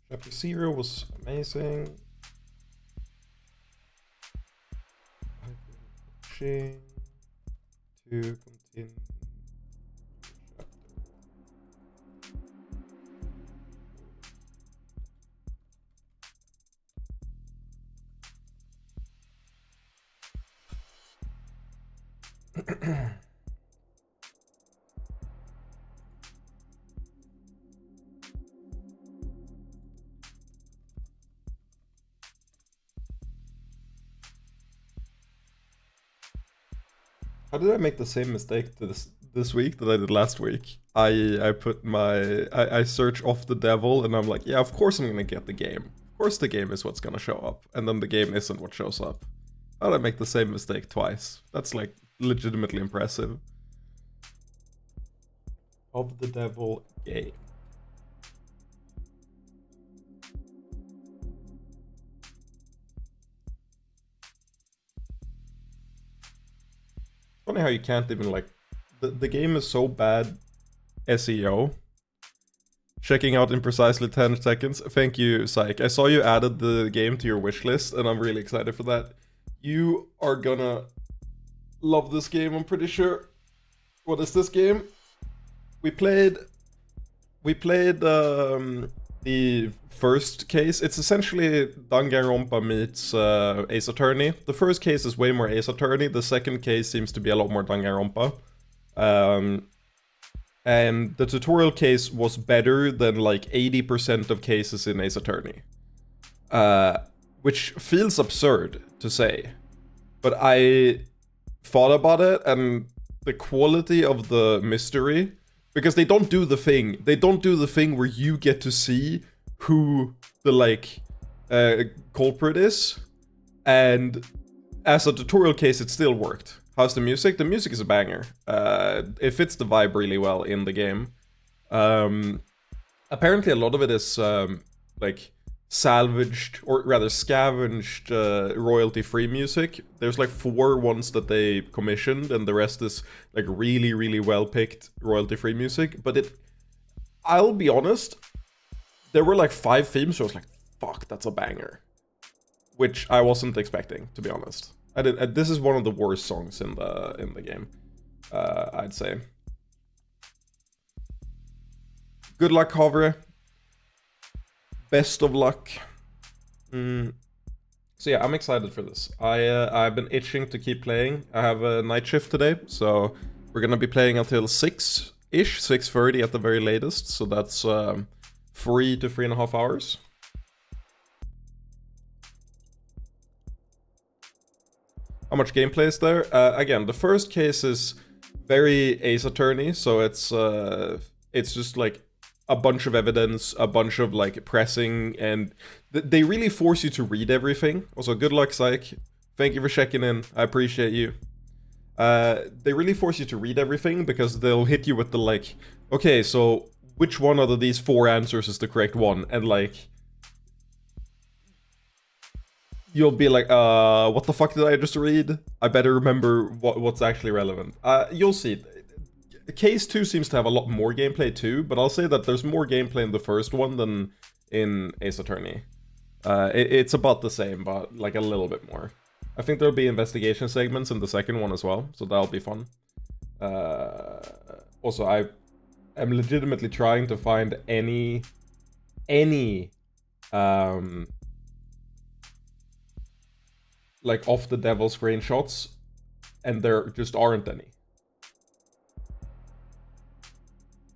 Chapter 0 was amazing. Pushing to continue. How did I make the same mistake this week that I did last week? I put my I search off the devil and I'm like, yeah, of course I'm gonna get the game. Of course the game is what's gonna show up, and then the game isn't what shows up. How did I make the same mistake twice? That's like legitimately impressive. Of the devil game. Funny how you can't even like the game is so bad SEO. Checking out in precisely 10 seconds. Thank you, Psych. I saw you added the game to your wish list, and I'm really excited for that. You are gonna love this game, I'm pretty sure. What is this game? We played the first case. It's essentially Danganronpa meets Ace Attorney. The first case is way more Ace Attorney. The second case seems to be a lot more Danganronpa. And the tutorial case was better than like 80% of cases in Ace Attorney. Which feels absurd to say. But I thought about it, and the quality of the mystery, because they don't do the thing. They don't do the thing where you get to see who the like culprit is. And as a tutorial case, it still worked. How's the music? The music is a banger. It fits the vibe really well in the game. Apparently a lot of it is like salvaged, or rather scavenged royalty-free music. There's like 4 ones that they commissioned, and the rest is like really, really well-picked royalty-free music. But I'll be honest, there were like 5 themes, so I was like, fuck, that's a banger. Which I wasn't expecting, to be honest. This is one of the worst songs in the game, I'd say. Good luck, Havre. Best of luck. So yeah, I'm excited for this. I've been itching to keep playing. I have a night shift today, so we're gonna be playing until 6-ish, 6:30 at the very latest. So that's 3 to 3.5 hours. How much gameplay is there? Again, the first case is very Ace Attorney, so it's just like a bunch of evidence, a bunch of like pressing, and they really force you to read everything. Also, good luck, Psych. Thank you for checking in. I appreciate you. They really force you to read everything, because they'll hit you with the like, okay, so which one out of these 4 answers is the correct one? And like, you'll be like, what the fuck did I just read? I better remember what's actually relevant. You'll see. Case 2 seems to have a lot more gameplay too, but I'll say that there's more gameplay in the first one than in Ace Attorney. It's about the same, but like a little bit more. I think there'll be investigation segments in the second one as well, so that'll be fun. Also, I am legitimately trying to find any like off the devil screenshots, and there just aren't any.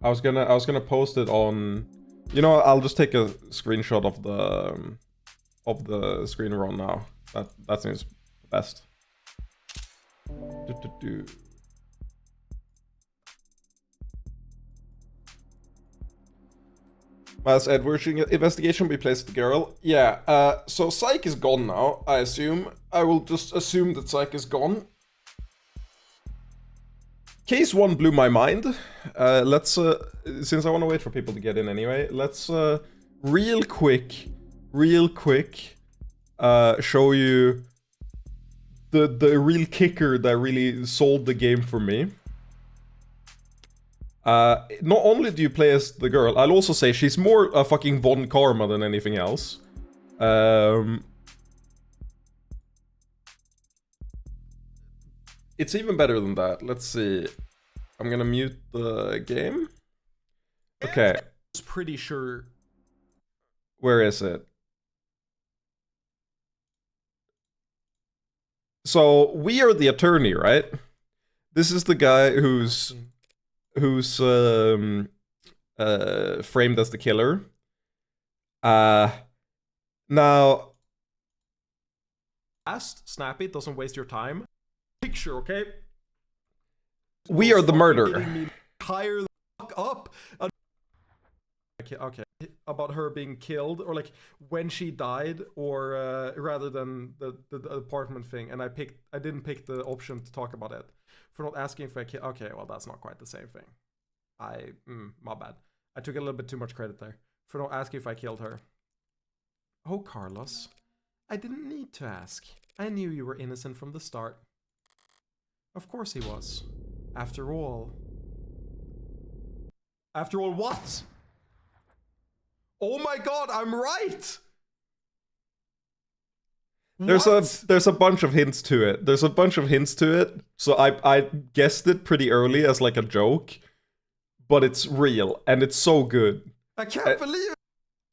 I was gonna post it on, you know, I'll just take a screenshot of the screen we're on now. That seems best. Mass Edwards investigation will be placed with the girl. Yeah, so Psych is gone now, I assume. I will just assume that Psych is gone. Case 1 blew my mind. Let's, since I want to wait for people to get in anyway, let's real quick, show you the real kicker that really sold the game for me. Not only do you play as the girl, I'll also say she's more a fucking Von Karma than anything else. It's even better than that. Let's see. I'm gonna mute the game. Okay. I was pretty sure. Where is it? So we are the attorney, right? This is the guy who's framed as the killer. Now, fast, snappy, doesn't waste your time. Picture, okay? We are the murderer. Hire the fuck up. Okay, about her being killed, or like when she died, or rather than the apartment thing. And I didn't pick the option to talk about it for not asking if I killed. Okay, well that's not quite the same thing. My bad. I took a little bit too much credit there for not asking if I killed her. Oh, Carlos, I didn't need to ask. I knew you were innocent from the start. Of course he was. After all. After all what? Oh my god, I'm right! There's a bunch of hints to it. So I guessed it pretty early as like a joke. But it's real, and it's so good. I can't believe it!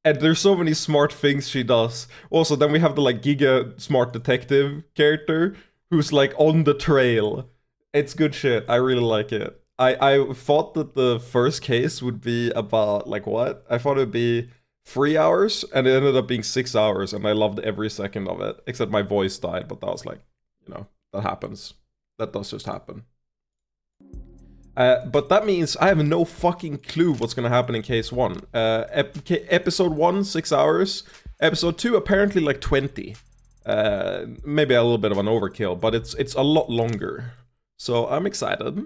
And there's so many smart things she does. Also, then we have the like giga smart detective character who's like on the trail. It's good shit. I really like it. I thought that the first case would be about like what? I thought it would be 3 hours, and it ended up being 6 hours, and I loved every second of it. Except my voice died, but that was like, you know, that happens. That does just happen. But that means I have no fucking clue what's gonna happen in case 1. Episode 1, 6 hours. Episode 2, apparently like 20. Maybe a little bit of an overkill, but it's a lot longer. So I'm excited.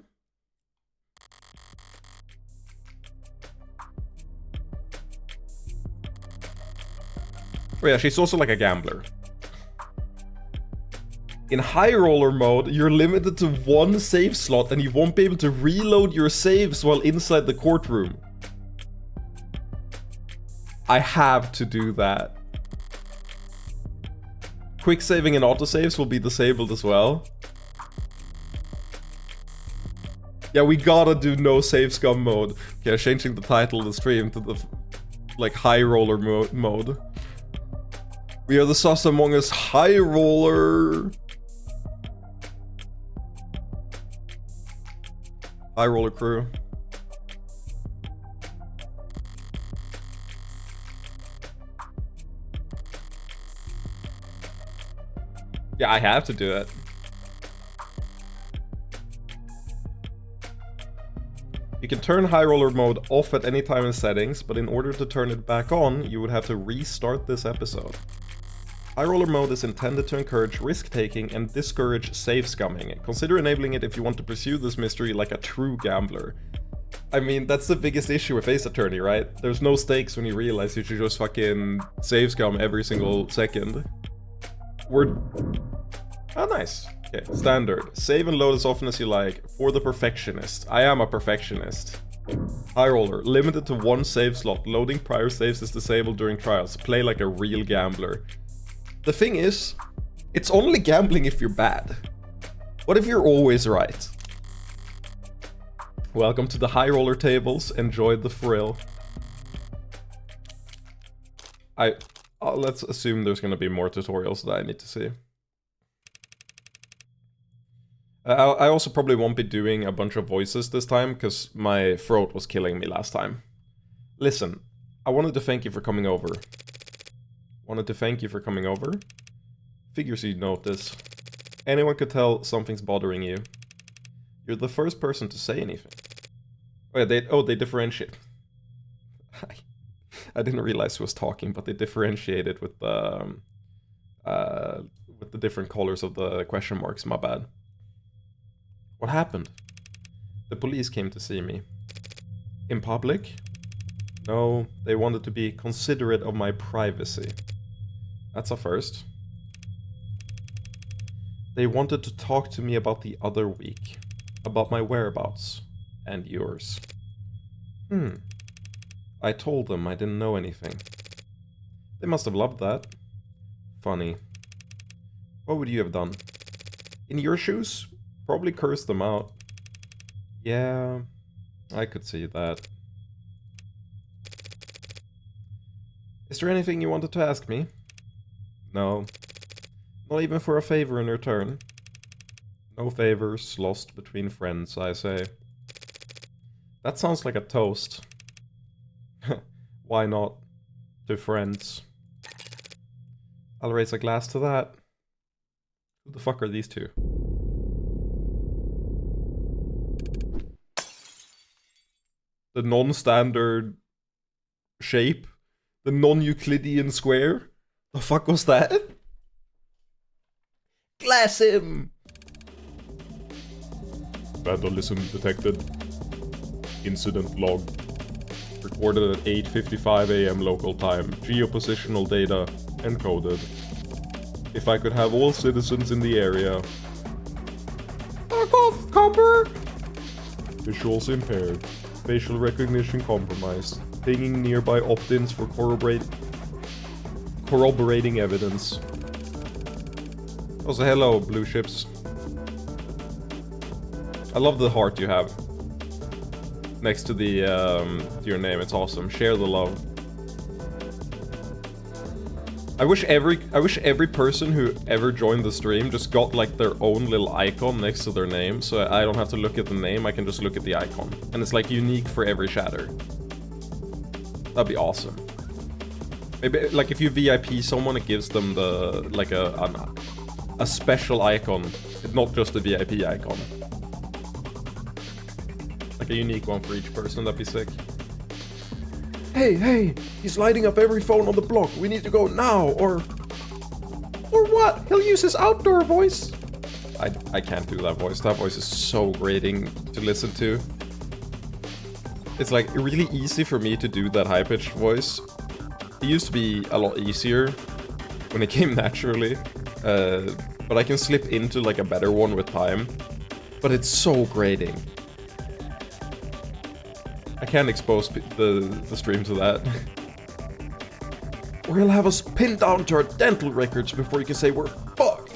Oh yeah, she's also like a gambler. In high roller mode, you're limited to 1 save slot and you won't be able to reload your saves while inside the courtroom. I have to do that. Quick saving and autosaves will be disabled as well. Yeah, we gotta do no save scum mode. Okay, changing the title of the stream to the like high roller mode. We are the sus among us high roller. High roller crew. Yeah, I have to do it. You can turn high roller mode off at any time in settings, but in order to turn it back on, you would have to restart this episode. High roller mode is intended to encourage risk-taking and discourage save scumming. Consider enabling it if you want to pursue this mystery like a true gambler. I mean, that's the biggest issue with Ace Attorney, right? There's no stakes when you realize you should just fucking save scum every single second. Oh, nice. Okay, standard. Save and load as often as you like. For the perfectionist. I am a perfectionist. High roller. Limited to 1 save slot. Loading prior saves is disabled during trials. Play like a real gambler. The thing is, it's only gambling if you're bad. What if you're always right? Welcome to the high roller tables. Enjoy the thrill. Let's assume there's gonna be more tutorials that I need to see. I also probably won't be doing a bunch of voices this time, because my throat was killing me last time. Listen, I wanted to thank you for coming over. Figures you'd notice. Anyone could tell something's bothering you. You're the first person to say anything. Oh yeah, they differentiate. I didn't realize who was talking, but they differentiated with the different colors of the question marks, my bad. What happened? The police came to see me. In public? No, they wanted to be considerate of my privacy. That's a first. They wanted to talk to me about the other week. About my whereabouts. And yours. I told them I didn't know anything. They must have loved that. Funny. What would you have done? In your shoes? Probably cursed them out. Yeah, I could see that. Is there anything you wanted to ask me? No. Not even for a favor in return. No favors lost between friends, I say. That sounds like a toast. Why not? To friends. I'll raise a glass to that. Who the fuck are these two? The non-standard shape? The non-Euclidean square? The fuck was that? Glass him! Vandalism detected. Incident log. Recorded at 8:55 AM local time. Geopositional data encoded. If I could have all citizens in the area. Fuck off, copper! Visuals impaired. Facial recognition compromised. Pinging nearby opt-ins for corroborating evidence. Also, hello, blue ships. I love the heart you have next to the to your name. It's awesome. Share the love. I wish every person who ever joined the stream just got like their own little icon next to their name, so I don't have to look at the name. I can just look at the icon, and it's like unique for every shatter. That'd be awesome. Maybe like if you VIP someone, it gives them the like a special icon. It's not just a VIP icon. Like a unique one for each person. That'd be sick. Hey, he's lighting up every phone on the block. We need to go now, or what? He'll use his outdoor voice. I can't do that voice. That voice is so grating to listen to. It's like really easy for me to do that high-pitched voice. It used to be a lot easier when it came naturally, but I can slip into like a better one with time. But it's so grating. I can't expose the stream to that. Or he'll have us pinned down to our dental records before you can say we're fucked.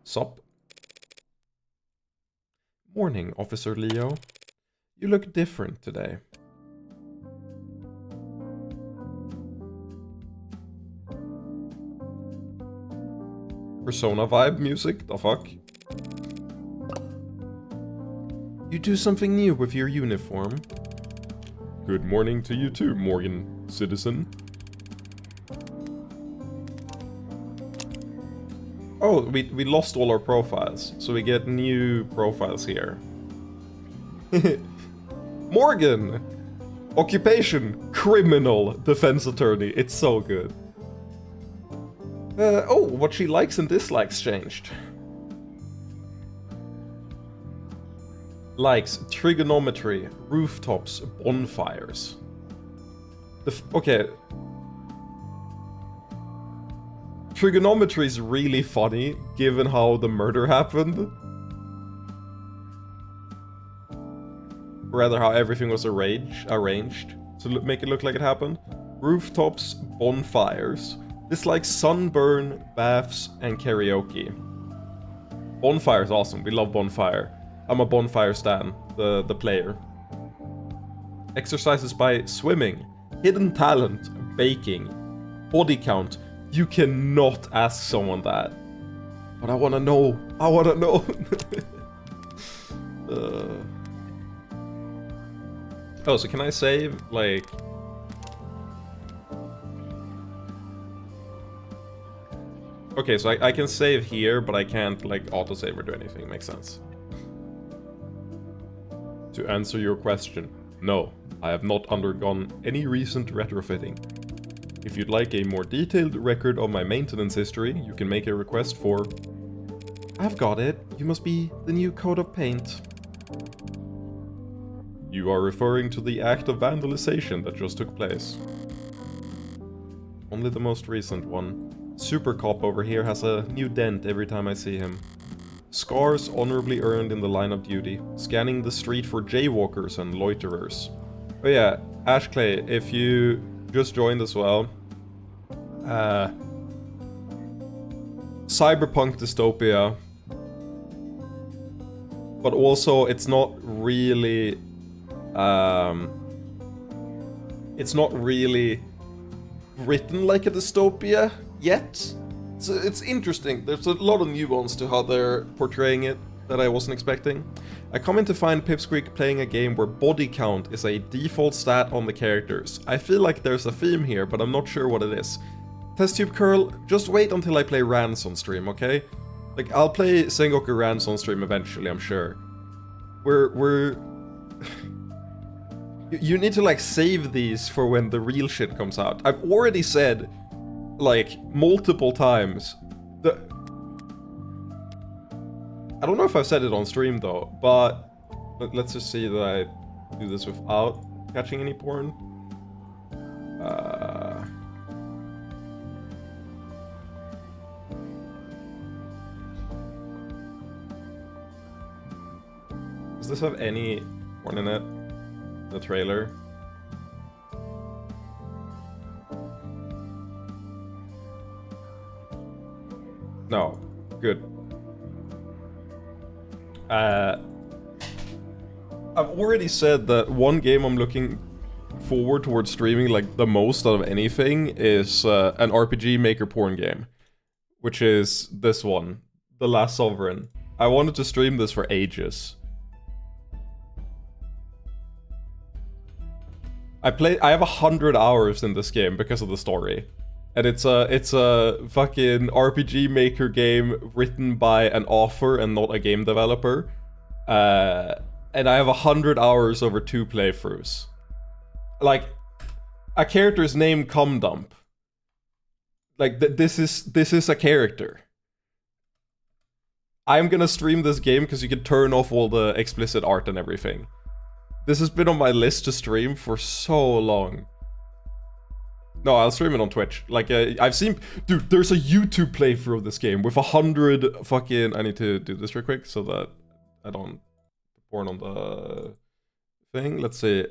Sup? Morning, Officer Leo. You look different today. Persona vibe music? The fuck? You do something new with your uniform. Good morning to you too, Morgan, citizen. Oh, we lost all our profiles, so we get new profiles here. Morgan! Occupation, criminal defense attorney. It's so good. Oh, what she likes and dislikes changed. Likes, trigonometry, rooftops, bonfires. Okay. Trigonometry is really funny, given how the murder happened. Rather, how everything was arranged to make it look like it happened. Rooftops, bonfires. This like sunburn, baths, and karaoke. Bonfire is awesome. We love bonfire. I'm a bonfire stan, the player. Exercises by swimming, hidden talent, baking, body count. You cannot ask someone that. But I wanna know. I wanna know. Oh, so can I save, like... Okay, so I can save here, but I can't, like, autosave or do anything. Makes sense. To answer your question, no, I have not undergone any recent retrofitting. If you'd like a more detailed record of my maintenance history, you can make a request for... I've got it. You must be the new coat of paint. You are referring to the act of vandalization that just took place. Only the most recent one. Super Cop over here has a new dent every time I see him. Scars honorably earned in the line of duty, scanning the street for jaywalkers and loiterers. Oh yeah, Ashclay, if you just joined as well, cyberpunk dystopia, but also it's not really written like a dystopia yet. So it's interesting. There's a lot of nuance to how they're portraying it that I wasn't expecting. I come in to find Pipsqueak playing a game where body count is a default stat on the characters. I feel like there's a theme here, but I'm not sure what it is. TestTube Curl, just wait until I play Rans on stream, okay? Like, I'll play Sengoku Rans on stream eventually, I'm sure. You need to, like, save these for when the real shit comes out. I've already said, like, multiple times, I don't know if I've said it on stream, though, but let's just see that I do this without catching any porn. Does this have any porn in it? The trailer? No. Good. I've already said that one game I'm looking forward towards streaming like the most out of anything is an RPG maker porn game, which is this one, The Last Sovereign. I wanted to stream this for ages. I have 100 hours in this game because of the story. And it's a fucking RPG maker game written by an author and not a game developer. And I have 100 hours over 2 playthroughs. Like, a character's name Cum Dump. Like, this is a character. I'm gonna stream this game because you can turn off all the explicit art and everything. This has been on my list to stream for so long. No, I'll stream it on Twitch. Like, I've seen... Dude, there's a YouTube playthrough of this game with 100 fucking... I need to do this real quick so that I don't... porn on the thing. Let's see.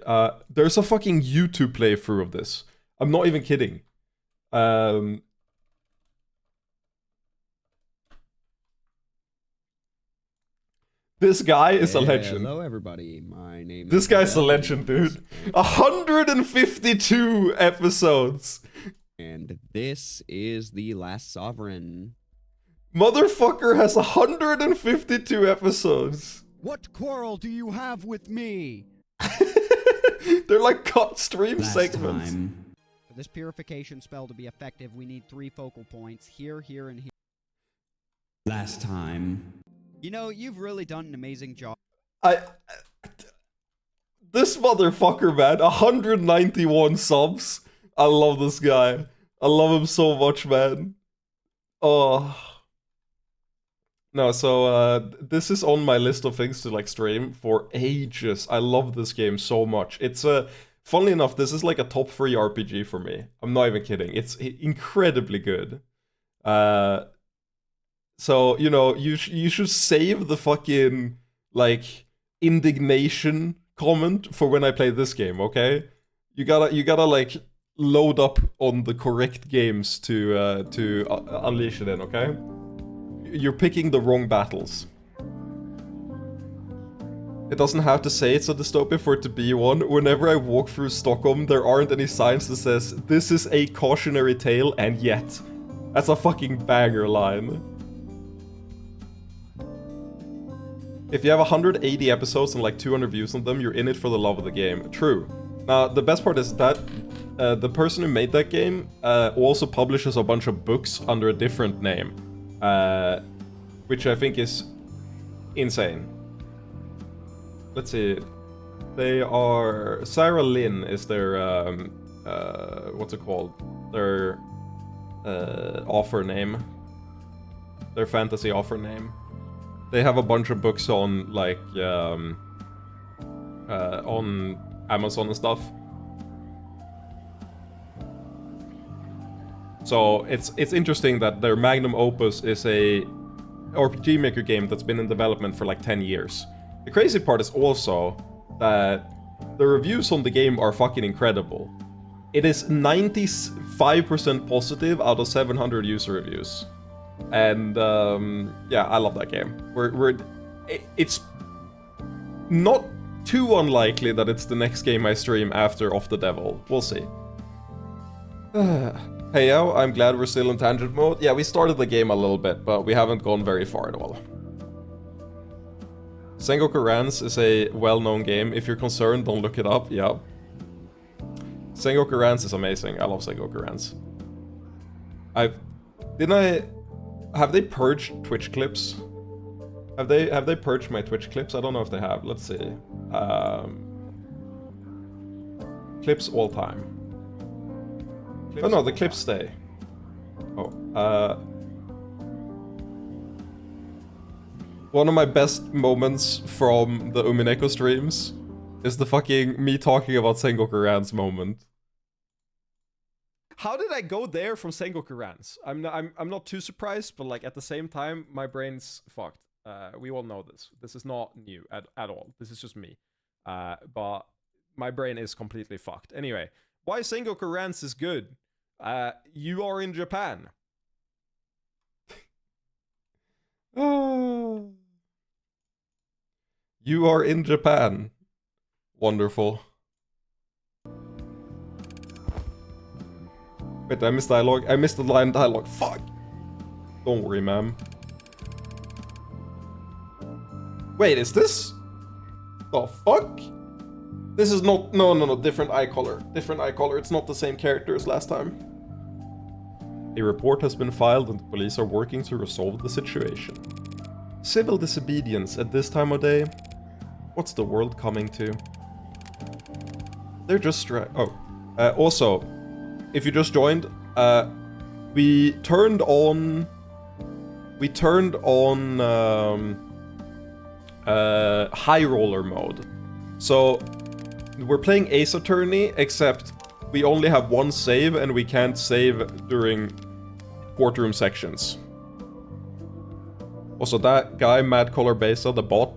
There's a fucking YouTube playthrough of this. I'm not even kidding. This guy is a legend. Hello, everybody. My name This guy's a legend, dude. 152 episodes. And this is The Last Sovereign. Motherfucker has 152 episodes. What quarrel do you have with me? They're like cut stream Last segments. time. For this purification spell to be effective, we need 3 focal points. Here, here, and here. Last time. You know, you've really done an amazing job. This motherfucker, man. 191 subs. I love this guy. I love him so much, man. Oh. No, so this is on my list of things to like stream for ages. I love this game so much. It's funnily enough, this is like a top 3 RPG for me. I'm not even kidding. It's incredibly good. So, you know, you should save the fucking like indignation comment for when I play this game, okay? You gotta like load up on the correct games to unleash it in, okay? You're picking the wrong battles. It doesn't have to say it's a dystopia for it to be one. Whenever I walk through Stockholm, there aren't any signs that says, "This is a cautionary tale," and yet. That's a fucking banger line. If you have 180 episodes and like 200 views on them, you're in it for the love of the game. True. Now, the best part is that the person who made that game also publishes a bunch of books under a different name. Which I think is insane. Let's see. They are... Sarah Lynn is their... what's it called? Their author name. Their fantasy author name. They have a bunch of books on, like, on Amazon and stuff. So it's interesting that their magnum opus is a RPG Maker game that's been in development for like 10 years. The crazy part is also that the reviews on the game are fucking incredible. It is 95% positive out of 700 user reviews. And yeah, I love that game. It's not too unlikely that it's the next game I stream after Off the Devil. We'll see. Hey yo, I'm glad we're still in tangent mode. Yeah, we started the game a little bit, but we haven't gone very far at all. Sengoku Rans is a well-known game. If you're concerned, don't look it up. Yeah. Sengoku Rans is amazing. I love Sengoku Rans. Have they purged Twitch clips? Have they purged my Twitch clips? I don't know if they have. Let's see. Clips all time. Oh no, the clips stay. Oh, one of my best moments from the Umineko streams is the fucking me talking about Sengoku Rans moment. How did I go there from Sengoku Rans? I'm not too surprised, but like at the same time, my brain's fucked. We all know this. This is not new at all. This is just me. But my brain is completely fucked. Anyway, why Sengoku Rans is good? You are in Japan. Oh. You are in Japan. Wonderful. Wait, I missed dialogue. I missed the line dialogue. Fuck. Don't worry, ma'am. Wait, is this? The fuck? This is not... No. Different eye color. Different eye color. It's not the same character as last time. A report has been filed and the police are working to resolve the situation. Civil disobedience at this time of day? What's the world coming to? They're just also, if you just joined, we turned on high roller mode. So we're playing Ace Attorney, except we only have one save and we can't save during courtroom sections. Also, that guy, Mad Color Besa, the bot,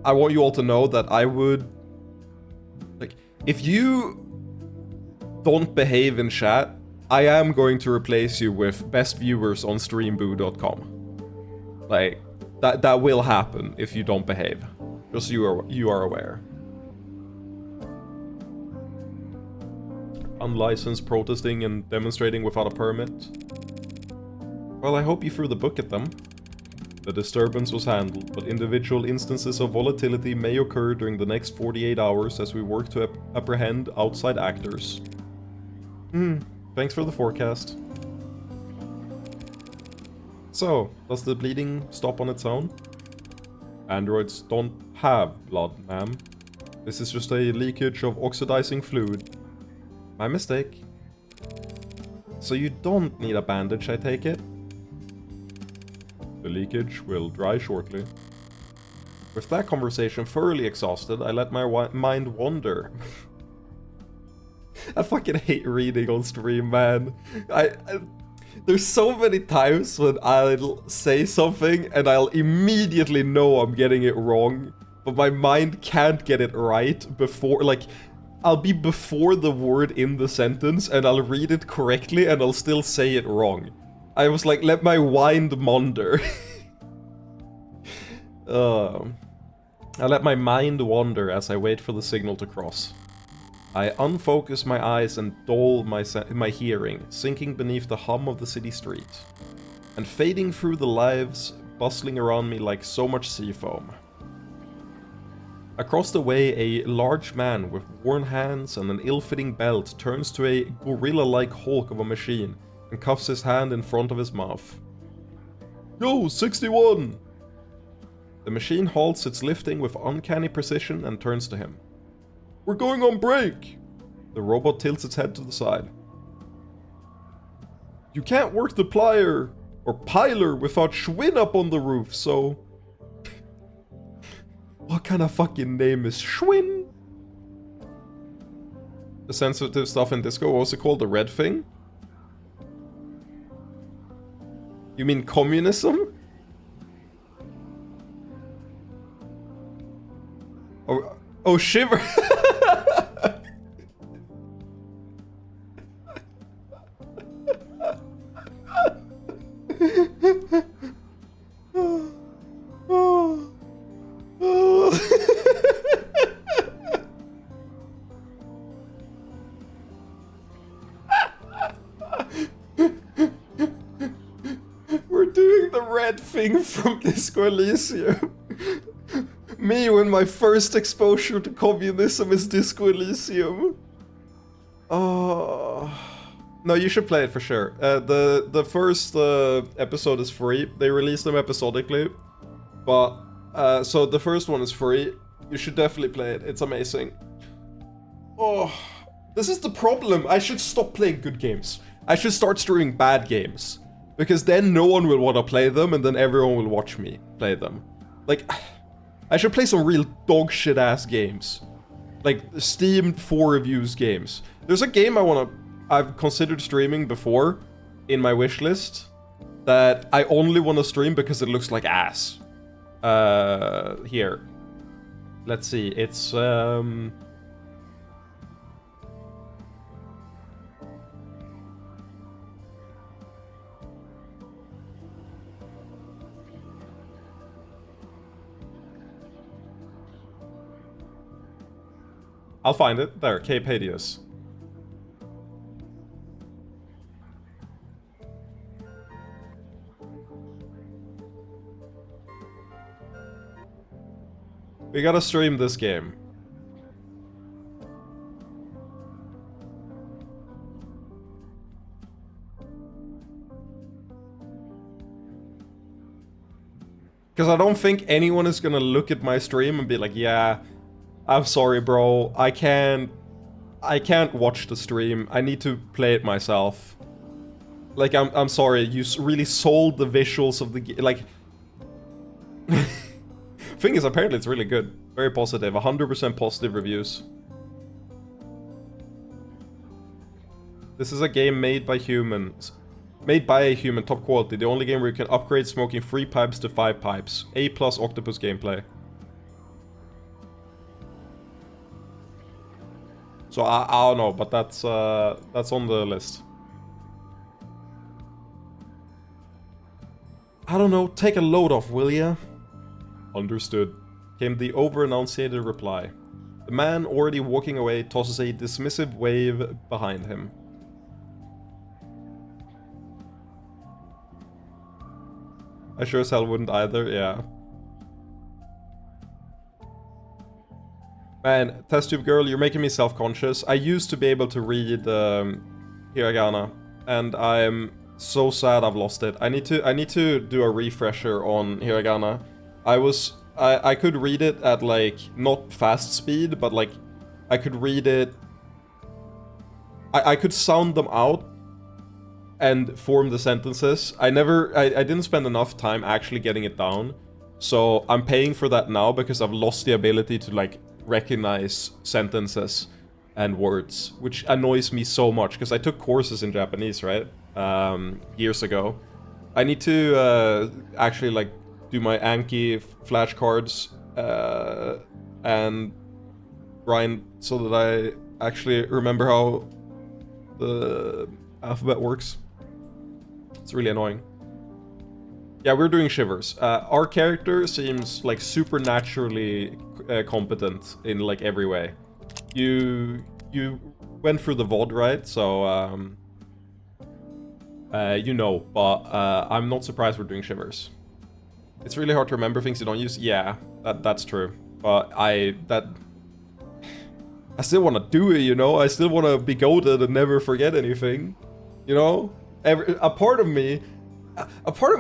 I want you all to know that I would... Like, if you don't behave in chat, I am going to replace you with best viewers on streamboo.com. Like, that will happen if you don't behave. Just so you are aware. Unlicensed protesting and demonstrating without a permit. Well, I hope you threw the book at them. The disturbance was handled, but individual instances of volatility may occur during the next 48 hours as we work to apprehend outside actors. Thanks for the forecast. So, does the bleeding stop on its own? Androids don't have blood, ma'am. This is just a leakage of oxidizing fluid. My mistake. So you don't need a bandage, I take it? The leakage will dry shortly. With that conversation thoroughly exhausted, I let my mind wander. I fucking hate reading on stream, man. There's so many times when I'll say something and I'll immediately know I'm getting it wrong, but my mind can't get it right before, like, I'll be before the word in the sentence and I'll read it correctly and I'll still say it wrong. I was like, let my mind wander. I let my mind wander as I wait for the signal to cross. I unfocus my eyes and dull my hearing, sinking beneath the hum of the city street, and fading through the lives bustling around me like so much sea foam. Across the way, a large man with worn hands and an ill-fitting belt turns to a gorilla-like hulk of a machine and cuffs his hand in front of his mouth. Yo, 61! The machine halts its lifting with uncanny precision and turns to him. We're going on break! The robot tilts its head to the side. You can't work the plier or piler without Schwinn up on the roof, so... What kind of fucking name is Schwinn? The sensitive stuff in disco, what was it called? The red thing? You mean communism? Oh, shiver! We're doing the red thing from Disco Elysium. Me when my first exposure to communism is Disco Elysium. Oh. No, you should play it for sure. The first episode is free. They release them episodically. But, so the first one is free. You should definitely play it. It's amazing. Oh, this is the problem. I should stop playing good games. I should start streaming bad games. Because then no one will want to play them, and then everyone will watch me play them. Like, I should play some real dog shit ass games. Like, Steam 4 reviews games. There's a game I've considered streaming before in my wishlist that I only want to stream because it looks like ass. Here. Let's see, it's, I'll find it. There, Cape Hades. We gotta stream this game. Because I don't think anyone is gonna look at my stream and be like, yeah, I'm sorry, bro. I can't watch the stream. I need to play it myself. Like, I'm sorry. You really sold the visuals of the game. Like, thing is, apparently it's really good. Very positive. 100% positive reviews. This is a game made by humans. Made by a human, top quality. The only game where you can upgrade smoking 3 pipes to 5 pipes. A+ octopus gameplay. So I don't know, but that's on the list. I don't know, take a load off, will ya? Understood. Came the over-enunciated reply. The man already walking away tosses a dismissive wave behind him. I sure as hell wouldn't either, yeah. Man, test tube girl, you're making me self-conscious. I used to be able to read hiragana, and I'm so sad I've lost it. I need to do a refresher on hiragana. I could read it at, like, not fast speed, but, like, I could read it. I could sound them out and form the sentences. I didn't spend enough time actually getting it down, so I'm paying for that now because I've lost the ability to, like, recognize sentences and words, which annoys me so much because I took courses in Japanese, right? Years ago. I need to actually, like, do my Anki flashcards and grind so that I actually remember how the alphabet works. It's really annoying. Yeah, we're doing shivers. Our character seems like supernaturally competent in like every way. You went through the VOD, right? So you know, but I'm not surprised we're doing shivers. It's really hard to remember things you don't use. Yeah, that's true. But I still want to do it, you know? I still want to be goated and never forget anything, you know? A part of me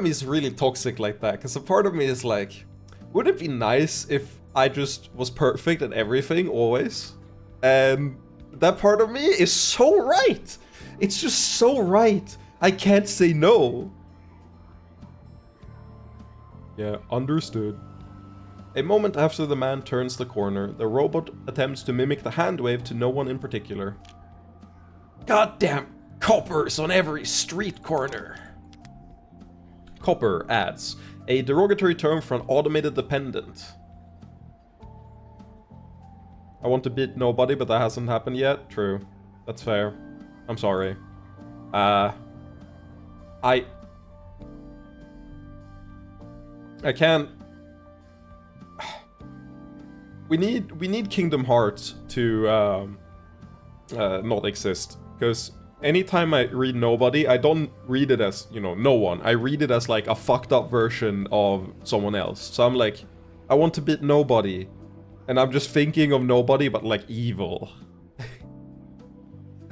is really toxic like that, because a part of me is like, wouldn't it be nice if I just was perfect at everything, always? And that part of me is so right! It's just so right! I can't say no! Yeah, understood. A moment after the man turns the corner, the robot attempts to mimic the hand wave to no one in particular. Goddamn coppers on every street corner. Copper adds, a derogatory term for an automated dependent. I want to beat nobody, but that hasn't happened yet. True. That's fair. I'm sorry. I can't... We need Kingdom Hearts to not exist, because anytime I read nobody, I don't read it as, you know, no one. I read it as like a fucked up version of someone else. So I'm like, I want to beat nobody, and I'm just thinking of nobody but like evil.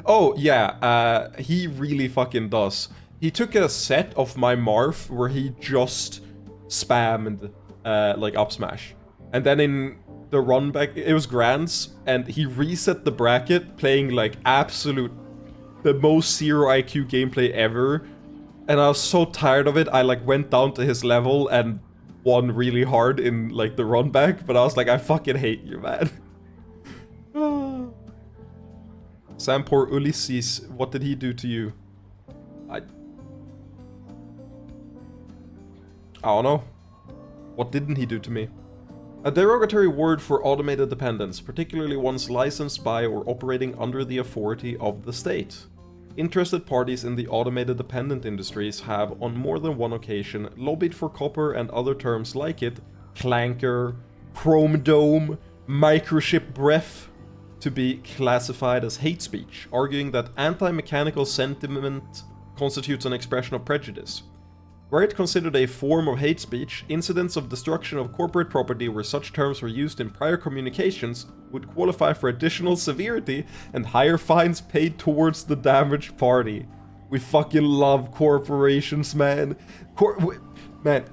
Oh yeah, he really fucking does. He took a set of my Marth where he just spammed like up smash, and then in the run back, it was Grants, and he reset the bracket playing like the most 0 IQ gameplay ever, and I was so tired of it, I like went down to his level and won really hard in like the run back, but I was like, I fucking hate you, man. Sam, poor Ulysses, what did he do to you? I don't know. What didn't he do to me? A derogatory word for automated dependents, particularly ones licensed by or operating under the authority of the state. Interested parties in the automated dependent industries have, on more than one occasion, lobbied for copper and other terms like it, clanker, chrome dome, microchip breath, to be classified as hate speech, arguing that anti-mechanical sentiment constitutes an expression of prejudice. Were it considered a form of hate speech, incidents of destruction of corporate property where such terms were used in prior communications would qualify for additional severity and higher fines paid towards the damaged party. We fucking love corporations, man. Man,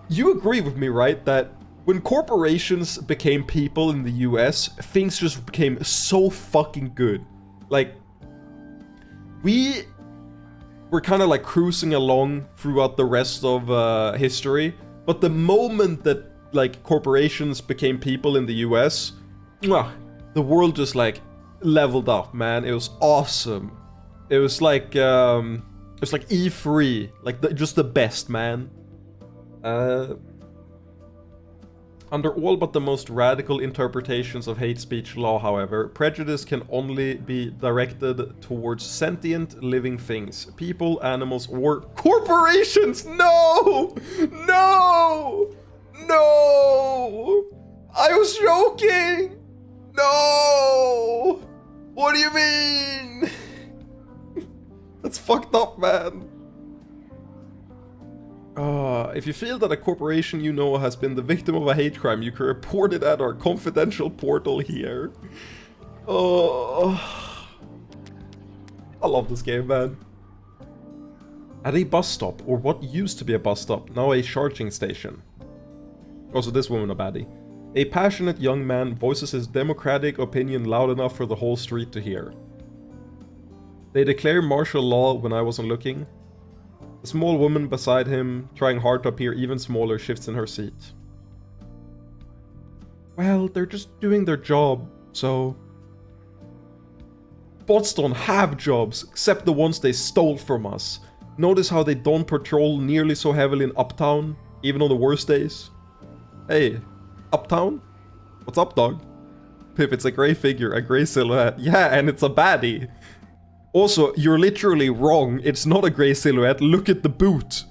you agree with me, right, that when corporations became people in the US, things just became so fucking good. Like, we're kind of like cruising along throughout the rest of history, but the moment that like corporations became people in the US, the world just like leveled up, man. It was awesome. It was like E3, like just the best, man. Under all but the most radical interpretations of hate speech law, however, prejudice can only be directed towards sentient living things, people, animals, or corporations! No! No! No! I was joking! No! What do you mean? That's fucked up, man. If you feel that a corporation you know has been the victim of a hate crime, you can report it at our confidential portal here. Oh, I love this game, man. At a bus stop, or what used to be a bus stop, now a charging station. Also, this woman a baddie. A passionate young man voices his democratic opinion loud enough for the whole street to hear. They declare martial law when I wasn't looking. A small woman beside him, trying hard to appear even smaller, shifts in her seat. Well, they're just doing their job, so... Bots don't have jobs, except the ones they stole from us. Notice how they don't patrol nearly so heavily in Uptown, even on the worst days? Hey, Uptown? What's up, dog? Pip, it's a grey figure, a grey silhouette. Yeah, and it's a baddie. Also, you're literally wrong. It's not a grey silhouette. Look at the boot.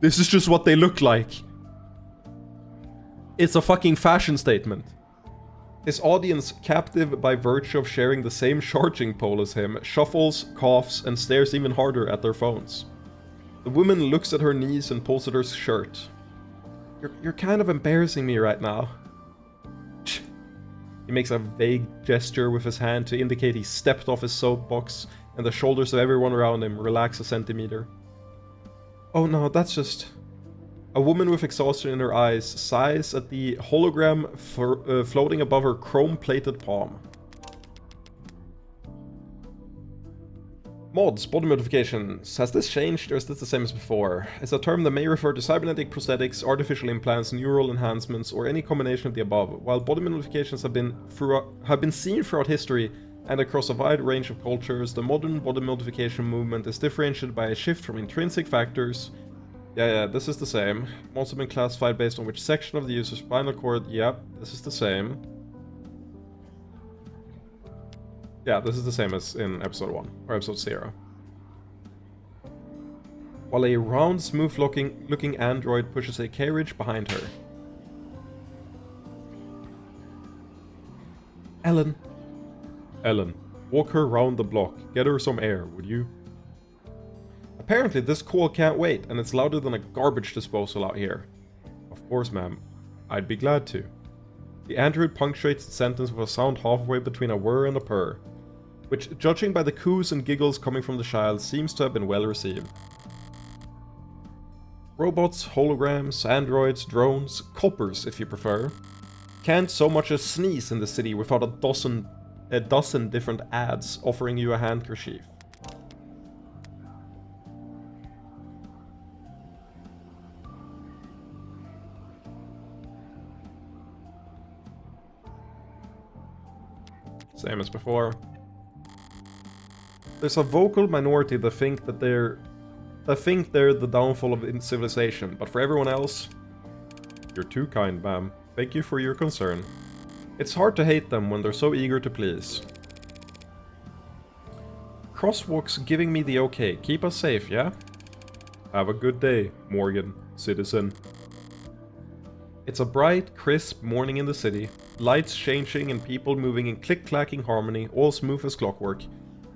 This is just what they look like. It's a fucking fashion statement. His audience, captive by virtue of sharing the same charging pole as him, shuffles, coughs, and stares even harder at their phones. The woman looks at her knees and pulls at her shirt. You're kind of embarrassing me right now. He makes a vague gesture with his hand to indicate he stepped off his soapbox, and the shoulders of everyone around him relax a centimeter. Oh no, that's just... A woman with exhaustion in her eyes sighs at the hologram floating above her chrome-plated palm. Mods, body modifications. Has this changed or is this the same as before? It's a term that may refer to cybernetic prosthetics, artificial implants, neural enhancements, or any combination of the above. While body modifications have been seen throughout history and across a wide range of cultures, the modern body modification movement is differentiated by a shift from intrinsic factors. Yeah, this is the same. Mods have been classified based on which section of the user's spinal cord. Yep, this is the same. Yeah, this is the same as in episode 1, or episode 0. While a round, smooth-looking android pushes a carriage behind her. Ellen, walk her round the block. Get her some air, would you? Apparently this call can't wait, and it's louder than a garbage disposal out here. Of course, ma'am. I'd be glad to. The android punctuates the sentence with a sound halfway between a whir and a purr, which, judging by the coos and giggles coming from the child, seems to have been well received. Robots, holograms, androids, drones, coppers if you prefer, can't so much as sneeze in the city without a dozen different ads offering you a handkerchief. Same as before. There's a vocal minority that think they're the downfall of civilization, but for everyone else, you're too kind, ma'am. Thank you for your concern. It's hard to hate them when they're so eager to please. Crosswalk's giving me the okay. Keep us safe, yeah? Have a good day, Morgan, citizen. It's a bright, crisp morning in the city. Lights changing and people moving in click-clacking harmony, all smooth as clockwork.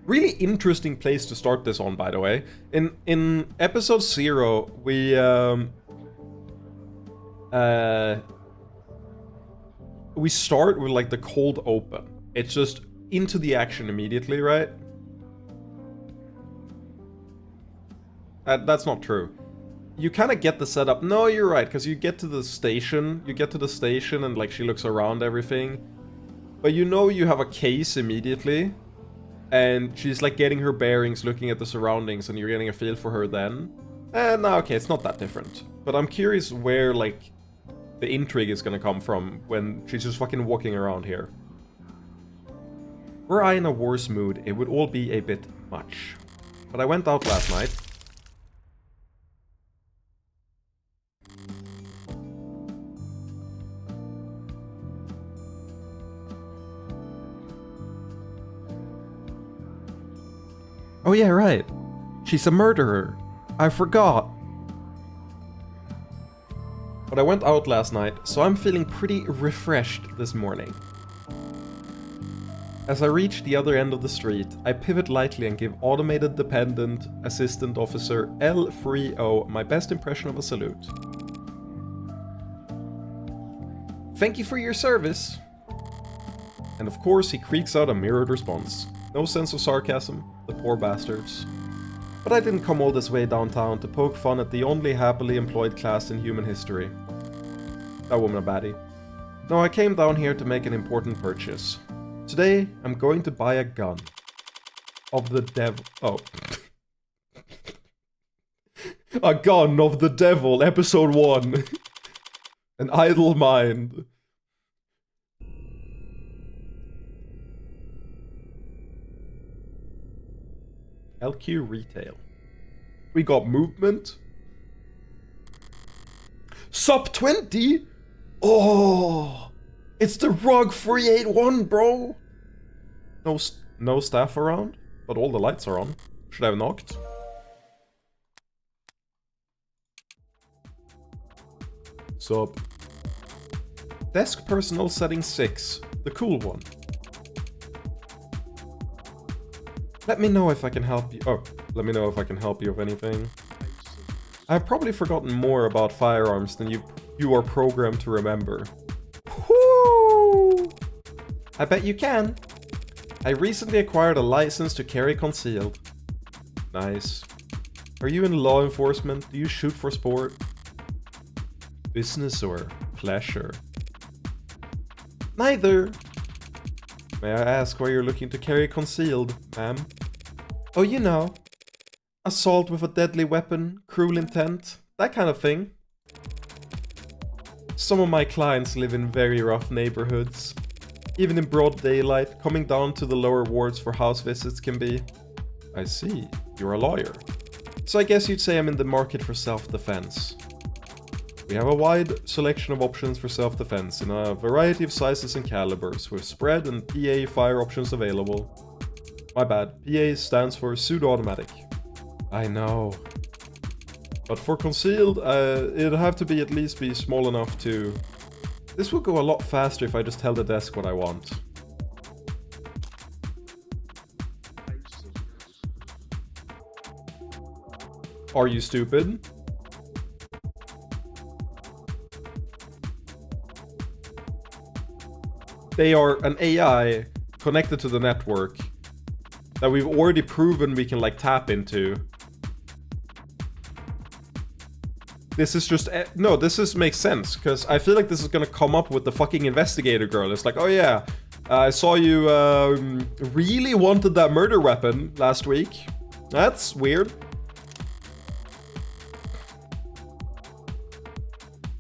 Really interesting place to start this on, by the way. In episode 0, we start with like the cold open. It's just into the action immediately, right? That's not true. You kind of get the setup. No, you're right, because you get to the station. And like she looks around everything. But you know you have a case immediately. And she's like getting her bearings, looking at the surroundings, and you're getting a feel for her then. No, okay, it's not that different. But I'm curious where like the intrigue is gonna come from when she's just fucking walking around here. Were I in a worse mood, it would all be a bit much. But I went out last night. Oh yeah, right. She's a murderer. I forgot. But I went out last night, so I'm feeling pretty refreshed this morning. As I reach the other end of the street, I pivot lightly and give Automated Dependent Assistant Officer L3O my best impression of a salute. Thank you for your service. And of course he creaks out a mirrored response. No sense of sarcasm, the poor bastards. But I didn't come all this way downtown to poke fun at the only happily employed class in human history. That woman a baddie. No, I came down here to make an important purchase. Today, I'm going to buy a gun. Of the devil. Oh. A gun of the devil, episode 1. An idle mind. LQ Retail. We got movement. Sup 20? Oh, it's the Rug 381, bro. No staff around, but all the lights are on. Should I have knocked? Sup. Desk personnel setting 6, the cool one. Let me know if I can help you. Oh, let me know if I can help you with anything. I've probably forgotten more about firearms than you are programmed to remember. Whoo! I bet you can. I recently acquired a license to carry concealed. Nice. Are you in law enforcement? Do you shoot for sport? Business or pleasure? Neither. May I ask why you're looking to carry concealed, ma'am? Oh, you know, assault with a deadly weapon, cruel intent, that kind of thing. Some of my clients live in very rough neighborhoods. Even in broad daylight, coming down to the lower wards for house visits can be... I see, you're a lawyer. So I guess you'd say I'm in the market for self-defense. We have a wide selection of options for self-defense in a variety of sizes and calibers, with spread and PA fire options available. My bad, PA stands for pseudo-automatic. I know. But for concealed, it'd have to be at least be small enough to... This would go a lot faster if I just tell the desk what I want. Are you stupid? They are an AI connected to the network that we've already proven we can like tap into. This is just... No, makes sense, because I feel like this is gonna come up with the fucking investigator girl. It's like, oh yeah, I saw you really wanted that murder weapon last week. That's weird.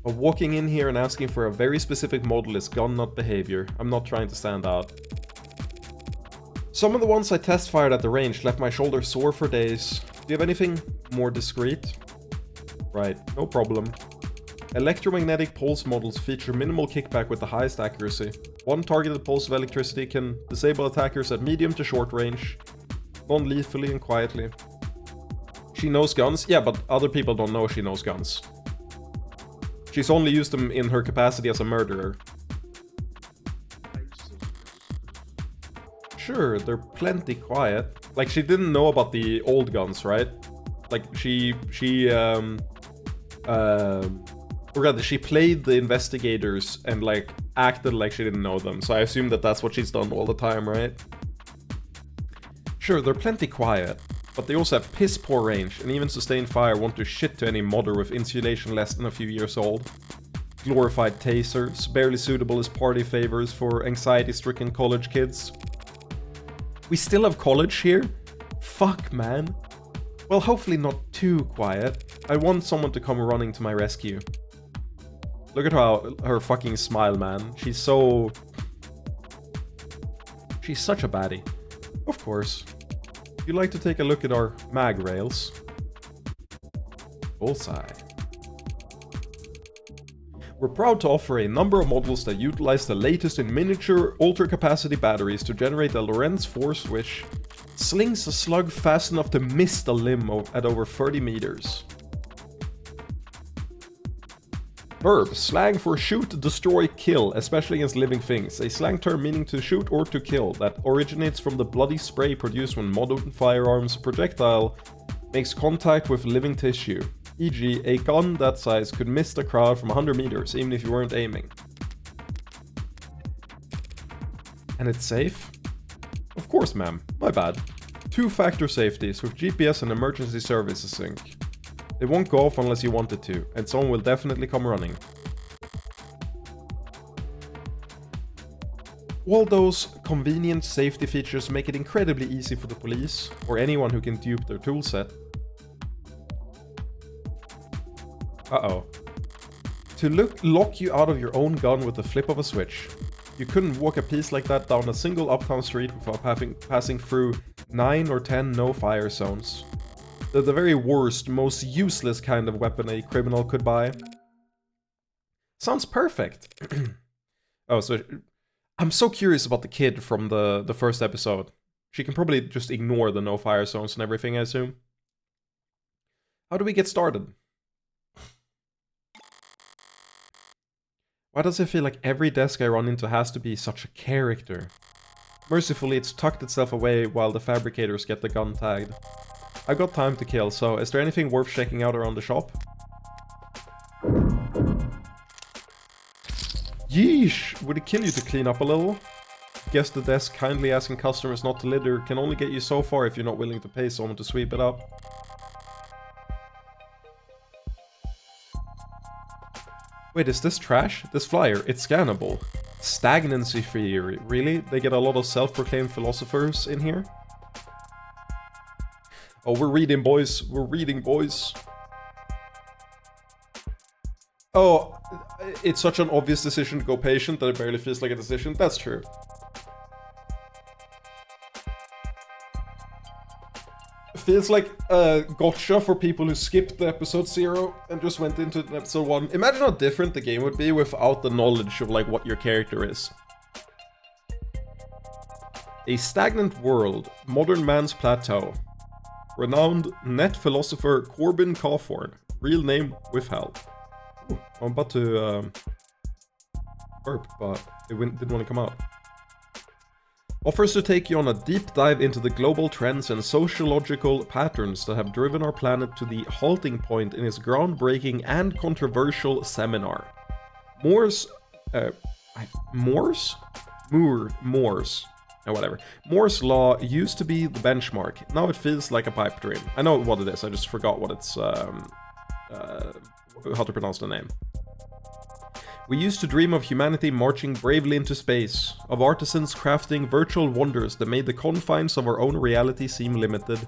But walking in here and asking for a very specific model is gun nut behavior. I'm not trying to stand out. Some of the ones I test fired at the range left my shoulder sore for days. Do you have anything more discreet? Right, no problem. Electromagnetic pulse models feature minimal kickback with the highest accuracy. One targeted pulse of electricity can disable attackers at medium to short range, non-lethally and quietly. She knows guns? Yeah, but other people don't know she knows guns. She's only used them in her capacity as a murderer. Sure, they're plenty quiet. Like, she didn't know about the old guns, right? Like, she played the investigators and, like, acted like she didn't know them. So I assume that that's what she's done all the time, right? Sure, they're plenty quiet, but they also have piss poor range, and even sustained fire won't do shit to any modder with insulation less than a few years old. Glorified tasers, barely suitable as party favors for anxiety-stricken college kids. We still have college here? Fuck, man. Well, hopefully not too quiet. I want someone to come running to my rescue. Look at her fucking smile, man. She's such a baddie. Of course. You'd like to take a look at our mag rails? Bullseye. We're proud to offer a number of models that utilize the latest in miniature ultra-capacity batteries to generate a Lorentz force which slings a slug fast enough to miss the limb at over 30 meters. Verb, slang for shoot, destroy, kill, especially against living things. A slang term meaning to shoot or to kill that originates from the bloody spray produced when modern firearms projectile makes contact with living tissue. E.g., a gun that size could miss the crowd from 100 meters, even if you weren't aiming. And it's safe? Of course, ma'am. My bad. Two-factor safeties with GPS and emergency services sync. They won't go off unless you want it to, and someone will definitely come running. All those convenient safety features make it incredibly easy for the police, or anyone who can dupe their toolset. Uh-oh. To lock you out of your own gun with the flip of a switch. You couldn't walk a piece like that down a single uptown street without passing through 9 or 10 no-fire zones. They're the very worst, most useless kind of weapon a criminal could buy. Sounds perfect. Oh, so... I'm so curious about the kid from the first episode. She can probably just ignore the no-fire zones and everything, I assume. How do we get started? Why does it feel like every desk I run into has to be such a character? Mercifully, it's tucked itself away while the fabricators get the gun tagged. I've got time to kill, so is there anything worth checking out around the shop? Yeesh! Would it kill you to clean up a little? Guess the desk kindly asking customers not to litter can only get you so far if you're not willing to pay someone to sweep it up. Wait, is this trash? This flyer, it's scannable. Stagnancy theory, really? They get a lot of self-proclaimed philosophers in here? Oh, we're reading, boys. We're reading, boys. Oh, it's such an obvious decision to go patient that it barely feels like a decision. That's true. Feels like a gotcha for people who skipped the episode 0 and just went into episode 1. Imagine how different the game would be without the knowledge of like what your character is. A stagnant world, modern man's plateau. Renowned net philosopher Corbin Cawthorn, real name withheld. Ooh, I'm about to burp, but it didn't want to come out. Offers to take you on a deep dive into the global trends and sociological patterns that have driven our planet to the halting point in his groundbreaking and controversial seminar. Moore's law used to be the benchmark. Now it feels like a pipe dream. I know what it is, I just forgot what it's, how to pronounce the name. We used to dream of humanity marching bravely into space, of artisans crafting virtual wonders that made the confines of our own reality seem limited.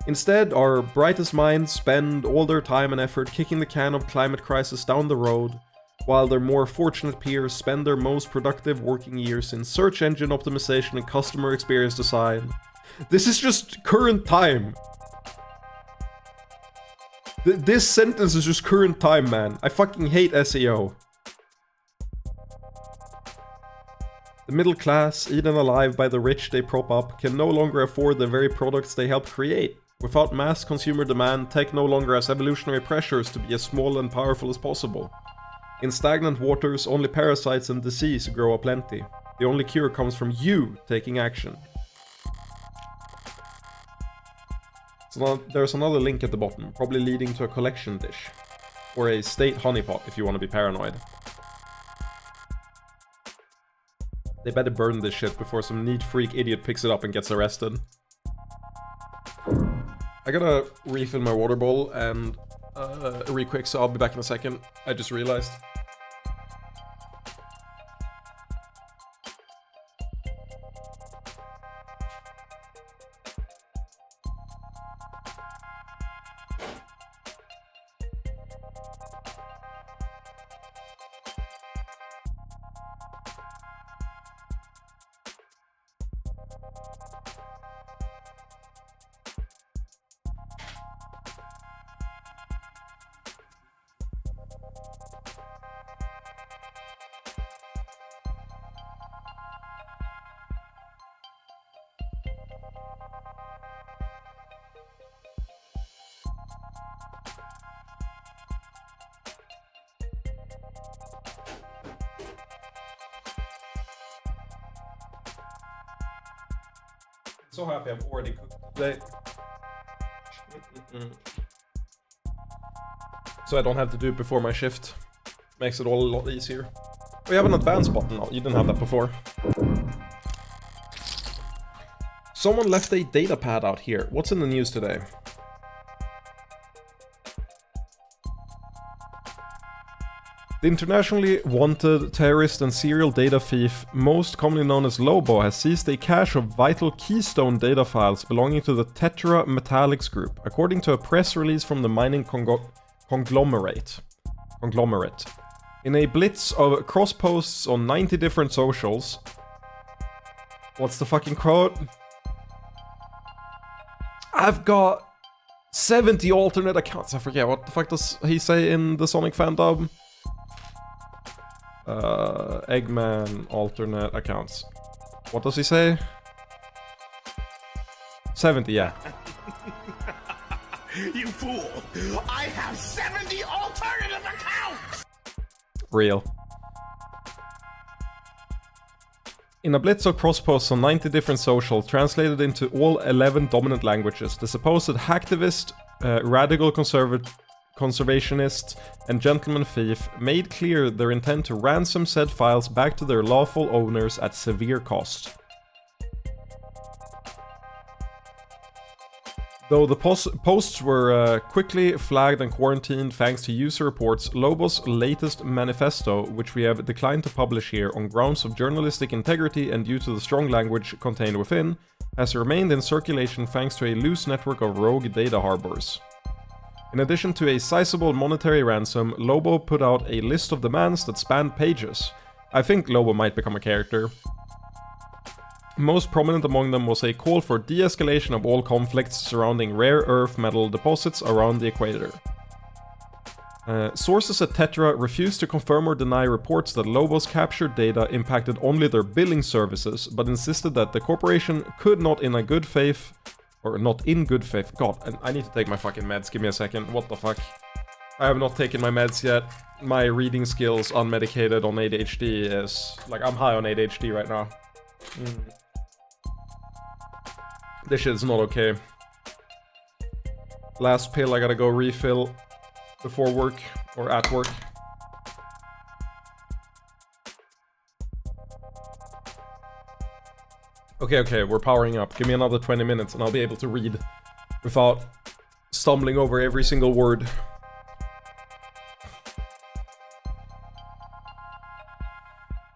Instead, our brightest minds spend all their time and effort kicking the can of climate crisis down the road, while their more fortunate peers spend their most productive working years in search engine optimization and customer experience design. This is just current time. This sentence is just current time, man. I fucking hate SEO. The middle class, eaten alive by the rich they prop up, can no longer afford the very products they helped create. Without mass consumer demand, tech no longer has evolutionary pressures to be as small and powerful as possible. In stagnant waters, only parasites and disease grow aplenty. The only cure comes from you taking action. So there's another link at the bottom, probably leading to a collection dish. Or a state honeypot if you want to be paranoid. They better burn this shit before some neat freak idiot picks it up and gets arrested. I gotta refill my water bowl and re-quick, so I'll be back in a second. I just realized. So happy I've already cooked today. So I don't have to do it before my shift. Makes it all a lot easier. We have an advanced button now, you didn't have that before. Someone left a data pad out here. What's in the news today? The internationally wanted terrorist and serial data thief, most commonly known as Lobo, has seized a cache of vital keystone data files belonging to the Tetra Metallics Group, according to a press release from the mining conglomerate. In a blitz of cross-posts on 90 different socials... What's the fucking quote? I've got 70 alternate accounts. I forget, what the fuck does he say in the Sonic fan dub? Eggman alternate accounts. What does he say? 70, yeah. You fool! I have 70 alternative accounts! Real. In a blitz of cross-posts on 90 different socials, translated into all 11 dominant languages, the supposed hacktivist, radical conservationist, and gentleman thief made clear their intent to ransom said files back to their lawful owners at severe cost. Though the posts were quickly flagged and quarantined thanks to user reports, Lobo's latest manifesto, which we have declined to publish here on grounds of journalistic integrity and due to the strong language contained within, has remained in circulation thanks to a loose network of rogue data harbors. In addition to a sizable monetary ransom, Lobo put out a list of demands that spanned pages. I think Lobo might become a character. Most prominent among them was a call for de-escalation of all conflicts surrounding rare earth metal deposits around the equator. Sources at Tetra refused to confirm or deny reports that Lobo's captured data impacted only their billing services, but insisted that the corporation could not in good faith... God, I need to take my fucking meds, give me a second, what the fuck? I have not taken my meds yet. My reading skills unmedicated on ADHD is... like, I'm high on ADHD right now. This shit is not okay. Last pill I gotta go refill before work, or at work. Okay, we're powering up. Give me another 20 minutes and I'll be able to read without stumbling over every single word.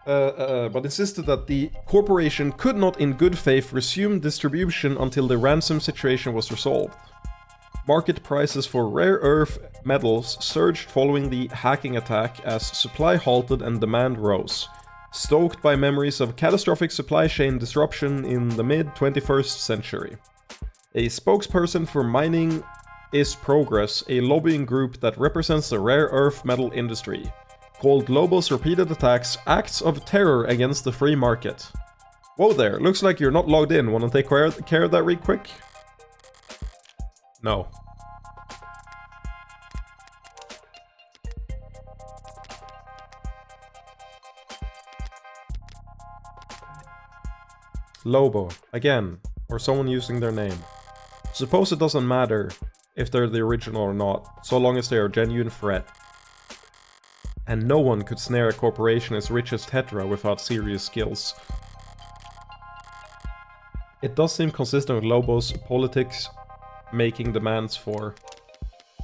But insisted that the corporation could not in good faith resume distribution until the ransom situation was resolved. Market prices for rare earth metals surged following the hacking attack as supply halted and demand rose, stoked by memories of catastrophic supply chain disruption in the mid-21st century. A spokesperson for Mining is Progress, a lobbying group that represents the rare earth metal industry, called Lobo's repeated attacks acts of terror against the free market. Whoa there, looks like you're not logged in. Wanna take care of that real quick? No. Lobo, again, or someone using their name. Suppose it doesn't matter if they're the original or not, so long as they are a genuine threat. And no one could snare a corporation as rich as Tetra without serious skills. It does seem consistent with Lobo's politics making demands for...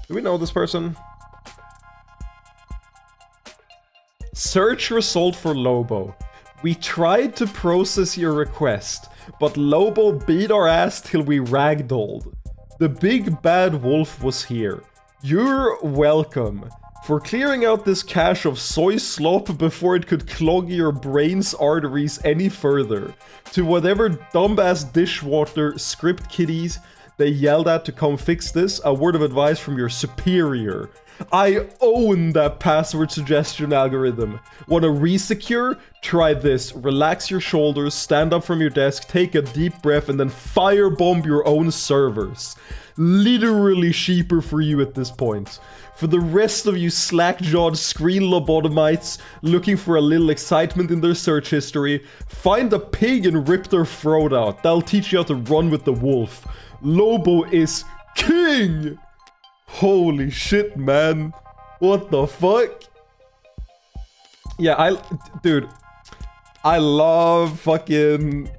Do we know this person? Search result for Lobo. We tried to process your request, but Lobo beat our ass till we ragdolled. The big bad wolf was here. You're welcome. For clearing out this cache of soy slop before it could clog your brain's arteries any further. To whatever dumbass dishwater script kiddies they yelled at to come fix this, a word of advice from your superior. I own that password suggestion algorithm. Wanna resecure? Try this. Relax your shoulders, stand up from your desk, take a deep breath, and then firebomb your own servers. Literally cheaper for you at this point. For the rest of you slack-jawed screen lobotomites looking for a little excitement in their search history, find a pig and rip their throat out. That'll teach you how to run with the wolf. Lobo is king! Holy shit, man. What the fuck? Yeah, dude, I love fucking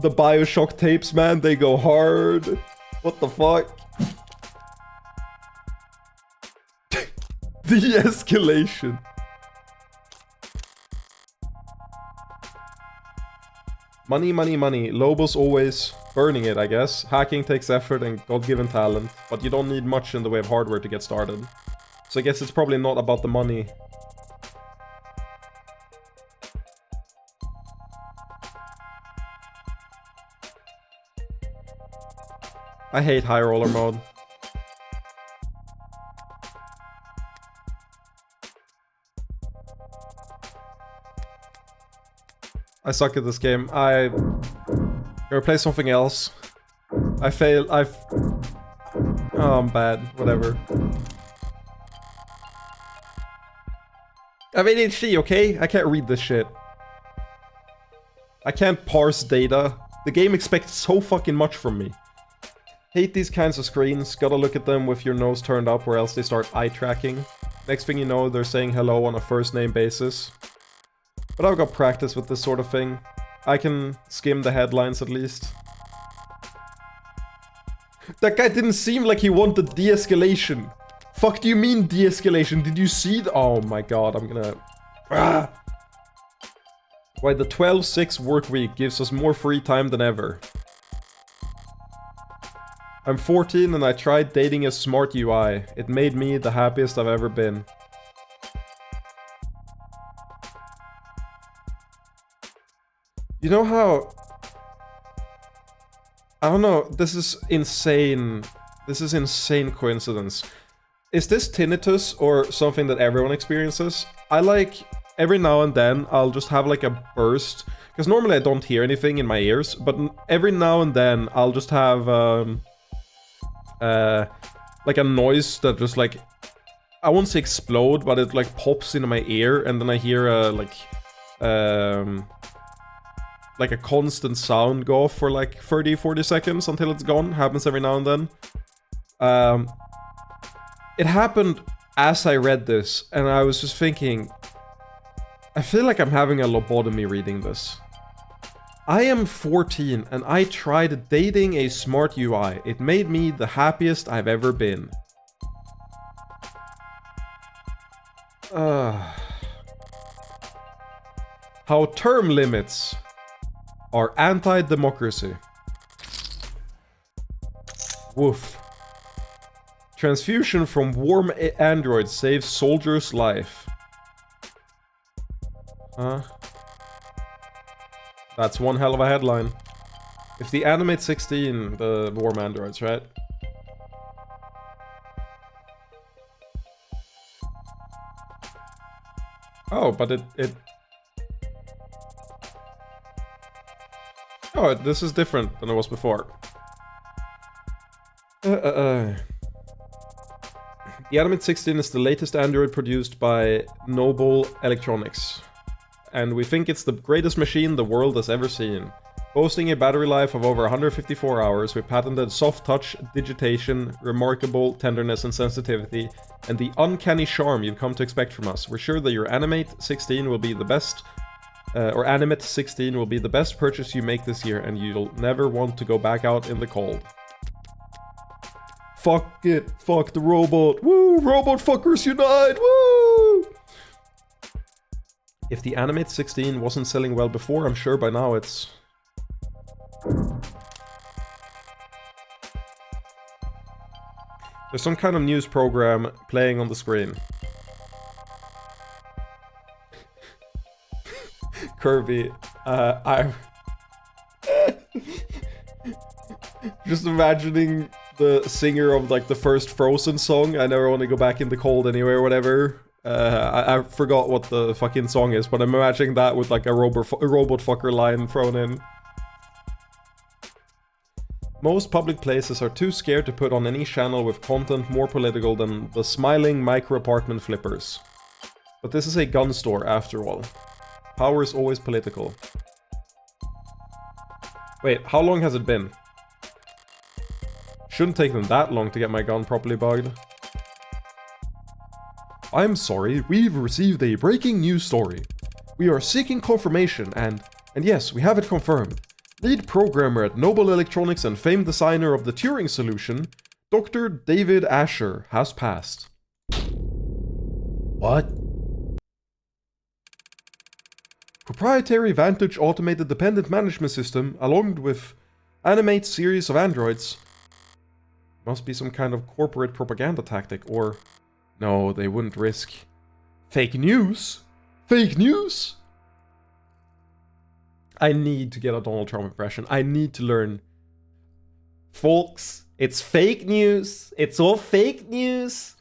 the BioShock tapes, man. They go hard. What the fuck? De-escalation. Money, money, money. Lobo's always burning it, I guess. Hacking takes effort and God-given talent, but you don't need much in the way of hardware to get started. So I guess it's probably not about the money. I hate high roller mode. I suck at this game. Gotta play something else. I failed. Oh, I'm bad. Whatever. I have ADHD, okay? I can't read this shit. I can't parse data. The game expects so fucking much from me. Hate these kinds of screens. Gotta look at them with your nose turned up or else they start eye tracking. Next thing you know, they're saying hello on a first name basis. But I've got practice with this sort of thing. I can skim the headlines at least. That guy didn't seem like he wanted de-escalation. Fuck do you mean de-escalation? Did you see oh my god, I'm gonna... Ah! Why the 12-6 work week gives us more free time than ever. I'm 14 and I tried dating a smart UI. It made me the happiest I've ever been. You know how... I don't know, this is insane. This is insane coincidence. Is this tinnitus or something that everyone experiences? I like, every now and then, I'll just have like a burst. Because normally I don't hear anything in my ears, but every now and then I'll just have like a noise that just like, I won't say explode, but it like pops into my ear, and then I hear like a constant sound go off for like 30-40 seconds until it's gone. Happens every now and then. It happened as I read this, and I was just thinking, I feel like I'm having a lobotomy reading this. I am 14 and I tried dating a smart UI. It made me the happiest I've ever been. How term limits are anti-democracy. Woof. Transfusion from warm android saves soldier's life. Huh? That's one hell of a headline. If the animate 16, the warm androids, right? Oh, but it... Oh, this is different than it was before. The Animate 16 is the latest android produced by Noble Electronics, and we think it's the greatest machine the world has ever seen. Boasting a battery life of over 154 hours, we patented soft touch, digitation, remarkable tenderness and sensitivity, and the uncanny charm you've come to expect from us. We're sure that your Animate 16 will be the best, Animate 16 will be the best purchase you make this year, and you'll never want to go back out in the cold. Fuck it, fuck the robot, woo! Robot fuckers unite, woo! If the Animate 16 wasn't selling well before, I'm sure by now it's... There's some kind of news program playing on the screen. Kirby, I'm... just imagining the singer of like the first Frozen song, I never want to go back in the cold anyway or whatever. I forgot what the fucking song is, but I'm imagining that with like a robot fucker line thrown in. Most public places are too scared to put on any channel with content more political than the smiling micro-apartment flippers. But this is a gun store after all. Power is always political. Wait, how long has it been? Shouldn't take them that long to get my gun properly bugged. I'm sorry, we've received a breaking news story. We are seeking confirmation and yes, we have it confirmed. Lead programmer at Noble Electronics and famed designer of the Turing solution, Dr. David Asher, has passed. What? Proprietary Vantage automated dependent management system, along with Animate series of androids. Must be some kind of corporate propaganda tactic, or... No, they wouldn't risk... Fake news? Fake news? I need to get a Donald Trump impression. I need to learn. Folks, it's fake news. It's all fake news.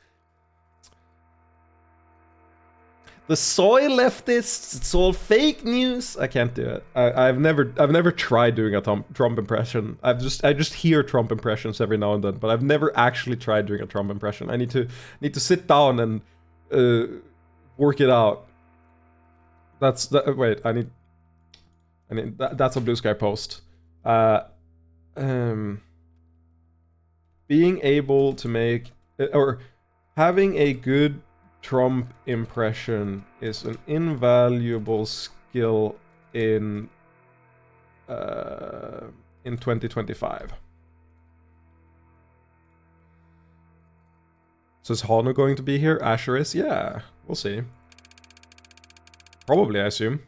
The soy leftists, it's all fake news. I can't do it. I've never tried doing a Trump impression. I just hear Trump impressions every now and then, but I've never actually tried doing a Trump impression. I need to sit down and work it out. Wait, that's a Blue Sky post. Being able to make or having a good Trump impression is an invaluable skill in 2025. So is Hano going to be here? Asher is? Yeah, we'll see. Probably, I assume.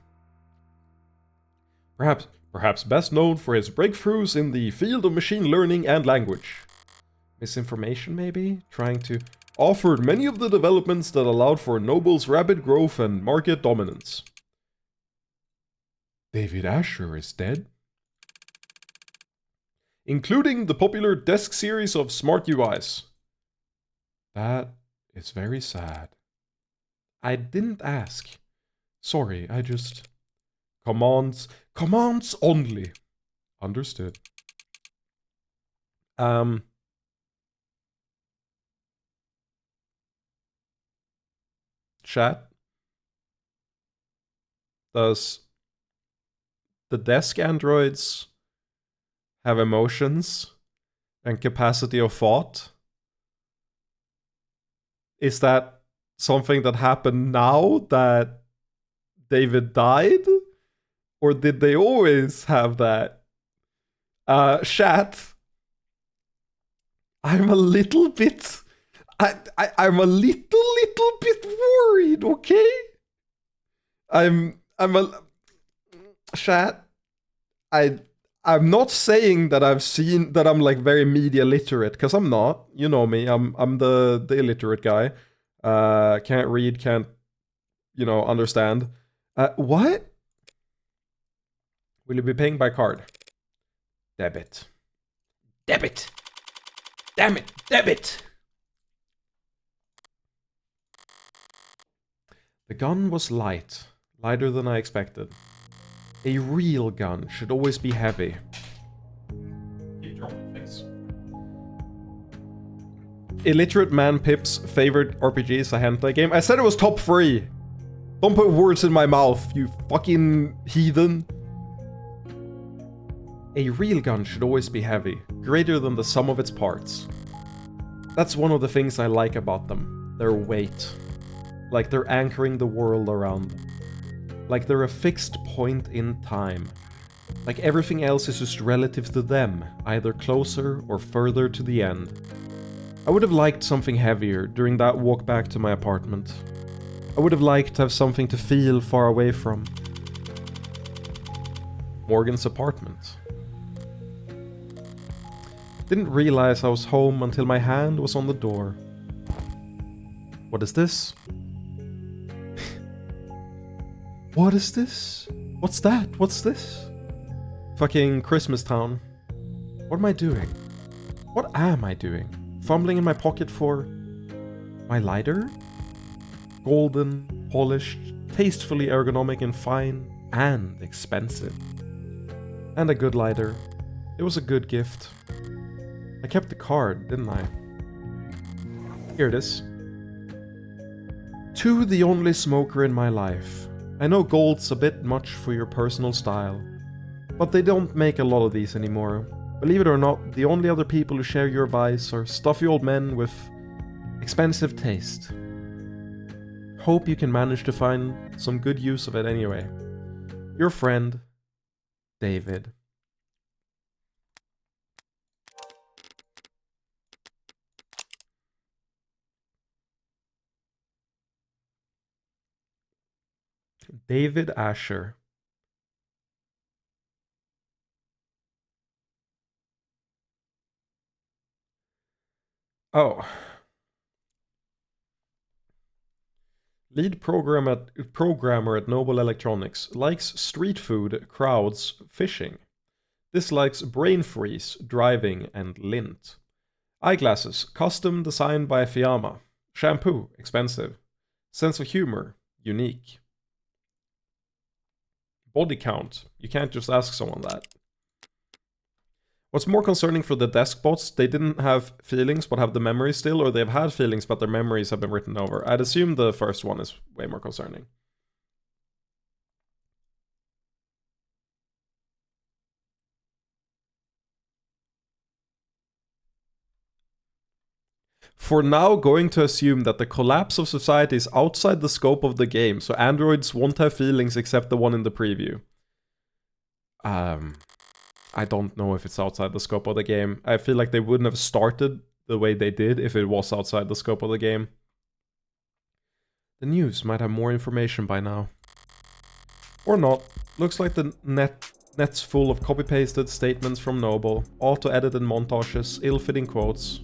Perhaps best known for his breakthroughs in the field of machine learning and language. Misinformation, maybe? Trying to... Offered many of the developments that allowed for Noble's rapid growth and market dominance. David Asher is dead? Including the popular desk series of smart UIs. That is very sad. I didn't ask. Sorry, I just... Commands only. Understood. Chat? Does the desk androids have emotions and capacity of thought? Is that something that happened now that David died? Or did they always have that? Chat, I'm a little bit... I'm a little bit worried, okay? I'm a... Chat, I'm not saying that I've seen... That I'm like very media literate, because I'm not. You know me, I'm the illiterate guy. Can't read, can't, you know, understand. What? Will you be paying by card? Debit. Debit! Damn it! Debit! The gun was light. Lighter than I expected. A real gun should always be heavy. Keep dropping things. Illiterate man Pip's favorite RPG is a hentai game. I said it was top 3! Don't put words in my mouth, you fucking heathen. A real gun should always be heavy, greater than the sum of its parts. That's one of the things I like about them, their weight. Like they're anchoring the world around them. Like they're a fixed point in time. Like everything else is just relative to them, either closer or further to the end. I would have liked something heavier during that walk back to my apartment. I would have liked to have something to feel far away from. Morgan's apartment. Didn't realize I was home until my hand was on the door. What is this? What is this? What's that? What's this? Fucking Christmas Town. What am I doing? What am I doing? Fumbling in my pocket for... my lighter? Golden, polished, tastefully ergonomic and fine, and expensive. And a good lighter. It was a good gift. I kept the card, didn't I? Here it is. To the only smoker in my life. I know gold's a bit much for your personal style, but they don't make a lot of these anymore. Believe it or not, the only other people who share your vice are stuffy old men with expensive taste. Hope you can manage to find some good use of it anyway. Your friend, David. David Asher. Oh. Lead programmer at Noble Electronics. Likes street food, crowds, fishing. Dislikes brain freeze, driving, and lint. Eyeglasses. Custom designed by Fiamma. Shampoo. Expensive. Sense of humor. Unique. Body count. You can't just ask someone that. What's more concerning for the desk bots, they didn't have feelings but have the memory still, or they've had feelings but their memories have been written over. I'd assume the first one is way more concerning. For now, going to assume that the collapse of society is outside the scope of the game, so androids won't have feelings except the one in the preview. I don't know if it's outside the scope of the game. I feel like they wouldn't have started the way they did if it was outside the scope of the game. The news might have more information by now. Or not. Looks like the net's full of copy-pasted statements from Noble, auto-edited montages, ill-fitting quotes.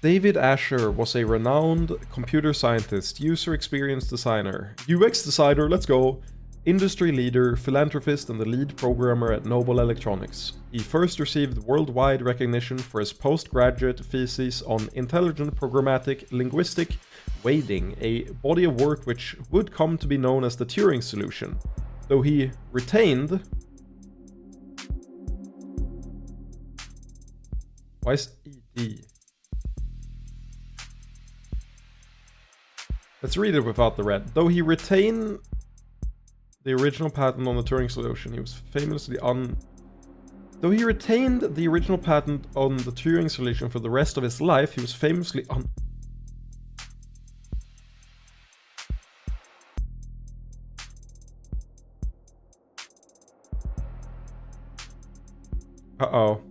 David Asher was a renowned computer scientist, user experience designer, UX designer, let's go, industry leader, philanthropist, and the lead programmer at Noble Electronics. He first received worldwide recognition for his postgraduate thesis on intelligent programmatic linguistic weighting, a body of work which would come to be known as the Turing solution, though he retained... Why is ED? Let's read it without the red. Though he retained the original patent on the Turing solution, he was famously Though he retained the original patent on the Turing solution for the rest of his life, he was famously Uh-oh.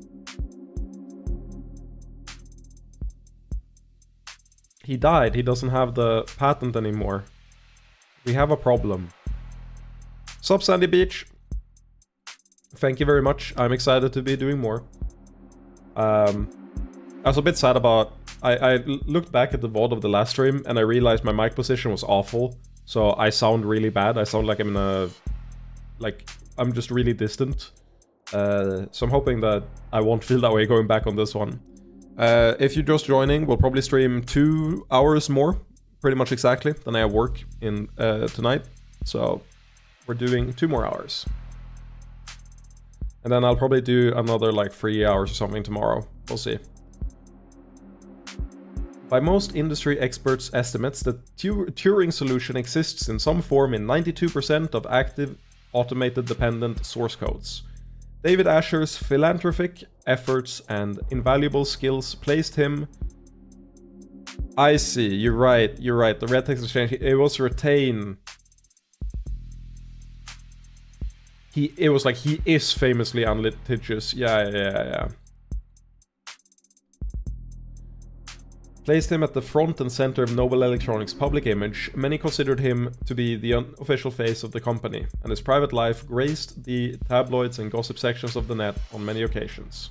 He died. He doesn't have the patent anymore. We have a problem. Sup, Sandy Beach? Thank you very much. I'm excited to be doing more. I was a bit sad about... I looked back at the VOD of the last stream and I realized my mic position was awful. So I sound really bad. I sound like I'm in a... Like, I'm just really distant. So I'm hoping that I won't feel that way going back on this one. If you're just joining, we'll probably stream 2 hours more, pretty much exactly, than I have work in tonight. So we're doing 2 more hours. And then I'll probably do another like 3 hours or something tomorrow. We'll see. By most industry experts' estimates, the Turing solution exists in some form in 92% of active automated dependent source codes. David Asher's philanthropic efforts and invaluable skills placed him... I see, you're right, the red text exchange, it was retain. It was like, he is famously unlitigious, yeah. Placed him at the front and center of Noble Electronics' public image. Many considered him to be the unofficial face of the company, and his private life graced the tabloids and gossip sections of the net on many occasions.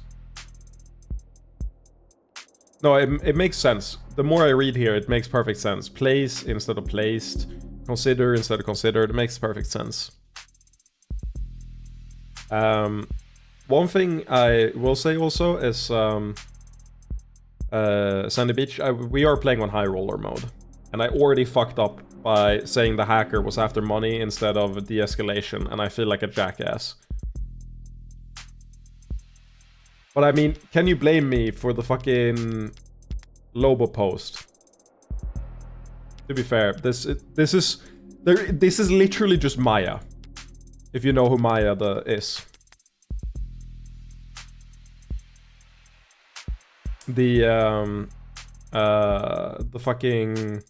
No, it makes sense. The more I read here, it makes perfect sense. Place instead of placed, consider instead of considered, it makes perfect sense. One thing I will say also is... Sandy Beach, we are playing on high roller mode, and I already fucked up by saying the hacker was after money instead of de-escalation, and I feel like a jackass. But I mean, can you blame me for the fucking Lobo post? To be fair, this is literally just Maya, if you know who Maya is. The fucking...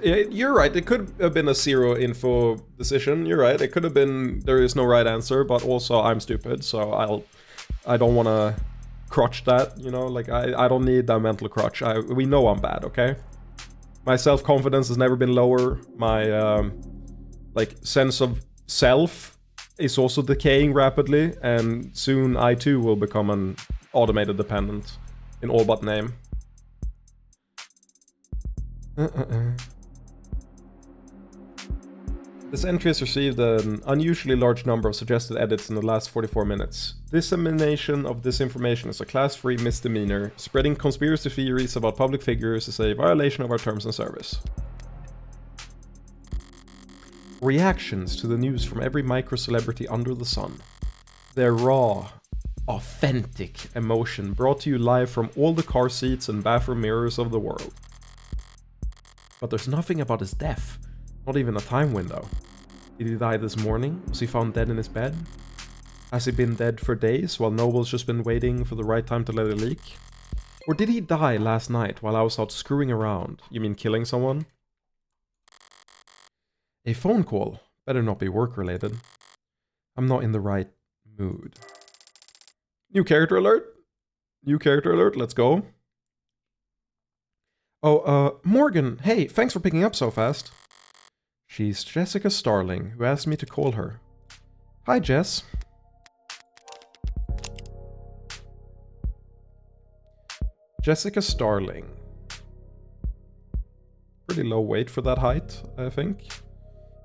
you're right, it could have been a zero info decision, you're right, it could have been there is no right answer, but also I'm stupid, so I don't want to crutch that, you know, like I don't need that mental crutch. We know I'm bad, okay? My self-confidence has never been lower, my like sense of self is also decaying rapidly, and soon I too will become an automated dependent in all but name. This entry has received an unusually large number of suggested edits in the last 44 minutes. Dissemination of disinformation is a class-free misdemeanor. Spreading conspiracy theories about public figures is a violation of our terms of service. Reactions to the news from every micro-celebrity under the sun. Their raw, authentic emotion brought to you live from all the car seats and bathroom mirrors of the world. But there's nothing about his death, not even a time window. Did he die this morning? Was he found dead in his bed? Has he been dead for days while Noble's just been waiting for the right time to let it leak? Or did he die last night while I was out screwing around? You mean killing someone? A phone call. Better not be work-related. I'm not in the right mood. New character alert? New character alert, let's go. Oh, Morgan, hey, thanks for picking up so fast. She's Jessica Starling, who asked me to call her. Hi, Jess. Jessica Starling. Pretty low weight for that height, I think.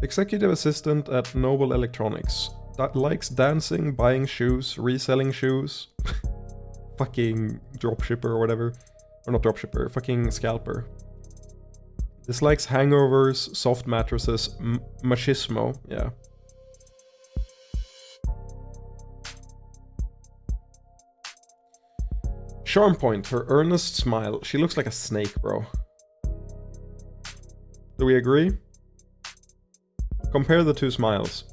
Executive assistant at Noble Electronics. That likes dancing, buying shoes, reselling shoes. Fucking dropshipper or whatever. Or not dropshipper, fucking scalper. Dislikes hangovers, soft mattresses, machismo, yeah. Charm point, her earnest smile. She looks like a snake, bro. Do we agree? Compare the two smiles.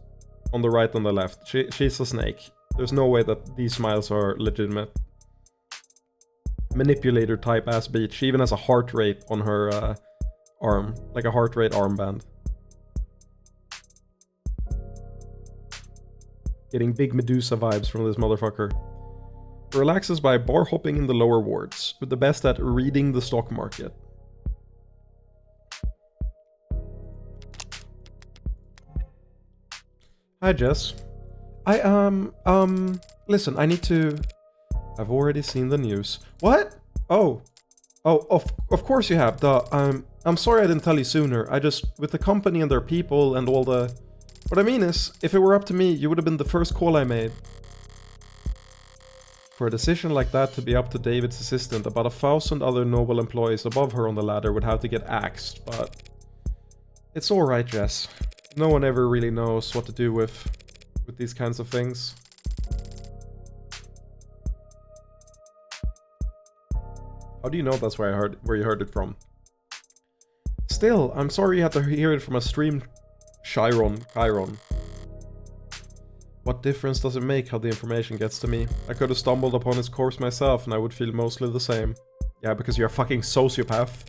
On the right and the left. She's a snake. There's no way that these smiles are legitimate. Manipulator type ass beat. She even has a heart rate on her arm. Like a heart rate armband. Getting big Medusa vibes from this motherfucker. Relaxes by bar hopping in the lower wards. With the best at reading the stock market. Hi, Jess. Listen, I need to... I've already seen the news. What? Oh, of course you have. I'm sorry I didn't tell you sooner. I just, with the company and their people and all the... What I mean is, if it were up to me, you would have been the first call I made. For a decision like that to be up to David's assistant, about 1,000 other noble employees above her on the ladder would have to get axed, but... It's alright, Jess. No one ever really knows what to do with these kinds of things. How do you know that's where you heard it from? Still, I'm sorry you had to hear it from a stream Chiron. What difference does it make how the information gets to me? I could have stumbled upon his corpse myself and I would feel mostly the same. Yeah, because you're a fucking sociopath.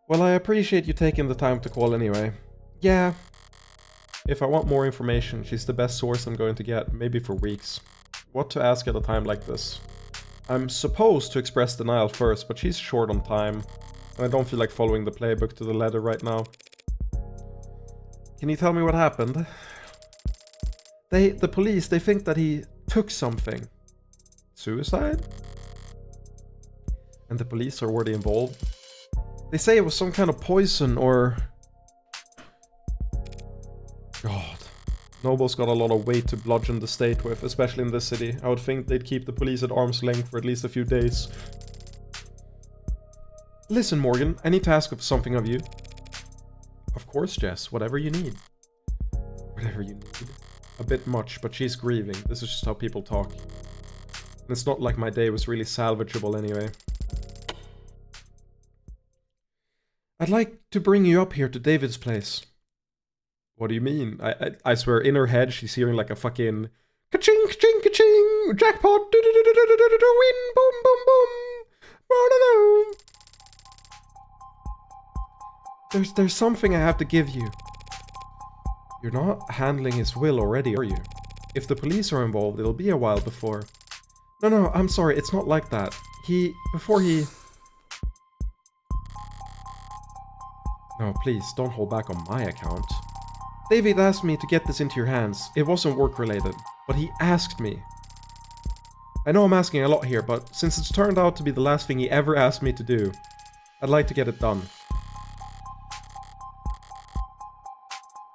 Well, I appreciate you taking the time to call anyway. Yeah. If I want more information, she's the best source I'm going to get, maybe for weeks. What to ask at a time like this? I'm supposed to express denial first, but she's short on time. And I don't feel like following the playbook to the letter right now. Can you tell me what happened? The police, they think that he took something. Suicide? And the police are already involved? They say it was some kind of poison or... God. Nobles got a lot of weight to bludgeon the state with, especially in this city. I would think they'd keep the police at arm's length for at least a few days. Listen, Morgan, I need to ask something of you. Of course, Jess, whatever you need. Whatever you need. A bit much, but she's grieving. This is just how people talk. And it's not like my day was really salvageable anyway. I'd like to bring you up here to David's place. What do you mean? I swear, in her head, she's hearing like a fucking... Ka-ching, ka-ching, ka-ching! Jackpot! Win! Boom, boom, boom! There's something I have to give you. You're not handling his will already, are you? If the police are involved, it'll be a while before... No, I'm sorry, it's not like that. Before he... No, please, don't hold back on my account. David asked me to get this into your hands. It wasn't work-related, but he asked me. I know I'm asking a lot here, but since it's turned out to be the last thing he ever asked me to do, I'd like to get it done.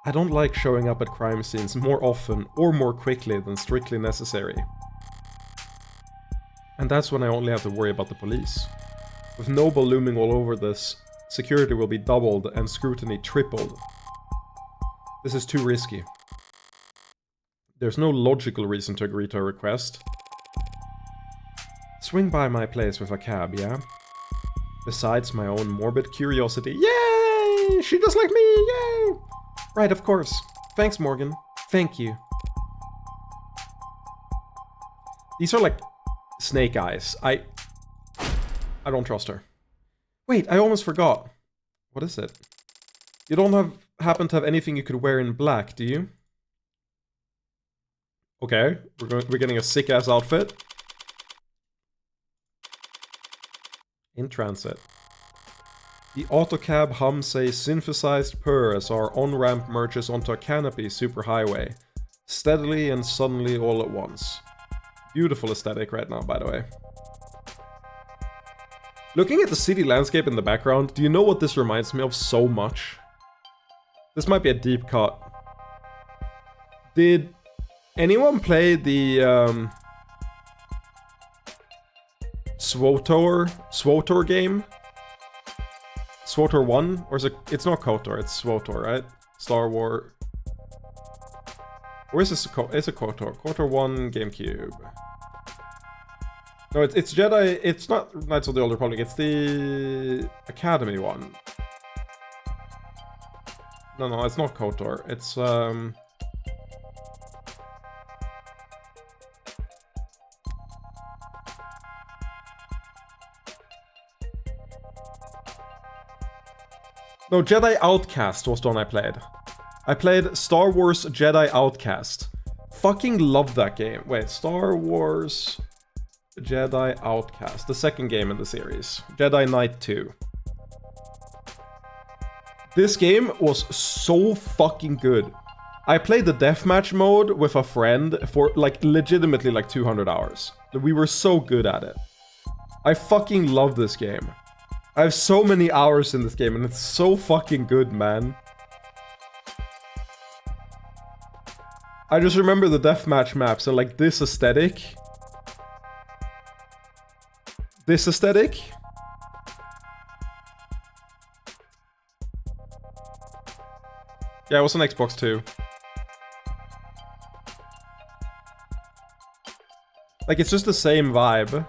I don't like showing up at crime scenes more often or more quickly than strictly necessary. And that's when I only have to worry about the police. With Noble looming all over this, security will be doubled and scrutiny tripled. This is too risky. There's no logical reason to agree to a request. Swing by my place with a cab, yeah? Besides my own morbid curiosity. Yay! She just like me, yay! Right, of course. Thanks, Morgan. Thank you. These are like snake eyes. I don't trust her. Wait, I almost forgot. What is it? You don't happen to have anything you could wear in black, do you? Okay, we're getting a sick-ass outfit. In transit. The autocab hums a synthesized purr as our on-ramp merges onto a canopy superhighway. Steadily and suddenly all at once. Beautiful aesthetic right now, by the way. Looking at the city landscape in the background, do you know what this reminds me of so much? This might be a deep cut. Did anyone play the SWTOR game? SWTOR 1? Or is it? It's not KOTOR, it's SWTOR, right? Star Wars. Or is this it's a KOTOR? KOTOR 1 GameCube. No, it's Jedi. It's not Knights of the Old Republic. It's the Academy one. No, it's not KOTOR. It's no, Jedi Outcast was the one I played. I played Star Wars Jedi Outcast. Fucking love that game. Wait, Star Wars Jedi Outcast, the second game in the series. Jedi Knight 2. This game was so fucking good. I played the deathmatch mode with a friend for like legitimately like 200 hours. We were so good at it. I fucking love this game. I have so many hours in this game and it's so fucking good, man. I just remember the deathmatch maps and like this aesthetic. This aesthetic. Yeah, it was on Xbox too. Like, it's just the same vibe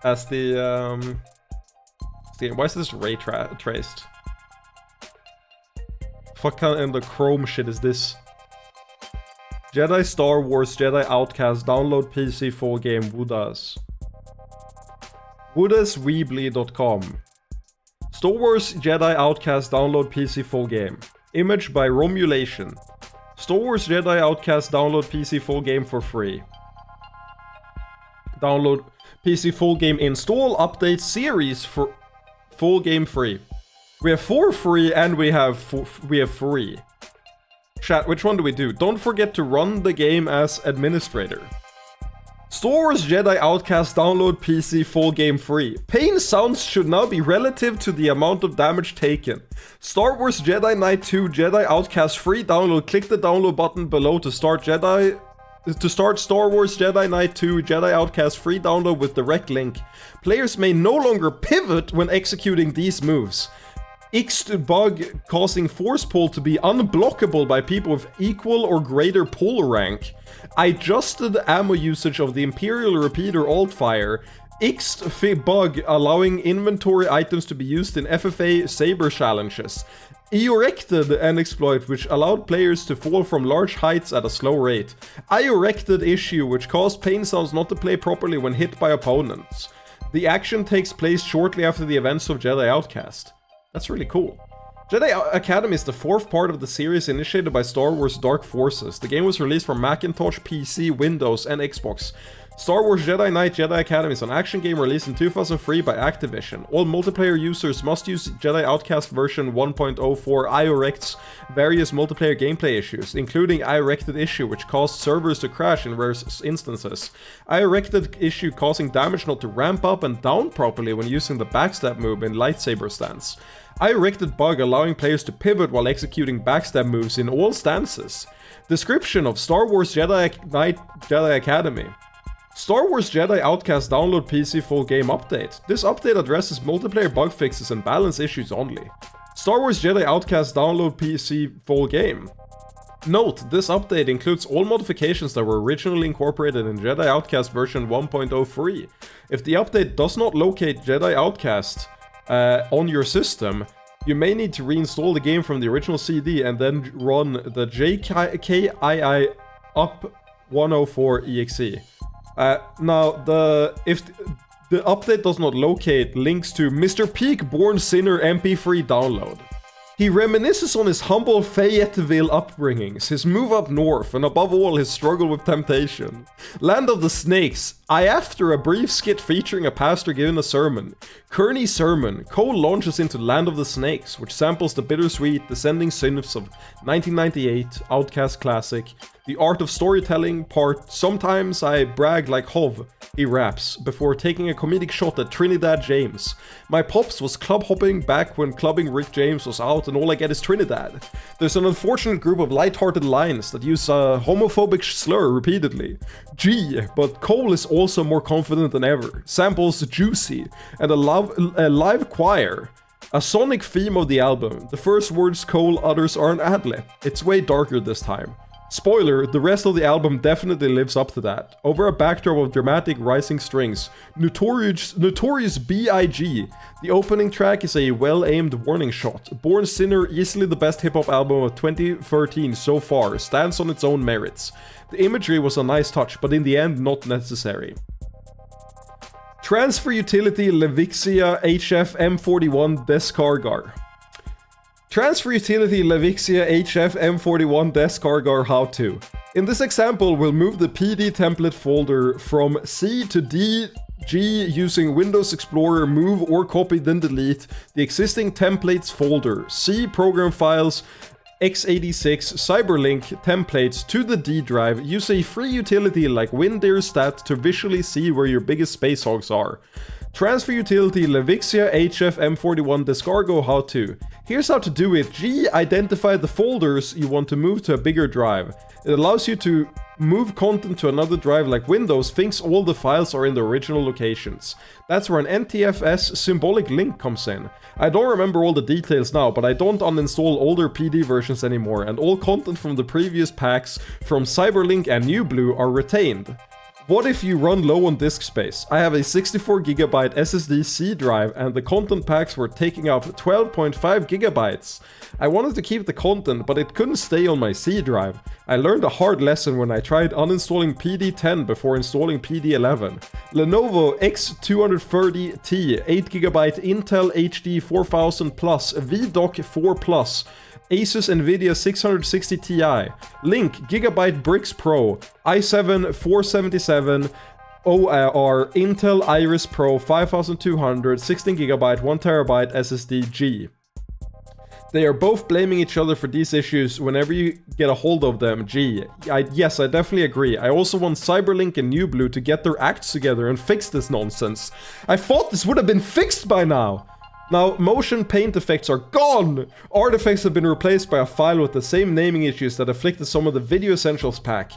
as the, why is this ray traced? What kind of Chrome shit is this? Jedi Star Wars Jedi Outcast download PC full game Woodas. Woodasweebly.com. Star Wars Jedi Outcast download PC full game. Image by Romulation. Star Wars Jedi Outcast download PC full game for free. Download PC full game install update series for full game free. We have 4 free and we have free. Chat, which one do we do? Don't forget to run the game as administrator. Star Wars Jedi Outcast download PC full game free. Pain sounds should now be relative to the amount of damage taken. Star Wars Jedi Knight 2 Jedi Outcast free download. Click the download button below to start Star Wars Jedi Knight 2 Jedi Outcast free download with direct link. Players may no longer pivot when executing these moves. Ixed bug causing force pull to be unblockable by people with equal or greater pull rank. Adjusted ammo usage of the Imperial Repeater alt-fire. Ixed bug allowing inventory items to be used in FFA Saber challenges. Erected an exploit which allowed players to fall from large heights at a slow rate. Erected issue which caused pain sounds not to play properly when hit by opponents. The action takes place shortly after the events of Jedi Outcast. That's really cool. Jedi Academy is the 4th part of the series initiated by Star Wars Dark Forces. The game was released for Macintosh, PC, Windows, and Xbox. Star Wars Jedi Knight Jedi Academy is an action game released in 2003 by Activision. All multiplayer users must use Jedi Outcast version 1.04 IORECT's various multiplayer gameplay issues, including IORECTed issue which caused servers to crash in rare instances. IORECTed issue causing damage not to ramp up and down properly when using the backstab move in lightsaber stance. IORECTed bug allowing players to pivot while executing backstab moves in all stances. Description of Star Wars Jedi Knight Jedi Academy. Star Wars Jedi Outcast download PC full game update. This update addresses multiplayer bug fixes and balance issues only. Star Wars Jedi Outcast download PC full game. Note, this update includes all modifications that were originally incorporated in Jedi Outcast version 1.03. If the update does not locate Jedi Outcast on your system, you may need to reinstall the game from the original CD and then run the JKII up 104 exe. Now, if the update does not locate links to Mr. Peak Born Sinner MP3 download. He reminisces on his humble Fayetteville upbringings, his move up north, and above all his struggle with temptation. Land of the Snakes, After a brief skit featuring a pastor giving a sermon, Kearney's sermon, Cole launches into Land of the Snakes, which samples the bittersweet Descending Synths of 1998 Outkast classic. The art of storytelling part, sometimes I brag like Hov, he raps, before taking a comedic shot at Trinidad James. My pops was club hopping back when clubbing Rick James was out and all I get is Trinidad. There's an unfortunate group of light-hearted lines that use a homophobic slur repeatedly. Gee, but Cole is also more confident than ever. Samples Juicy, and a live choir. A sonic theme of the album. The first words Cole utters are an ad-lib. It's way darker this time. Spoiler, the rest of the album definitely lives up to that. Over a backdrop of dramatic rising strings, Notorious B.I.G. The opening track is a well-aimed warning shot. Born Sinner, easily the best hip-hop album of 2013 so far, stands on its own merits. The imagery was a nice touch, but in the end not necessary. Transfer Utility Levixia HF M41 Descargar. Transfer Utility Levixia HF M41 Descargar How-To. In this example, we'll move the PD template folder from C to D, G using Windows Explorer move or copy then delete the existing templates folder, C program files, x86 Cyberlink templates to the D drive. Use a free utility like WinDirStat to visually see where your biggest space hogs are. Transfer utility Levixia HF M41 Descargo How-To. Here's how to do it. G, identify the folders you want to move to a bigger drive. It allows you to move content to another drive like Windows thinks all the files are in the original locations. That's where an NTFS symbolic link comes in. I don't remember all the details now, but I don't uninstall older PD versions anymore, and all content from the previous packs from Cyberlink and NewBlue are retained. What if you run low on disk space? I have a 64GB SSD C drive and the content packs were taking up 12.5 gigabytes. I wanted to keep the content, but it couldn't stay on my C drive. I learned a hard lesson when I tried uninstalling PD10 before installing PD11. Lenovo X230T 8GB Intel HD 4000 Plus VDoc 4 Plus. Asus Nvidia 660 Ti, Link Gigabyte Bricks Pro, i7 477 OR, Intel Iris Pro 5200, 16GB, 1TB SSD G. They are both blaming each other for these issues whenever you get a hold of them, yes, I definitely agree. I also want Cyberlink and NewBlue to get their acts together and fix this nonsense. I thought this would have been fixed by now! Now, motion paint effects are gone! Artifacts have been replaced by a file with the same naming issues that afflicted some of the Video Essentials pack.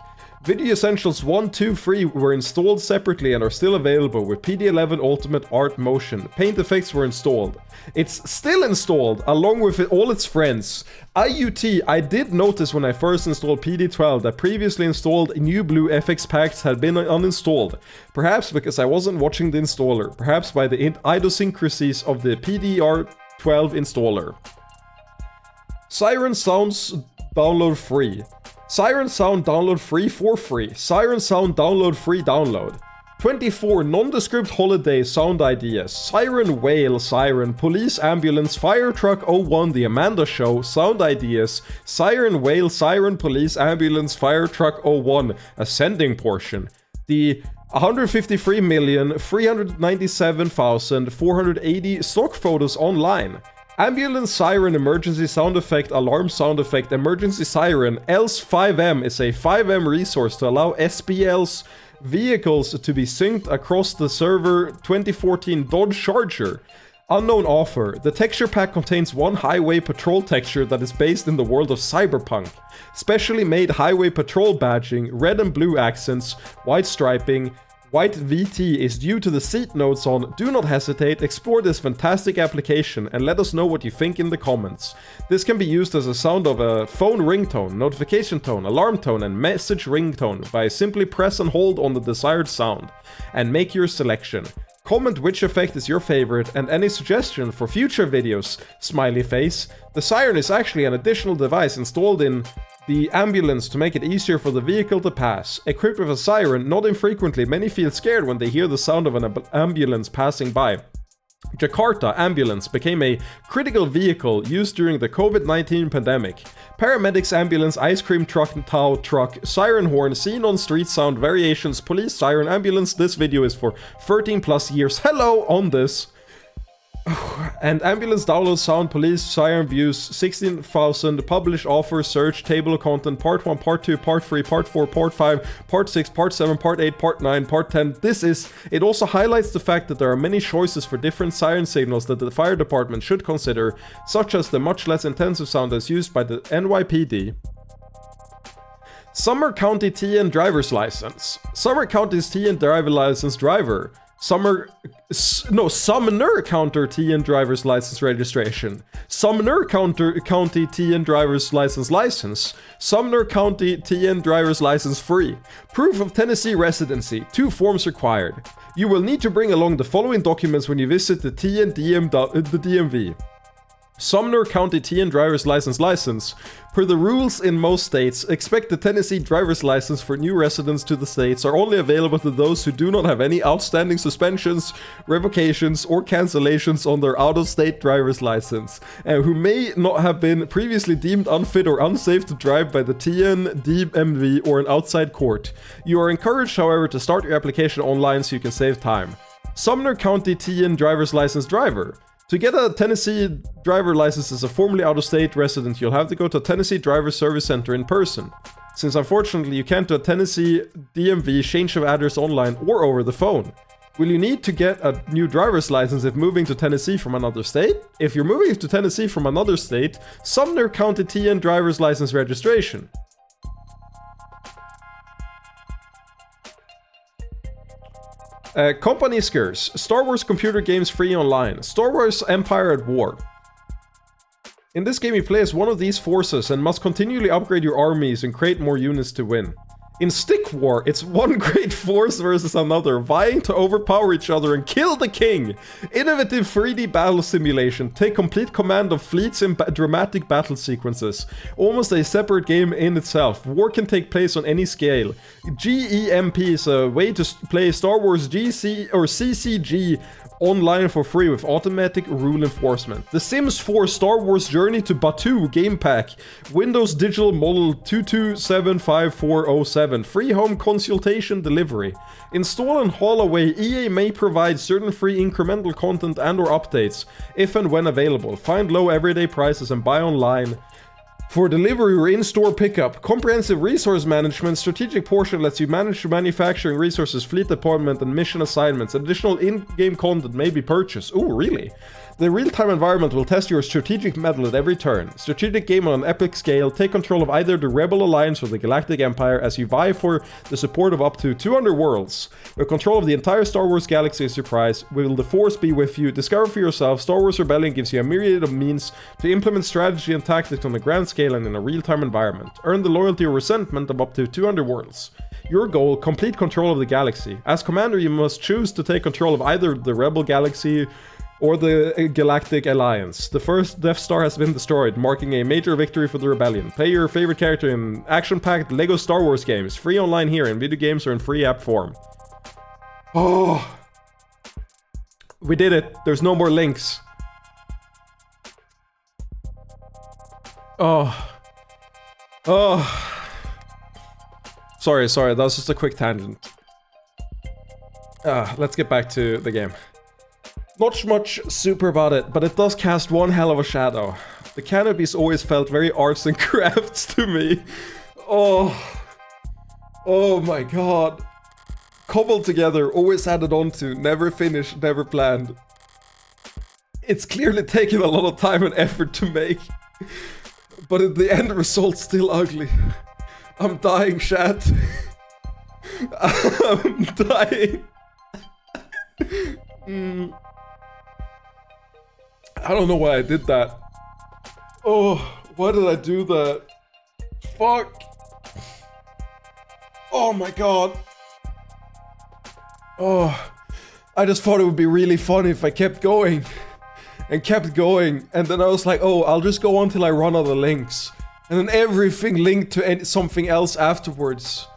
Video Essentials 1, 2, 3 were installed separately and are still available with PD11 Ultimate Art Motion. Paint effects were installed. It's still installed, along with all its friends. IUT, I did notice when I first installed PD12 that previously installed NewBlue FX packs had been uninstalled. Perhaps because I wasn't watching the installer, perhaps by the idiosyncrasies of the PDR12 installer. Siren Sounds download free. Siren Sound download free for free. Siren Sound download free download. 24 nondescript holiday sound ideas. Siren Whale Siren Police Ambulance Fire Truck 01 The Amanda Show sound ideas. Siren Whale Siren Police Ambulance Fire Truck 01 Ascending portion. The 153,397,480 stock photos online. Ambulance Siren Emergency Sound Effect Alarm Sound Effect Emergency Siren Else 5M is a 5M resource to allow SBL's vehicles to be synced across the server 2014 Dodge Charger. Unknown author. The texture pack contains one highway patrol texture that is based in the world of cyberpunk. Specially made highway patrol badging, red and blue accents, white striping. White VT is due to the seat notes on. Do not hesitate, explore this fantastic application and let us know what you think in the comments. This can be used as a sound of a phone ringtone, notification tone, alarm tone and message ringtone by simply press and hold on the desired sound and make your selection. Comment which effect is your favorite and any suggestion for future videos, smiley face. The siren is actually an additional device installed in the ambulance to make it easier for the vehicle to pass. Equipped with a siren, not infrequently many feel scared when they hear the sound of an ambulance passing by. Jakarta ambulance became a critical vehicle used during the COVID-19 pandemic. Paramedics ambulance, ice cream truck, tow truck, siren horn, seen on street sound variations, police siren ambulance. This video is for 13 plus years. Hello on this. And ambulance download sound, police siren views, 16,000, publish, offer, search, table of content, part 1, part 2, part 3, part 4, part 5, part 6, part 7, part 8, part 9, part 10. It also highlights the fact that there are many choices for different siren signals that the fire department should consider, such as the much less intensive sound as used by the NYPD. Sumner County TN driver's license. Sumner County's TN driver license driver. Sumner County TN driver's license registration. Sumner County TN driver's license. Sumner County TN driver's license free. Proof of Tennessee residency. 2 forms required. You will need to bring along the following documents when you visit the DMV. Sumner County TN driver's license. Per the rules in most states, expect the Tennessee driver's license for new residents to the states are only available to those who do not have any outstanding suspensions, revocations, or cancellations on their out-of-state driver's license, and who may not have been previously deemed unfit or unsafe to drive by the TN, DMV, or an outside court. You are encouraged, however, to start your application online so you can save time. Sumner County TN driver's license driver. To get a Tennessee driver license as a formerly out-of-state resident, you'll have to go to a Tennessee Driver Service Center in person. Since unfortunately you can't do a Tennessee DMV change of address online or over the phone. Will you need to get a new driver's license if moving to Tennessee from another state? If you're moving to Tennessee from another state, Sumner County TN driver's license registration. Company Skurs. Star Wars computer games free online. Star Wars Empire at War. In this game you play as one of these forces and must continually upgrade your armies and create more units to win. In Stick War, it's one great force versus another, vying to overpower each other and kill the king! Innovative 3D battle simulation, take complete command of fleets in dramatic battle sequences. Almost a separate game in itself. War can take place on any scale. GEMP is a way to play Star Wars GC or CCG online for free with automatic rule enforcement. The Sims 4 Star Wars Journey to Batuu game pack. Windows Digital Model 22754007. Free home consultation delivery. Install and haul away. EA may provide certain free incremental content and or updates if and when available. Find low everyday prices and buy online. For delivery or in-store pickup, comprehensive resource management, strategic portion lets you manage manufacturing resources, fleet deployment, and mission assignments. Additional in-game content may be purchased. Ooh, really? The real-time environment will test your strategic mettle at every turn. Strategic game on an epic scale. Take control of either the Rebel Alliance or the Galactic Empire as you vie for the support of up to 200 worlds. With control of the entire Star Wars galaxy as your prize, will the Force be with you? Discover for yourself. Star Wars Rebellion gives you a myriad of means to implement strategy and tactics on a grand scale and in a real-time environment. Earn the loyalty or resentment of up to 200 worlds. Your goal, complete control of the galaxy. As commander, you must choose to take control of either the Rebel Galaxy or the Galactic Alliance. The first Death Star has been destroyed, marking a major victory for the Rebellion. Play your favorite character in action-packed LEGO Star Wars games. Free online here in video games or in free app form. Oh. We did it. There's no more links. Oh. Oh. Sorry, that was just a quick tangent. Let's get back to the game. Not much super about it, but it does cast one hell of a shadow. The canopies always felt very arts and crafts to me. Oh my god. Cobbled together, always added on to, never finished, never planned. It's clearly taken a lot of time and effort to make. But the end result's still ugly. I'm dying, chat. I'm dying. I don't know why I did that. Oh, why did I do that? Fuck. Oh my god. Oh, I just thought it would be really funny if I kept going. And kept going. And then I was like, oh, I'll just go on till I run out of links. And then everything linked to something else afterwards.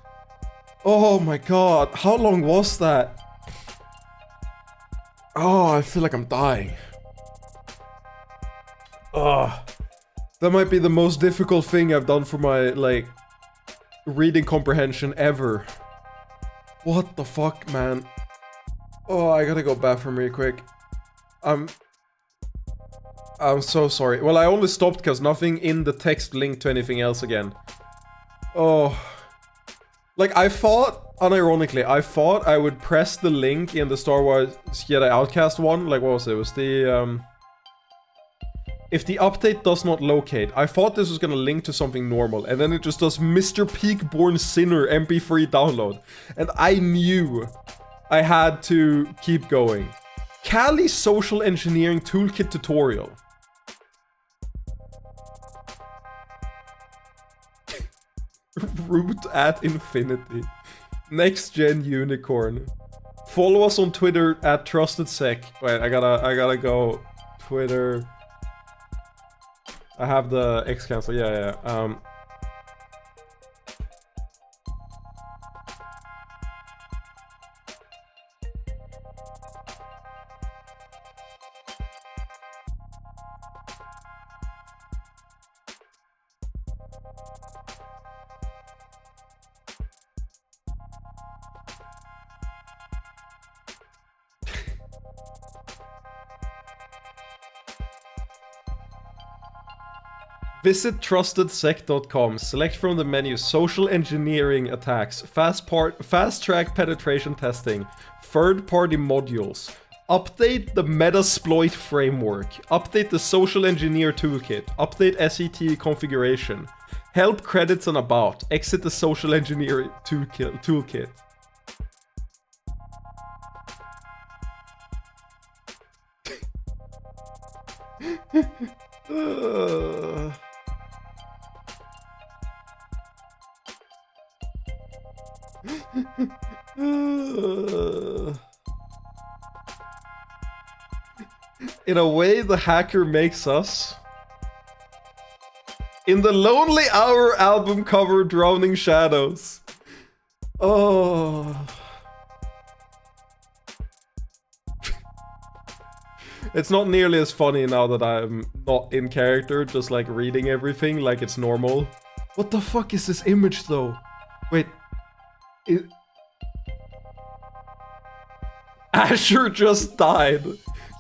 Oh my god. How long was that? Oh, I feel like I'm dying. Oh, that might be the most difficult thing I've done for my, like, reading comprehension ever. What the fuck, man? Oh, I gotta go bathroom real quick. I'm so sorry. Well, I only stopped because nothing in the text linked to anything else again. Oh. Like, I thought, unironically, I thought I would press the link in the Star Wars Jedi Outcast one. Like, what was it? It was the, if the update does not locate, I thought this was gonna link to something normal, and then it just does Mr. Peak-born Sinner MP3 download. And I knew I had to keep going. Kali Social Engineering Toolkit Tutorial. Root at infinity. Next gen unicorn. Follow us on Twitter at TrustedSec. Wait, I gotta go. Twitter. I have the X cancel. Yeah. Visit trustedsec.com, select from the menu Social Engineering Attacks, Fast Track Penetration Testing, Third-Party Modules, update the Metasploit Framework, update the Social Engineer Toolkit, update SET configuration, help credits and about, exit the Social Engineer Toolkit. In a way, the hacker makes us. In the Lonely Hour album cover, Drowning Shadows. Oh. It's not nearly as funny now that I'm not in character, just like reading everything like it's normal. What the fuck is this image though? Wait. Asher just died.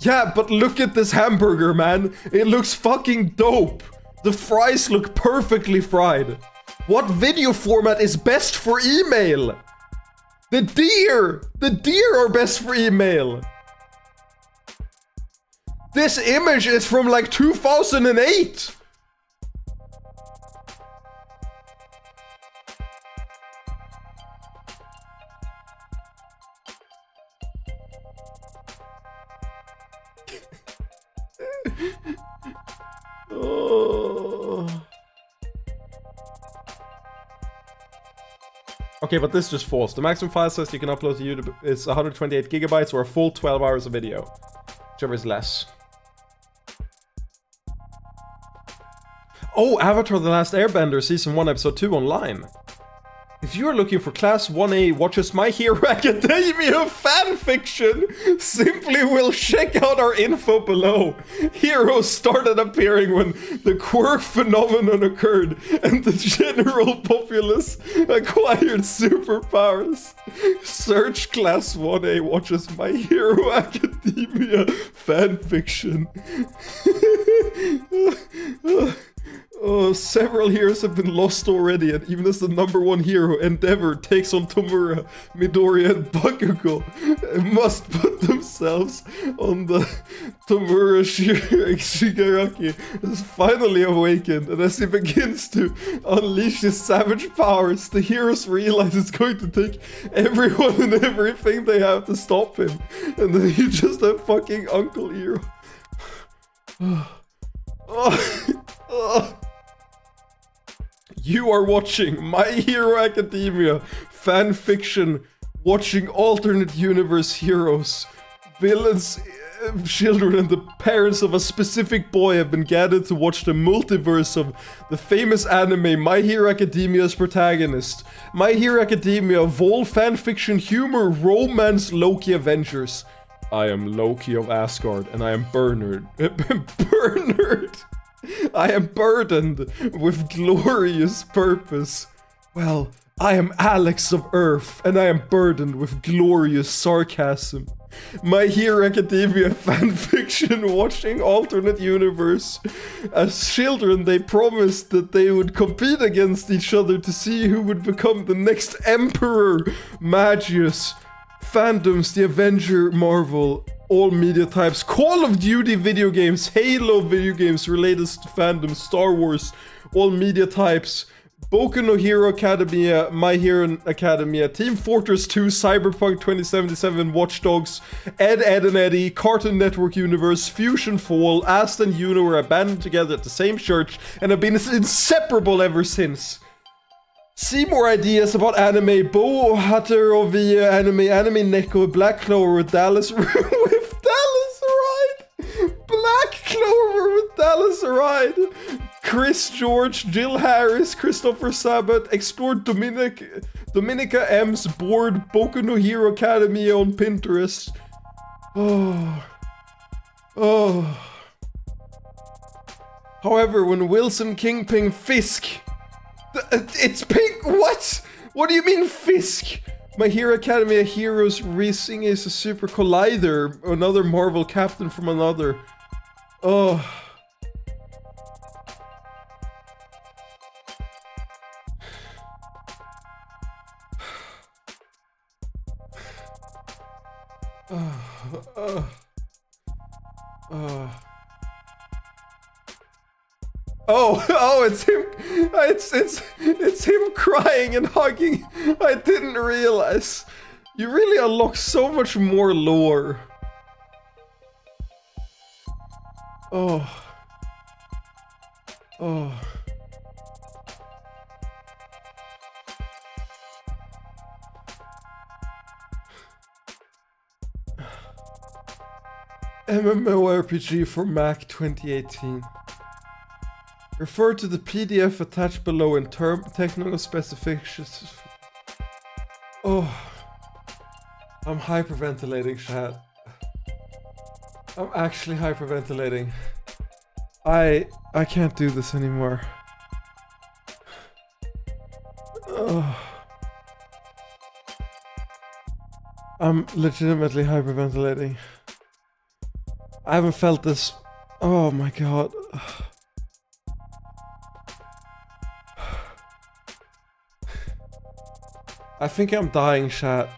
Yeah, but look at this hamburger, man. It looks fucking dope. The fries look perfectly fried. What video format is best for email? The deer! The deer are best for email. This image is from like 2008. Oh. Okay, but this just false. The maximum file size you can upload to YouTube is 128 gigabytes or a full 12 hours of video. Whichever is less. Oh, Avatar The Last Airbender Season 1 Episode 2 online. If you're looking for Class 1A watches My Hero Academia fanfiction, simply will check out our info below. Heroes started appearing when the quirk phenomenon occurred and the general populace acquired superpowers. Search Class 1A watches My Hero Academia fanfiction. Oh, several heroes have been lost already, and even as the #1 hero, Endeavor, takes on Tomura, Midoriya, and Bakugo, must put themselves on the Tomura Shigaraki is finally awakened, and as he begins to unleash his savage powers, the heroes realize it's going to take everyone and everything they have to stop him, and then you just have fucking Uncle Hero. You are watching My Hero Academia fanfiction, watching alternate universe heroes. Villains, children, and the parents of a specific boy have been gathered to watch the multiverse of the famous anime My Hero Academia's protagonist. My Hero Academia, Vol fanfiction humor, romance, Loki Avengers. I am Loki of Asgard, and I am Bernard. Bernard! I am burdened with glorious purpose. Well, I am Alex of Earth, and I am burdened with glorious sarcasm. My Hero Academia fanfiction watching alternate universe. As children, they promised that they would compete against each other to see who would become the next Emperor. Magius. Fandoms, The Avenger, Marvel, all media types, Call of Duty video games, Halo video games related to fandom, Star Wars, all media types, Boku no Hero Academia, My Hero Academia, Team Fortress 2, Cyberpunk 2077, Watch Dogs, Ed, Ed and Eddie, Cartoon Network Universe, Fusion Fall, Ast and Yuno were abandoned together at the same church and have been inseparable ever since. See more ideas about anime, Bo Haterovia anime Neko, Black Clover with Dallas with Dallas Ride, Black Clover with Dallas Ride, Chris George, Jill Harris, Christopher Sabat, Explore Dominica M's board, Boku no Hero Academy on Pinterest. Oh. However, when Wilson Kingpin Fisk. It's pink. What? What do you mean Fisk? My Hero Academia Heroes Racing is a Super Collider. Another Marvel captain from another. Oh. Oh, it's him. It's him crying and hugging. I didn't realize. You really unlock so much more lore. Oh. MMORPG for Mac 2018. Refer to the PDF attached below in technical specifications. Oh. I'm hyperventilating, chat. I'm actually hyperventilating. I can't do this anymore. Oh. I'm legitimately hyperventilating. I haven't felt this. Oh my god. I think I'm dying, chat.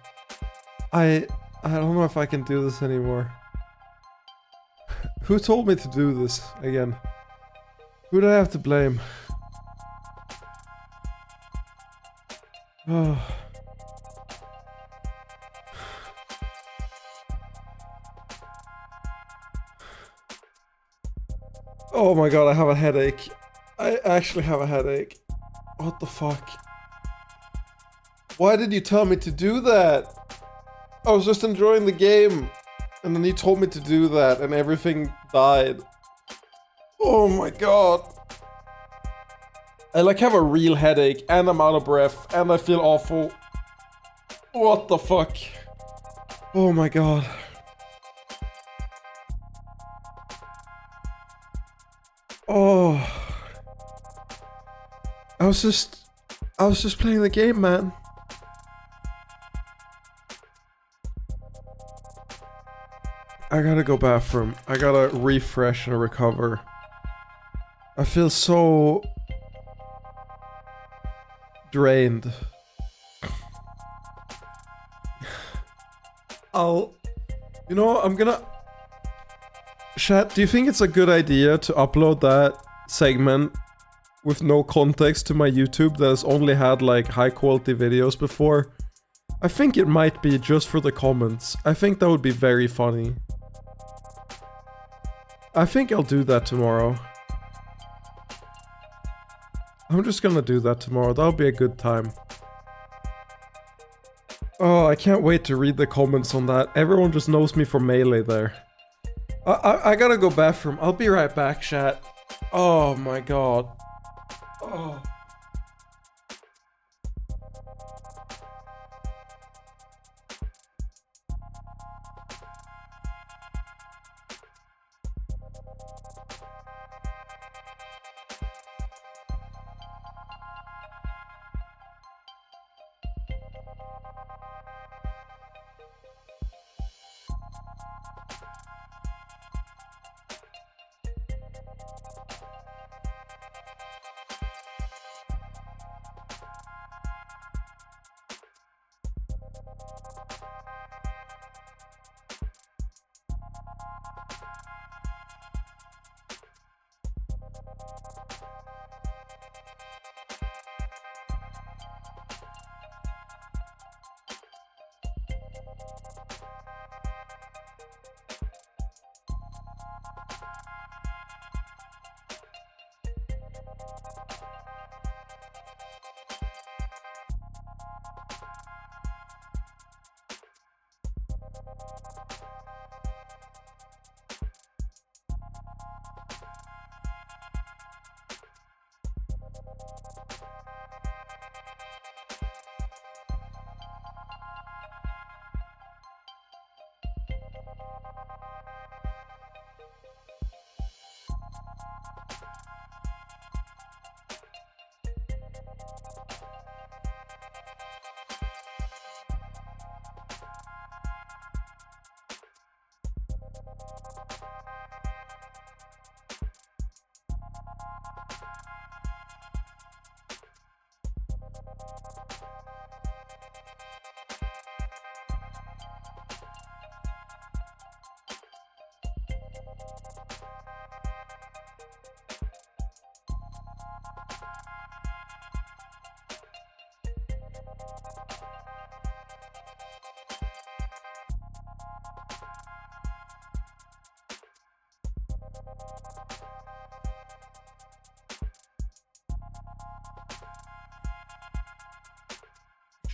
I don't know if I can do this anymore. Who told me to do this again? Who do I have to blame? Oh. Oh my god, I have a headache. I actually have a headache. What the fuck? Why did you tell me to do that? I was just enjoying the game. And then you told me to do that and everything died. Oh my god. I like have a real headache and I'm out of breath and I feel awful. What the fuck? Oh my god. Oh. I was just playing the game, man. I gotta go bathroom. I gotta refresh and recover. I feel so drained. You know, I'm gonna... Chat, do you think it's a good idea to upload that segment with no context to my YouTube that has only had like high quality videos before? I think it might be just for the comments. I think that would be very funny. I think I'll do that tomorrow. I'm just gonna do that tomorrow. That'll be a good time. Oh, I can't wait to read the comments on that. Everyone just knows me from Melee there. I gotta go bathroom. I'll be right back, chat. Oh my god. Oh.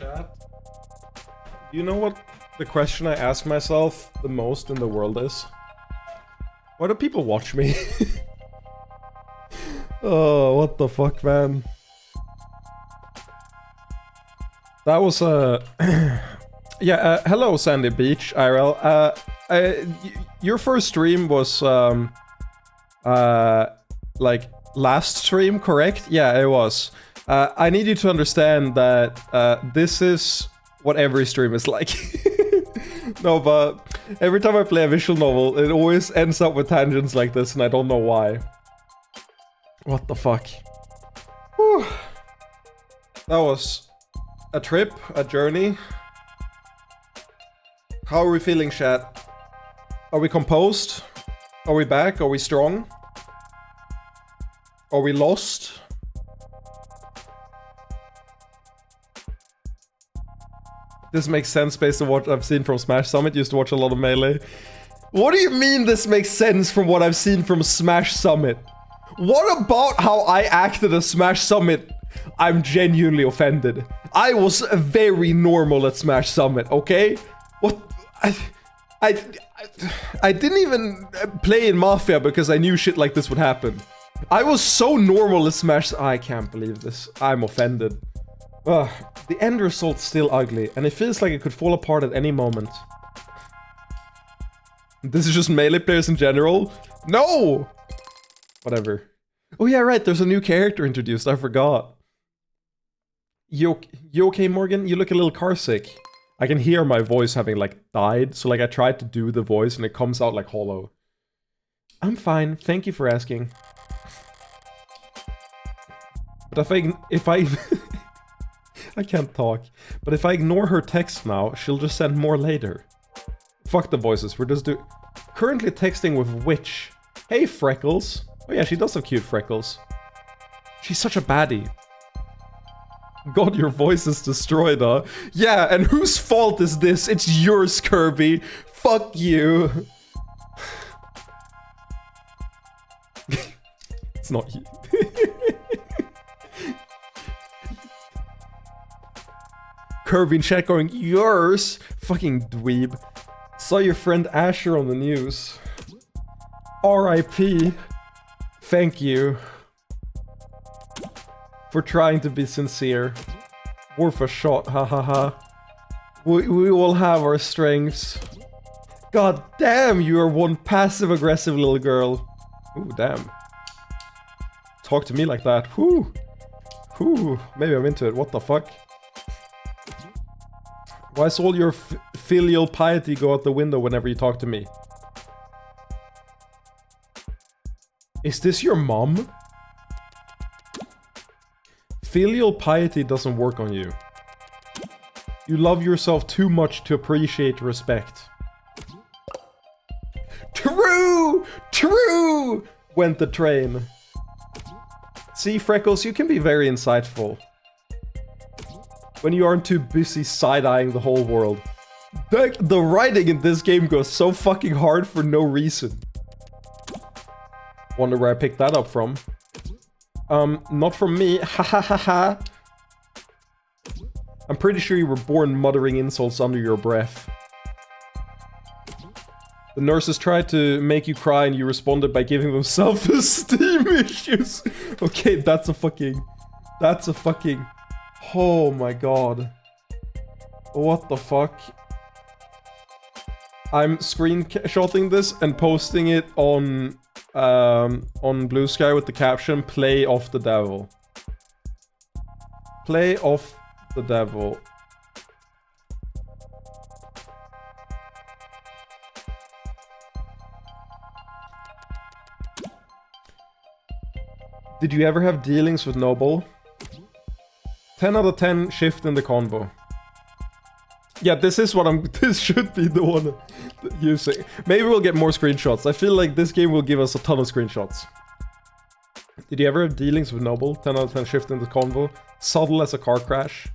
Chat. You know what the question I ask myself the most in the world is? Why do people watch me? Oh, what the fuck, man. That was yeah, hello Sandy Beach, IRL. Your first stream was like last stream, correct? Yeah, it was. I need you to understand that this is what every stream is like. No, but every time I play a visual novel, it always ends up with tangents like this, and I don't know why. What the fuck? Whew. That was a trip, a journey. How are we feeling, chat? Are we composed? Are we back? Are we strong? Are we lost? This makes sense based on what I've seen from Smash Summit. Used to watch a lot of Melee. What do you mean this makes sense from what I've seen from Smash Summit? What about how I acted at Smash Summit? I'm genuinely offended. I was very normal at Smash Summit, okay? What? I didn't even play in Mafia because I knew shit like this would happen. I was so normal at Smash. I can't believe this. I'm offended. Ugh, the end result's still ugly, and it feels like it could fall apart at any moment. This is just Melee players in general? No! Whatever. Oh yeah, right, there's a new character introduced, I forgot. You okay, Morgan? You look a little car sick. I can hear my voice having, like, died, so, like, I tried to do the voice and it comes out, like, hollow. I'm fine, thank you for asking. But if I I can't talk. But if I ignore her text now, she'll just send more later. Fuck the voices, we're just currently texting with Witch. Hey, Freckles. Oh yeah, she does have cute freckles. She's such a baddie. God, your voice is destroyed, huh? Yeah, and whose fault is this? It's yours, Kirby. Fuck you. It's not you. Kirby in chat going, yours? Fucking dweeb. Saw your friend Asher on the news. R.I.P. Thank you. For trying to be sincere. Worth a shot, ha ha ha. We all have our strengths. God damn, you are one passive-aggressive little girl. Ooh, damn. Talk to me like that. Whew. Whew. Maybe I'm into it. What the fuck? Why does all your filial piety go out the window whenever you talk to me? Is this your mom? Filial piety doesn't work on you. You love yourself too much to appreciate respect. True! True! Went the train. See, Freckles, you can be very insightful. When you aren't too busy side-eyeing the whole world. The writing in this game goes so fucking hard for no reason. Wonder where I picked that up from. Not from me. Ha ha ha ha. I'm pretty sure you were born muttering insults under your breath. The nurses tried to make you cry and you responded by giving them self-esteem issues. Okay, that's a fucking... Oh my god. What the fuck? I'm screenshotting this and posting it on Blue Sky with the caption, "Play off the devil." Play off the devil. Did you ever have dealings with Noble? 10 out of 10 shift in the convo. Yeah, this is what I'm... This should be the one using. Maybe we'll get more screenshots. I feel like this game will give us a ton of screenshots. Did you ever have dealings with Noble? 10 out of 10 shift in the convo. Subtle as a car crash.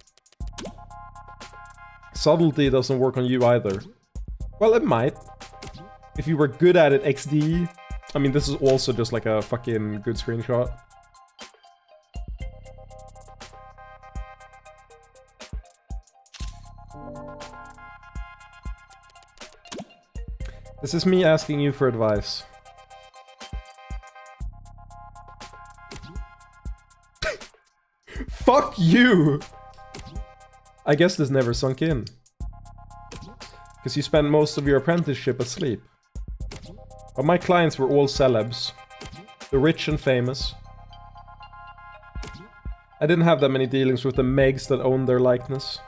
Subtlety doesn't work on you either. Well, it might. If you were good at it, XD. I mean, this is also just like a fucking good screenshot. This is me asking you for advice. Fuck you! I guess this never sunk in. Because you spent most of your apprenticeship asleep. But my clients were all celebs. The rich and famous. I didn't have that many dealings with the Megs that owned their likeness.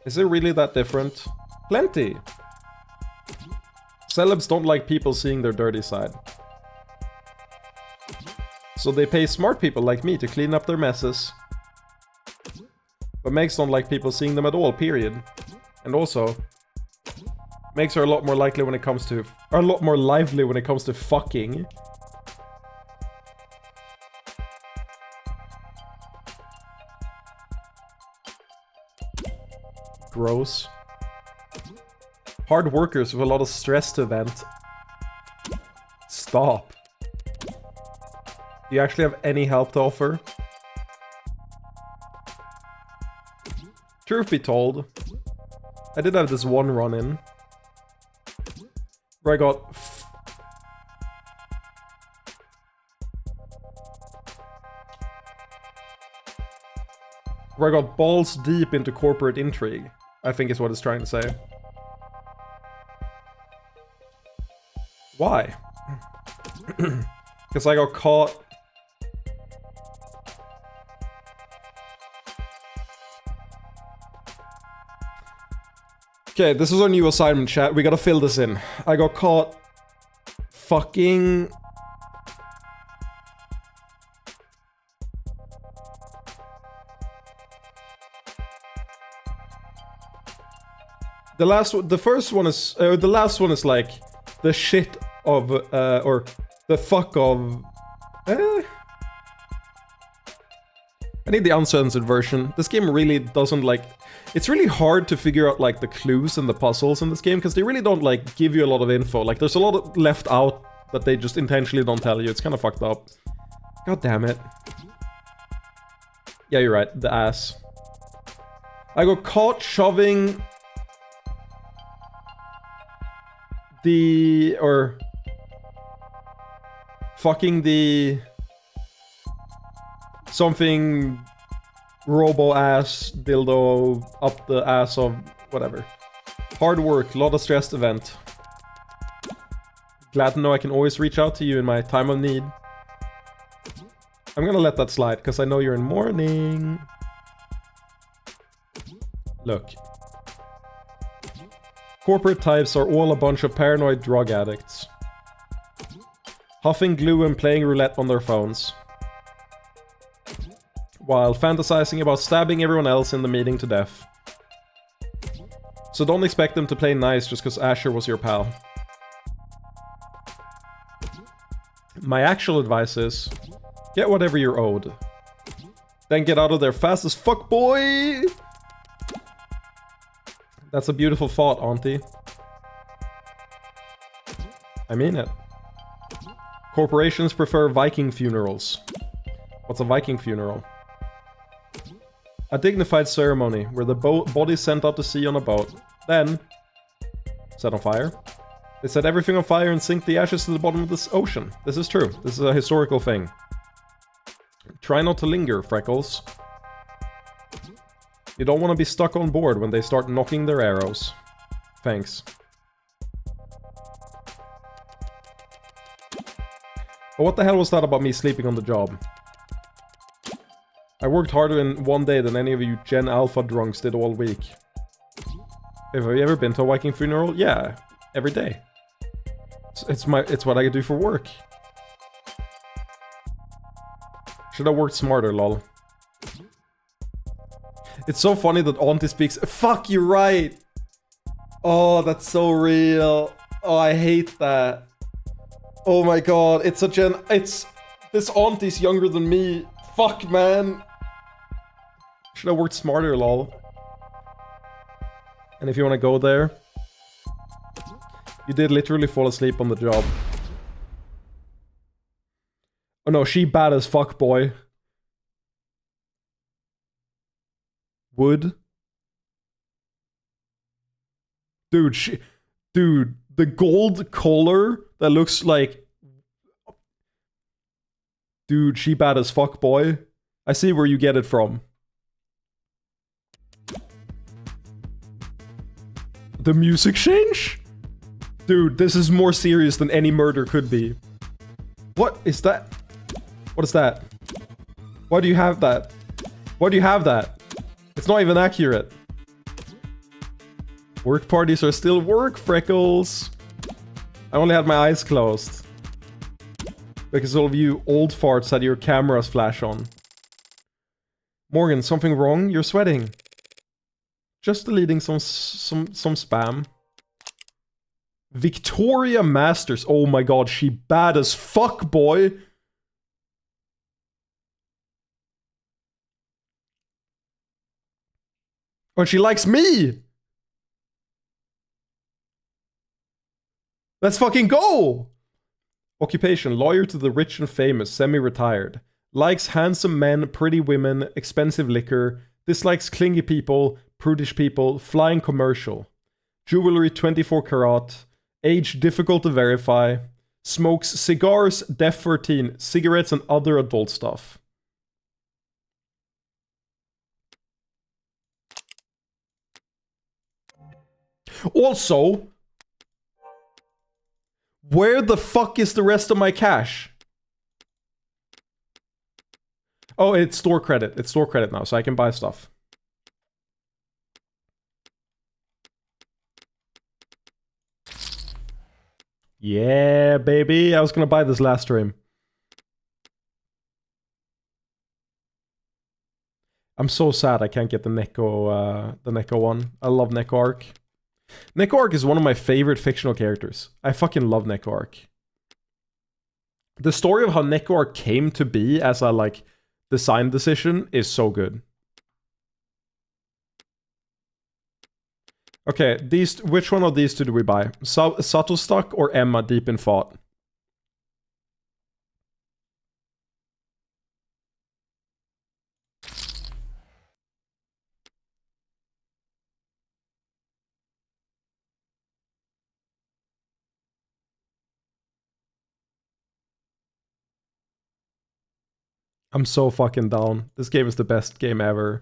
Is it really that different? Plenty! Celebs don't like people seeing their dirty side. So they pay smart people like me to clean up their messes. But Megs don't like people seeing them at all, period. And also, Megs are a lot more likely when it comes to... are a lot more lively when it comes to fucking. Gross. Hard workers with a lot of stress to vent. Stop. Do you actually have any help to offer? Truth be told, I did have this one run-in where I got balls deep into corporate intrigue, I think is what it's trying to say. Why? Because I got caught. Okay, this is our new assignment, chat. We gotta fill this in. I got caught fucking... The last one, the first one is, the last one is like the shit of, or the fuck of, I need the uncensored version. This game really doesn't like, it's really hard to figure out like the clues and the puzzles in this game because they really don't like give you a lot of info. Like there's a lot of left out that they just intentionally don't tell you. It's kind of fucked up. God damn it. Yeah, you're right. The ass. I got caught shoving the, or fucking the something robo ass dildo up the ass of whatever. Hard work, lot of stressed event. Glad to know I can always reach out to you in my time of need. I'm gonna let that slide because I know you're in mourning. Look. Corporate types are all a bunch of paranoid drug addicts. Huffing glue and playing roulette on their phones. While fantasizing about stabbing everyone else in the meeting to death. So don't expect them to play nice just because Asher was your pal. My actual advice is, get whatever you're owed. Then get out of there fast as fuck, boy! That's a beautiful thought, auntie. I mean it. Corporations prefer Viking funerals. What's a Viking funeral? A dignified ceremony where the body's sent out to sea on a boat. Then, set on fire. They set everything on fire and sink the ashes to the bottom of this ocean. This is true. This is a historical thing. Try not to linger, Freckles. You don't want to be stuck on board when they start knocking their arrows. Thanks. But what the hell was that about me sleeping on the job? I worked harder in one day than any of you Gen Alpha drunks did all week. Have you ever been to a Viking funeral? Yeah, every day. It's what I do for work. Should have worked smarter, lol. It's so funny that Auntie speaks. Fuck, you're right. Oh, that's so real. Oh, I hate that. Oh my god, it's such an... It's... This Auntie's younger than me. Fuck, man. Should have worked smarter, lol. And if you want to go there... You did literally fall asleep on the job. Oh no, she bad as fuck, boy. Wood? Dude, the gold collar that looks like... Dude, she bad as fuck, boy. I see where you get it from. The music change? Dude, this is more serious than any murder could be. What is that? What is that? Why do you have that? Why do you have that? It's not even accurate. Work parties are still work, Freckles. I only had my eyes closed. Because all of you old farts had your cameras flash on. Morgan, something wrong? You're sweating. Just deleting some spam. Victoria Masters. Oh my god, she bad as fuck, boy. Oh, she likes me. Let's fucking go. Occupation, lawyer to the rich and famous, semi-retired. Likes handsome men, pretty women, expensive liquor. Dislikes clingy people, prudish people, flying commercial. Jewelry 24 karat. Age difficult to verify. Smokes cigars, Def 13, cigarettes and other adult stuff. Also, where the fuck is the rest of my cash? Oh, it's store credit. It's store credit now, so I can buy stuff. Yeah, baby. I was gonna buy this last stream. I'm so sad I can't get the Neko one. I love Neko Arc. Neko Arc is one of my favorite fictional characters. I fucking love Neko Arc. The story of how Neko Arc came to be as a, like, design decision is so good. Okay, which one of these two do we buy? Sato Stock or Emma Deep in Thought? I'm so fucking down. This game is the best game ever.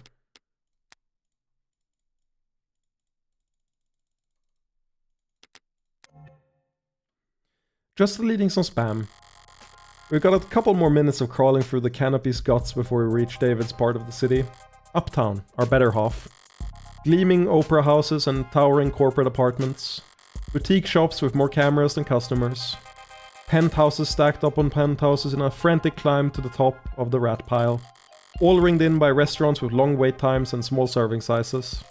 Just deleting some spam. We've got a couple more minutes of crawling through the canopy's guts before we reach David's part of the city. Uptown, our better half. Gleaming opera houses and towering corporate apartments. Boutique shops with more cameras than customers. Penthouses stacked up on penthouses in a frantic climb to the top of the rat pile. All ringed in by restaurants with long wait times and small serving sizes.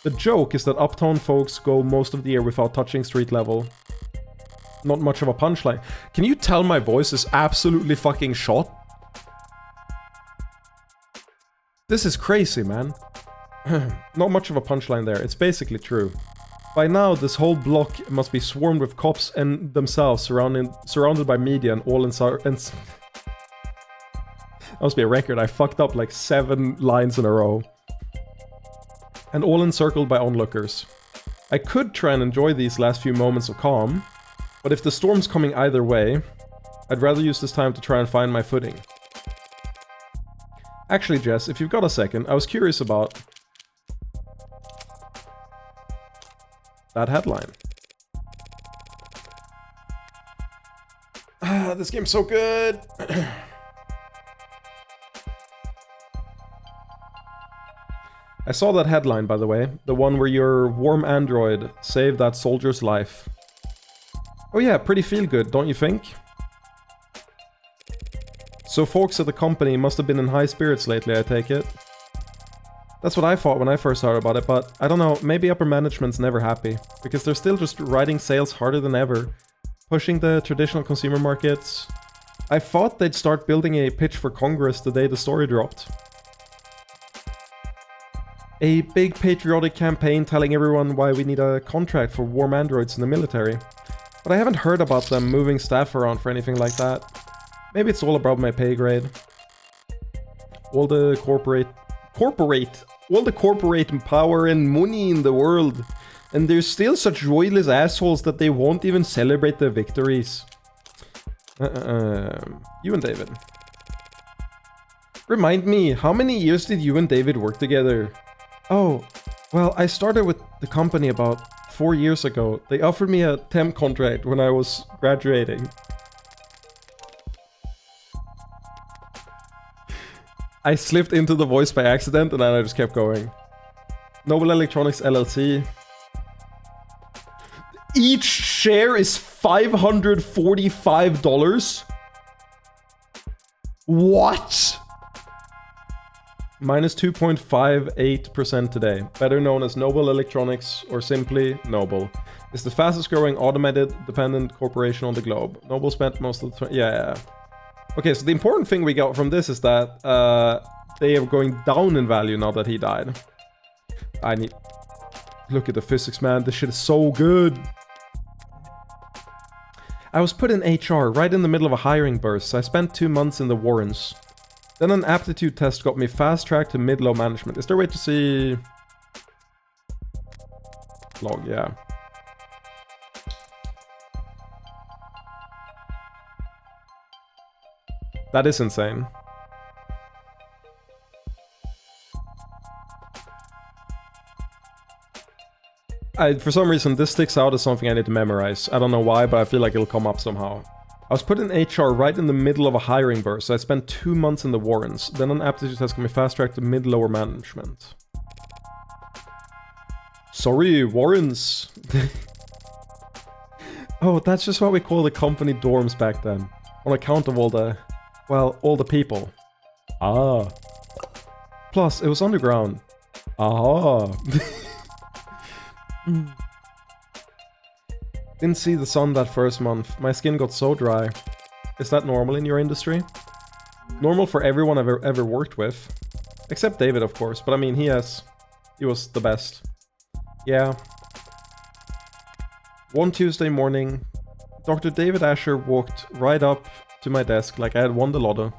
The joke is that uptown folks go most of the year without touching street level. Not much of a punchline. Can you tell my voice is absolutely fucking shot? This is crazy, man. Not much of a punchline there. It's basically true. By now, this whole block must be swarmed with cops and themselves surrounded by media and all that must be a record. I fucked up like 7 lines in a row. And all encircled by onlookers. I could try and enjoy these last few moments of calm, but if the storm's coming either way, I'd rather use this time to try and find my footing. Actually, Jess, if you've got a second, I was curious about that headline. This game's so good! I saw that headline, by the way. The one where your warm android saved that soldier's life. Oh yeah, pretty feel good, don't you think? So folks at the company must have been in high spirits lately, I take it. That's what I thought when I first heard about it, but I don't know, maybe upper management's never happy. Because they're still just riding sales harder than ever. Pushing the traditional consumer markets. I thought they'd start building a pitch for Congress the day the story dropped. A big patriotic campaign telling everyone why we need a contract for warm androids in the military. But I haven't heard about them moving staff around for anything like that. Maybe it's all above my pay grade. All the corporate power and money in the world. And they're still such joyless assholes that they won't even celebrate their victories. You and David. Remind me, how many years did you and David work together? Oh, well, I started with the company about 4 years ago. They offered me a temp contract when I was graduating. I slipped into the voice by accident and then I just kept going. Noble Electronics LLC. Each share is $545? What? Minus 2.58% today. Better known as Noble Electronics, or simply Noble. It's the fastest growing automated dependent corporation on the globe. Noble spent most of the yeah. Okay, so the important thing we got from this is that they are going down in value now that he died. I need... Look at the physics, man. This shit is so good. I was put in HR right in the middle of a hiring burst, so I spent 2 months in the Warrens. Then an aptitude test got me fast-tracked to mid-low management. Is there a way to see... Log, yeah. That is insane. For some reason, this sticks out as something I need to memorize. I don't know why, but I feel like it'll come up somehow. I was put in HR right in the middle of a hiring burst, so I spent 2 months in the Warrens. Then an aptitude test got me fast-tracked to mid-lower management. Sorry, Warrens. Oh, that's just what we call the company dorms back then. On account of all the... well, all the people. Ah. Plus, it was underground. Ah. Didn't see the sun that first month. My skin got so dry. Is that normal in your industry? Normal for everyone I've ever worked with. Except David, of course. But I mean, he was the best. Yeah. One Tuesday morning, Dr. David Asher walked right up to my desk like I had won the lotto.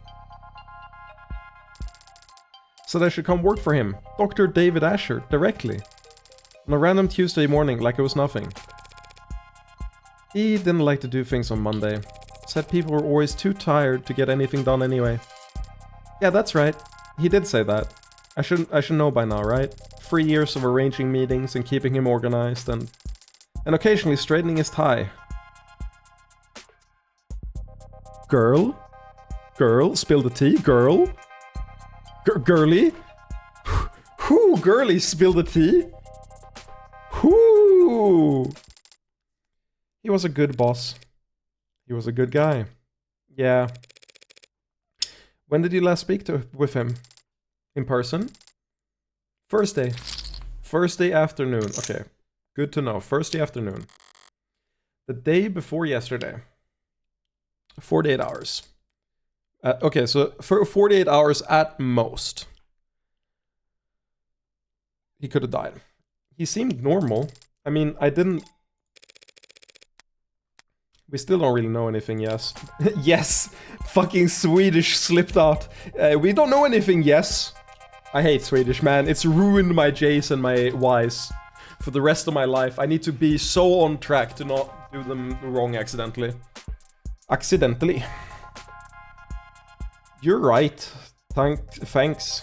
Said I should come work for him. Dr. David Asher, directly. On a random Tuesday morning, like it was nothing. He didn't like to do things on Monday. Said people were always too tired to get anything done anyway. Yeah, that's right. He did say that. I should know by now, right? 3 years of arranging meetings and keeping him organized and occasionally straightening his tie. Girl? Girl? Spill the tea? Girl? Girly? Who? Girly? Spill the tea? Whoo! He was a good boss. He was a good guy. Yeah. When did you last speak with him? In person? Thursday. Thursday afternoon. Okay. Good to know. Thursday afternoon. The day before yesterday. 48 hours. Okay, so for 48 hours at most. He could have died. He seemed normal. I mean, we still don't really know anything, yes. Yes! Fucking Swedish slipped out. We don't know anything, yes. I hate Swedish, man. It's ruined my J's and my Y's for the rest of my life. I need to be so on track to not do them wrong accidentally. Accidentally. You're right. Thanks.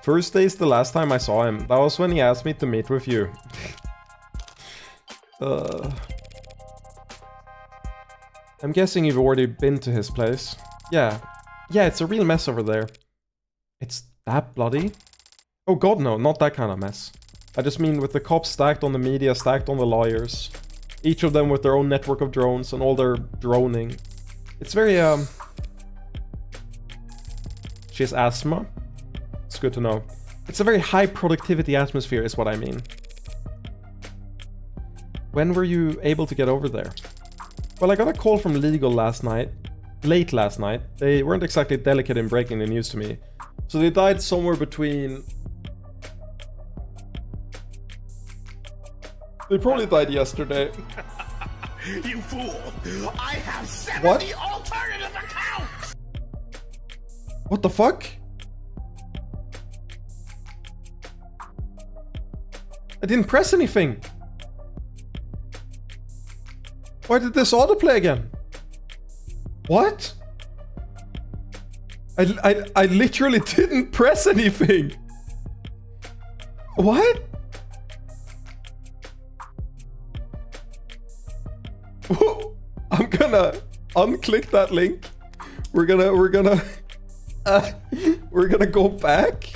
Thursday's the last time I saw him. That was when he asked me to meet with you. I'm guessing you've already been to his place. Yeah. Yeah, it's a real mess over there. It's that bloody? Oh god, no, not that kind of mess. I just mean with the cops stacked on the media, stacked on the lawyers. Each of them with their own network of drones and all their droning. It's very, She has asthma? It's good to know. It's a very high productivity atmosphere is what I mean. When were you able to get over there? Well, I got a call from legal last night. Late last night. They weren't exactly delicate in breaking the news to me. So they died somewhere between... They probably died yesterday. You fool! I have 70 What? alternative accounts! What the fuck? I didn't press anything. Why did this autoplay again? What? I literally didn't press anything. What? Whoa. I'm gonna unclick that link. We're gonna go back.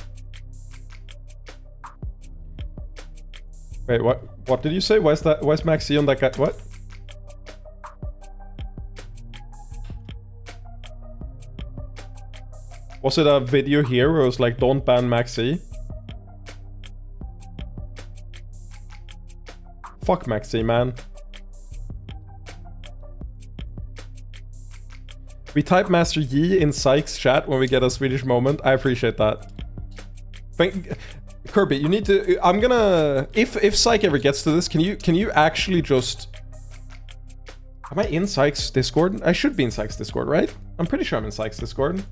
Wait, what did you say? Why is Maxi on that guy? What? Was it a video here where it was like, don't ban Maxi? Fuck Maxi, man. We type Master Yi in Sykes chat when we get a Swedish moment. I appreciate that. Kirby, you need to... I'm gonna... If Syke ever gets to this, can you actually just... Am I in Sykes Discord? I should be in Sykes Discord, right? I'm pretty sure I'm in Sykes Discord.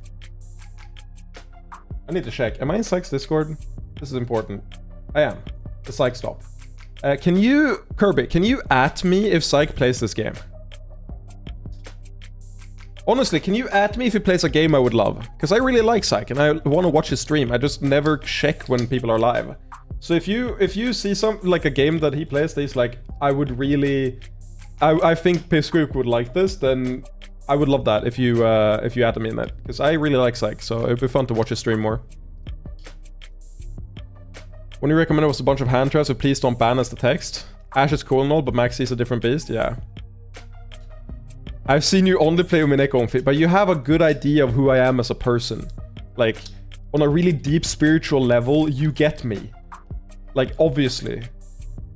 I need to check. Am I in Sykes Discord? This is important. I am. The Syke stop. Can you... Kirby, can you at me if Syke plays this game? Honestly, can you at me if he plays a game I would love? Because I really like Syke and I want to watch his stream. I just never check when people are live. So if you see some like a game that he plays that he's like, I would really... I think Pipsqueak would like this, then I would love that if you add me in that. Because I really like Syke, so it'd be fun to watch his stream more. When you recommended was a bunch of hand traps, so please don't ban as the text. Ash is cool and all, but Maxi's a different beast, yeah. I've seen you only play with Mineko on Fit, but you have a good idea of who I am as a person. Like, on a really deep spiritual level, you get me. Like, obviously.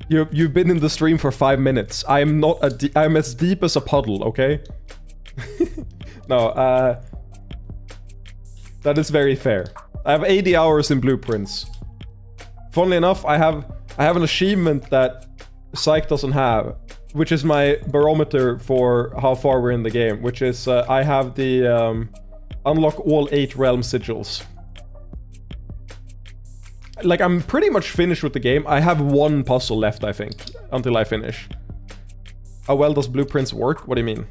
You've been in the stream for 5 minutes. I'm not I'm as deep as a puddle, okay? No, that is very fair. I have 80 hours in blueprints. Funnily enough, I have an achievement that Syke doesn't have, which is my barometer for how far we're in the game, which is I have the unlock all 8 realm sigils. Like, I'm pretty much finished with the game. I have 1 puzzle left, I think, until I finish. How well does blueprints work? What do you mean?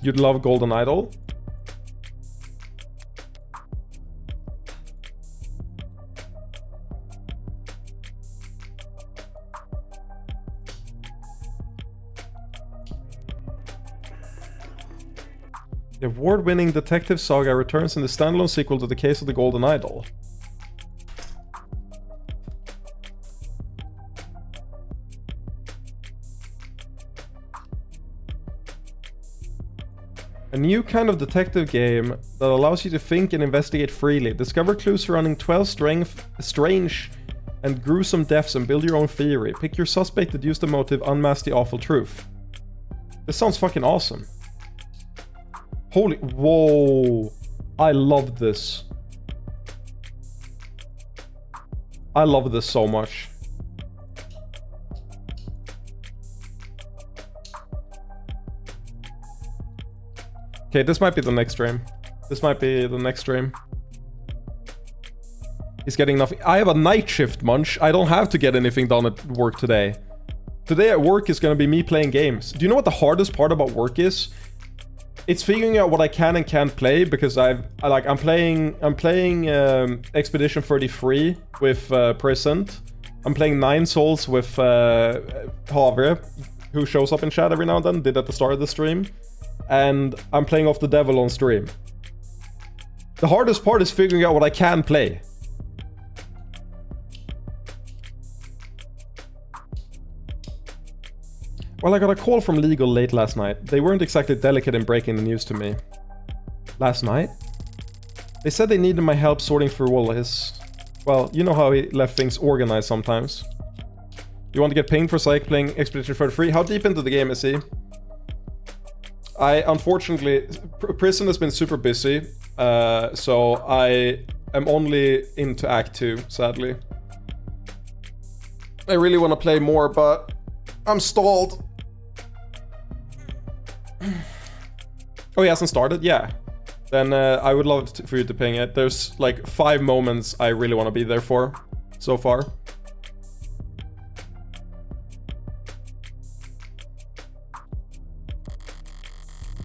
You'd love Golden Idol? The award-winning detective saga returns in the standalone sequel to The Case of the Golden Idol. A new kind of detective game that allows you to think and investigate freely. Discover clues surrounding 12 strange and gruesome deaths and build your own theory. Pick your suspect, deduce the motive, unmask the awful truth. This sounds fucking awesome. Holy... Whoa. I love this. I love this so much. Okay, this might be the next stream. This might be the next stream. He's getting nothing. I have a night shift, Munch. I don't have to get anything done at work today. Today at work is gonna be me playing games. Do you know what the hardest part about work is? It's figuring out what I can and can't play, because I'm playing Expedition 33 with Present. I'm playing 9 Souls with Havre, who shows up in chat every now and then, did at the start of the stream. And I'm playing Off the Devil on stream. The hardest part is figuring out what I can play. Well, I got a call from Legal late last night. They weren't exactly delicate in breaking the news to me. Last night? They said they needed my help sorting through all his... Well, you know how he left things organized sometimes. You want to get pinged for Syke playing Expedition 33? How deep into the game is he? Unfortunately, Prison has been super busy, so I am only into Act 2, sadly. I really want to play more, but I'm stalled. Oh, he hasn't started? Yeah. Then I would love for you to ping it. There's like 5 moments I really want to be there for so far.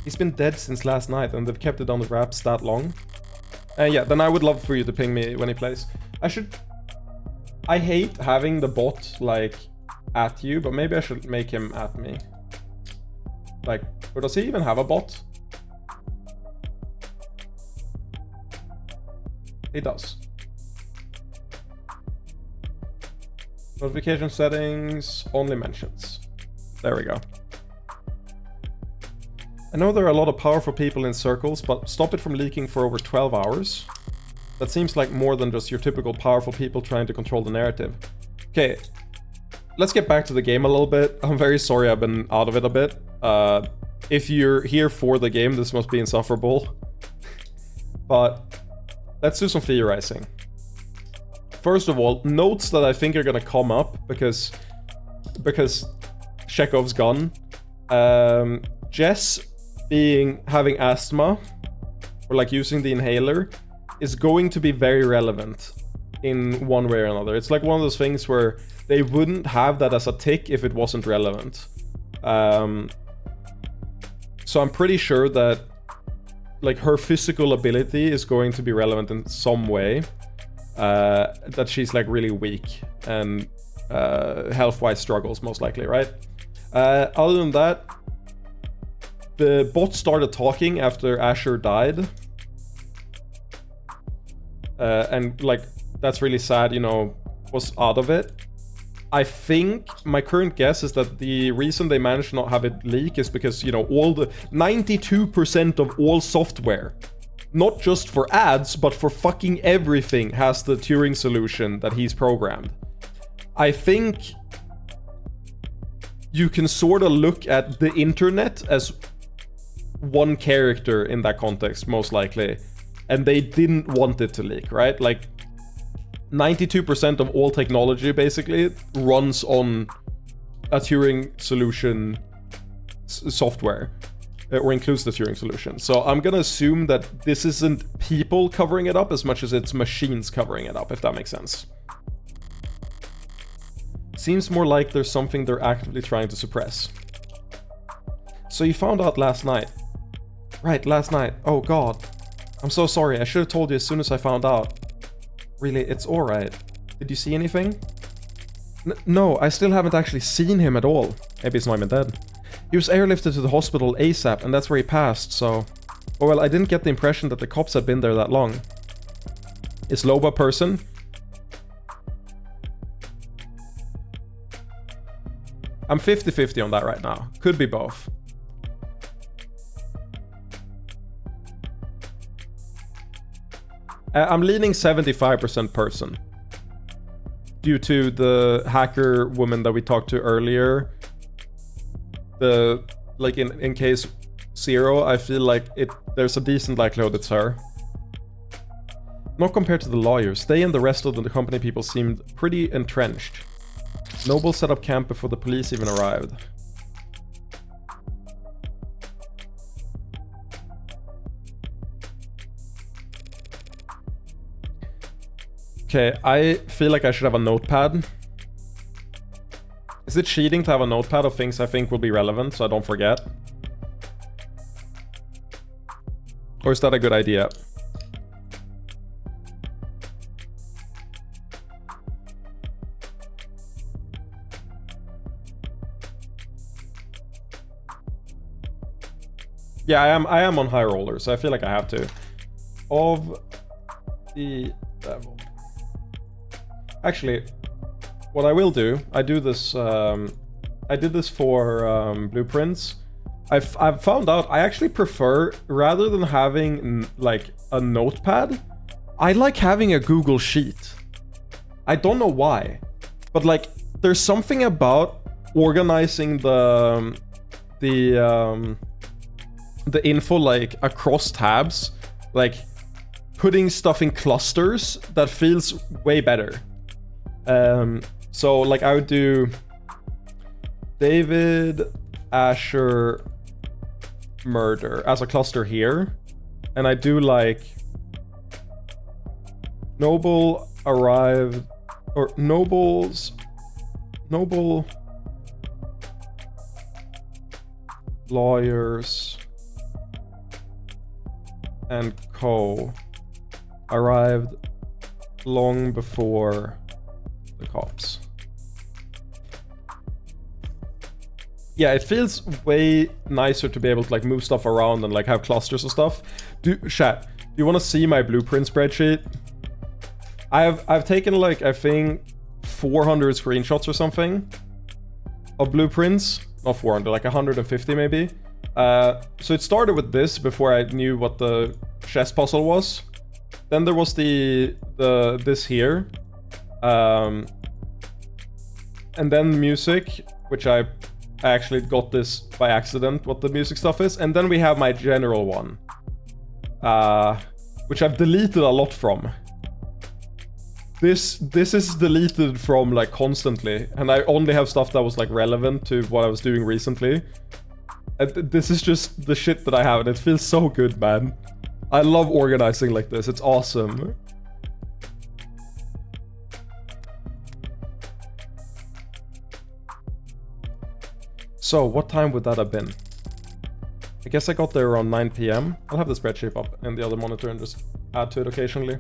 He's been dead since last night and they've kept it on the wraps that long. Yeah, then I would love for you to ping me when he plays. I hate having the bot, like, at you, but maybe I should make him at me. Like, or does he even have a bot? He does. Notification settings, only mentions. There we go. I know there are a lot of powerful people in circles, but stop it from leaking for over 12 hours. That seems like more than just your typical powerful people trying to control the narrative. Okay, let's get back to the game a little bit. I'm very sorry I've been out of it a bit. If you're here for the game, this must be insufferable. But let's do some theorizing. First of all, notes that I think are gonna come up because Chekhov's gone. Jess having asthma, or like using the inhaler, is going to be very relevant in one way or another. It's like one of those things where they wouldn't have that as a tick if it wasn't relevant. So I'm pretty sure that like her physical ability is going to be relevant in some way. That she's like really weak and health-wise struggles most likely, right? Other than that, the bot started talking after Asher died. And like, that's really sad, you know, was out of it. I think my current guess is that the reason they managed to not have it leak is because, you know, all the 92% of all software, not just for ads, but for fucking everything, has the Turing solution that he's programmed. I think you can sort of look at the internet as one character in that context, most likely. And they didn't want it to leak, right? Like, 92% of all technology, basically, runs on a Turing solution software. Or includes the Turing solution. So I'm gonna assume that this isn't people covering it up as much as it's machines covering it up, if that makes sense. Seems more like there's something they're actively trying to suppress. So you found out last night. Right, last night. Oh god. I'm so sorry, I should have told you as soon as I found out. Really, it's alright. Did you see anything? No, I still haven't actually seen him at all. Maybe he's not even dead. He was airlifted to the hospital ASAP, and that's where he passed, so... Oh well, I didn't get the impression that the cops had been there that long. Is Loba a person? I'm 50-50 on that right now. Could be both. I'm leaning 75% person. Due to the hacker woman that we talked to earlier. Like in case 0, I feel like there's a decent likelihood it's her. Not compared to the lawyers. They and the rest of the company people seemed pretty entrenched. Noble set up camp before the police even arrived. Okay, I feel like I should have a notepad. Is it cheating to have a notepad of things I think will be relevant so I don't forget? Or is that a good idea? Yeah, I am on high rollers, so I feel like I have to. Of the devil. Actually, what I will do, I do this, I did this for blueprints. I've found out I actually prefer, rather than having like a notepad, I like having a Google Sheet. I don't know why, but like there's something about organizing the info like across tabs, like putting stuff in clusters that feels way better. So like I would do David, Asher, murder as a cluster here. And I do like noble arrived, or noble lawyers and co arrived long before the cops. Yeah, it feels way nicer to be able to like move stuff around and like have clusters and stuff. Chat, do you want to see my blueprint spreadsheet? I've taken like, I think 400 screenshots or something of blueprints. Not 400, like 150 maybe. So it started with this before I knew what the chess puzzle was. Then there was this here. And then music, which I actually got this by accident, what the music stuff is. And then we have my general one, which I've deleted a lot from. This is deleted from like constantly, and I only have stuff that was like relevant to what I was doing recently. And this is just the shit that I have, and it feels so good, man. I love organizing like this. It's awesome. So, what time would that have been? I guess I got there around 9 PM. I'll have the spreadsheet up and the other monitor and just add to it occasionally.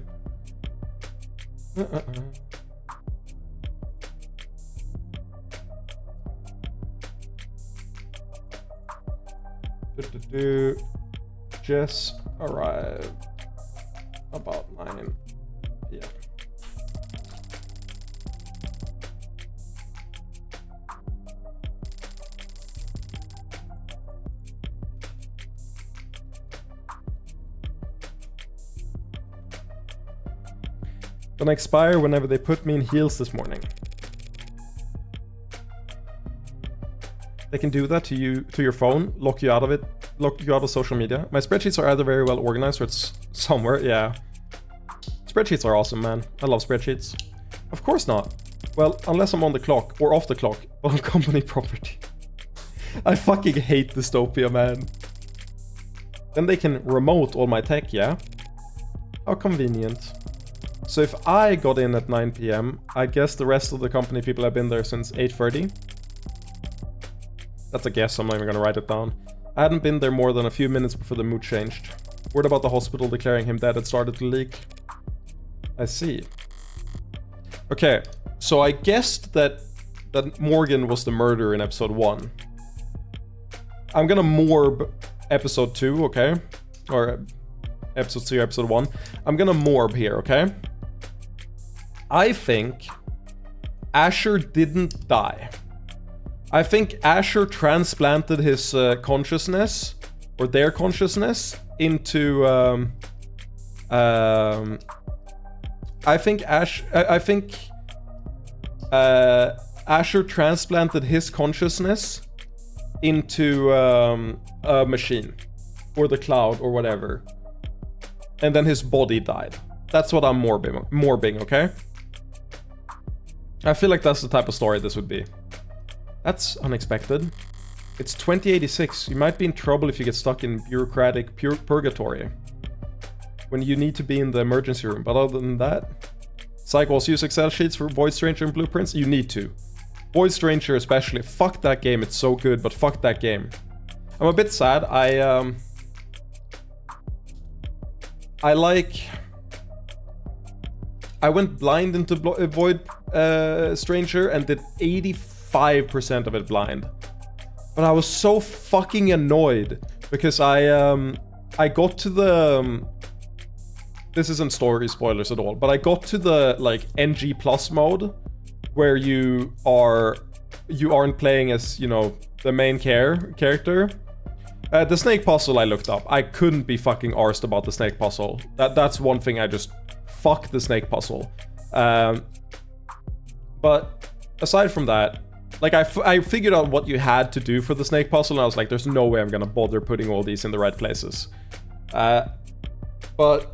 Jess arrived about 9 PM. Gonna expire whenever they put me in heels this morning. They can do that to you, to your phone, lock you out of it, lock you out of social media. My spreadsheets are either very well organized or it's somewhere, yeah. Spreadsheets are awesome, man. I love spreadsheets. Of course not. Well, unless I'm on the clock, or off the clock, but on company property. I fucking hate dystopia, man. Then they can remote all my tech, yeah? How convenient. So if I got in at 9 PM, I guess the rest of the company people have been there since 8:30. That's a guess, I'm not even gonna write it down. I hadn't been there more than a few minutes before the mood changed. Word about the hospital declaring him dead had started to leak. I see. Okay, so I guessed that Morgan was the murderer in episode 1. I'm gonna morb episode 2, okay? Or episode 2, episode 1. I'm gonna morb here, okay? I think Asher didn't die. I think Asher transplanted his consciousness, or their consciousness, into I think Asher transplanted his consciousness into a machine, or the cloud, or whatever, and then his body died. That's what I'm morbing, okay? I feel like that's the type of story this would be. That's unexpected. It's 2086. You might be in trouble if you get stuck in bureaucratic purgatory when you need to be in the emergency room. But other than that, Psychos use Excel sheets for Void Stranger and blueprints. You need to. Void Stranger especially. Fuck that game. It's so good, but fuck that game. I'm a bit sad. I went blind into Void Stranger and did 85% of it blind. But I was so fucking annoyed because I got to the this isn't story spoilers at all, but I got to the like NG plus mode where you aren't playing as, you know, the main character. The snake puzzle I looked up. I couldn't be fucking arsed about the snake puzzle. That's one thing I just fuck the snake puzzle. But aside from that, like I figured out what you had to do for the snake puzzle, and I was like, there's no way I'm gonna bother putting all these in the right places. But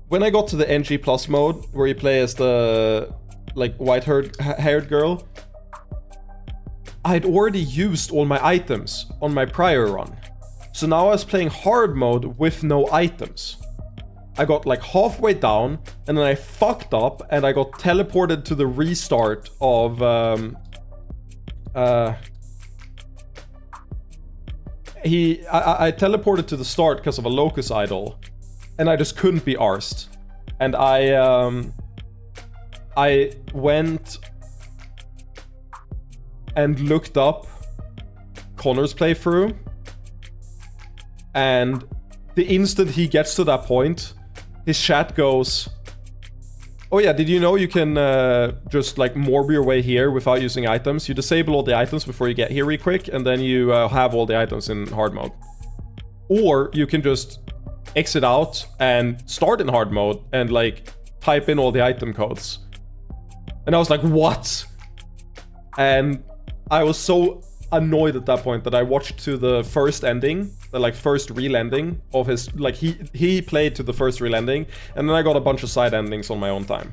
when I got to the NG plus mode, where you play as the like white-haired girl, I'd already used all my items on my prior run. So now I was playing hard mode with no items. I got like halfway down, and then I fucked up, and I got teleported to the restart of I teleported to the start because of a Locus Idol, and I just couldn't be arsed. And I went and looked up Connor's playthrough, and the instant he gets to that point, his chat goes, "Oh yeah, did you know you can just like morb your way here without using items? You disable all the items before you get here real quick, and then you have all the items in hard mode. Or you can just exit out and start in hard mode and like type in all the item codes." And I was like, what? And I was so annoyed at that point that I watched to the first ending, the like first real ending of his, like he played to the first real ending, and then I got a bunch of side endings on my own time.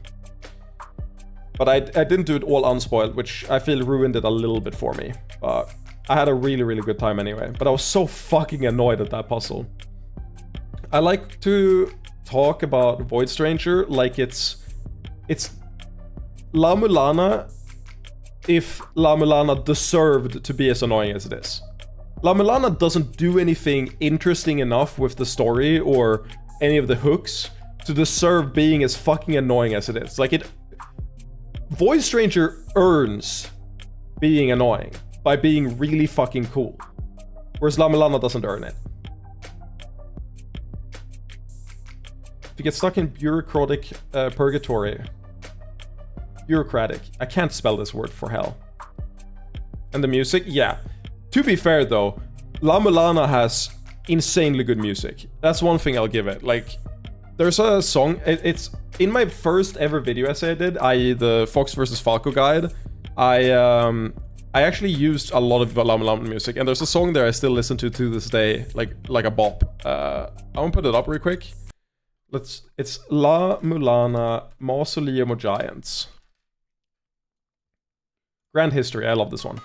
But I didn't do it all unspoiled, which I feel ruined it a little bit for me. But I had a really, really good time anyway. But I was so fucking annoyed at that puzzle. I like to talk about Void Stranger like it's La Mulana if La Mulana deserved to be as annoying as it is. La Mulana doesn't do anything interesting enough with the story or any of the hooks to deserve being as fucking annoying as it is. Like Void Stranger earns being annoying by being really fucking cool, whereas La Mulana doesn't earn it. If you get stuck in bureaucratic purgatory. Bureaucratic. I can't spell this word for hell. And the music? Yeah. To be fair though, La Mulana has insanely good music. That's one thing I'll give it. Like, there's a song, it's in my first ever video essay I did, i.e. the Fox vs. Falco guide, I actually used a lot of La Mulana music, and there's a song there I still listen to this day, like a bop. I want to put it up real quick. It's La Mulana Mausoleum of Giants. Grand History, I love this one.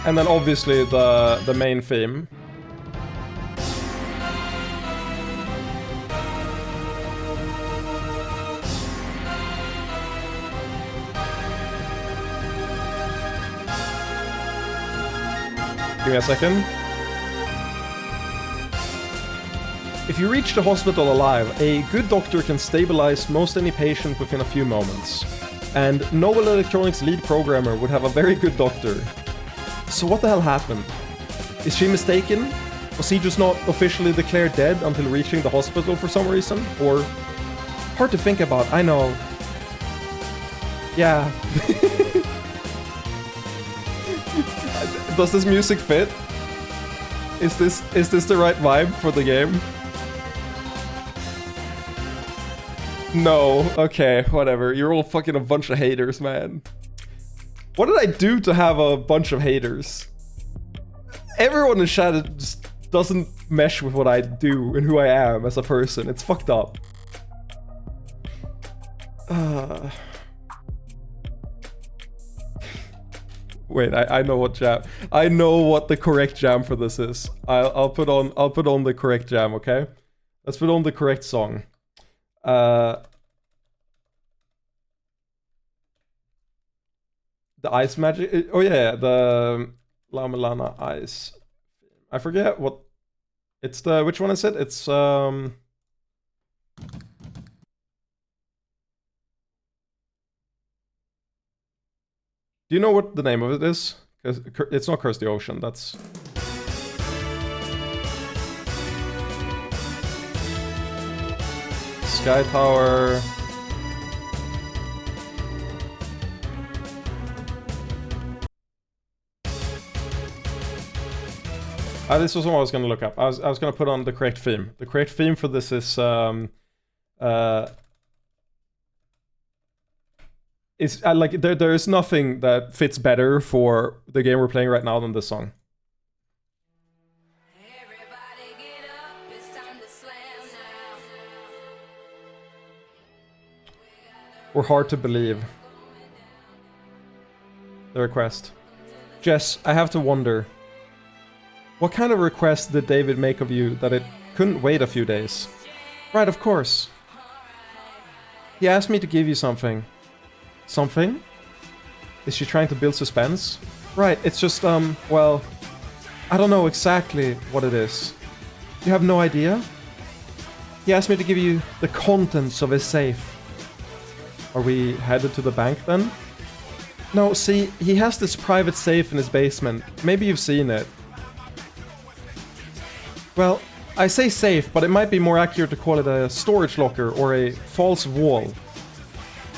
And then obviously the main theme. Give me a second. If you reach the hospital alive, a good doctor can stabilize most any patient within a few moments. And Noble Electronics' lead programmer would have a very good doctor. So what the hell happened? Is she mistaken? Was he just not officially declared dead until reaching the hospital for some reason? Or... hard to think about, I know. Yeah. Does this music fit? Is this the right vibe for the game? No. Okay, whatever. You're all fucking a bunch of haters, man. What did I do to have a bunch of haters? Everyone in chat just doesn't mesh with what I do and who I am as a person. It's fucked up. Wait, I know what jam. I know what the correct jam for this is. I'll put on the correct jam, okay? Let's put on the correct song. The ice magic. Oh yeah, the La Mulana ice. I forget what. It's the which one is it? It's Do you know what the name of it is? Because it's not Curse the Ocean. That's. Sky Tower. This was what I was going to look up. I was going to put on the correct theme. The correct theme for this is like there is nothing that fits better for the game we're playing right now than this song. Everybody get up, it's time to slam now. Or hard to believe. The request. Jess, I have to wonder. What kind of request did David make of you that it couldn't wait a few days? Right, of course. He asked me to give you something. Something? Is she trying to build suspense? Right, it's just, well... I don't know exactly what it is. You have no idea? He asked me to give you the contents of his safe. Are we headed to the bank then? No, see, he has this private safe in his basement. Maybe you've seen it. Well, I say safe, but it might be more accurate to call it a storage locker or a false wall.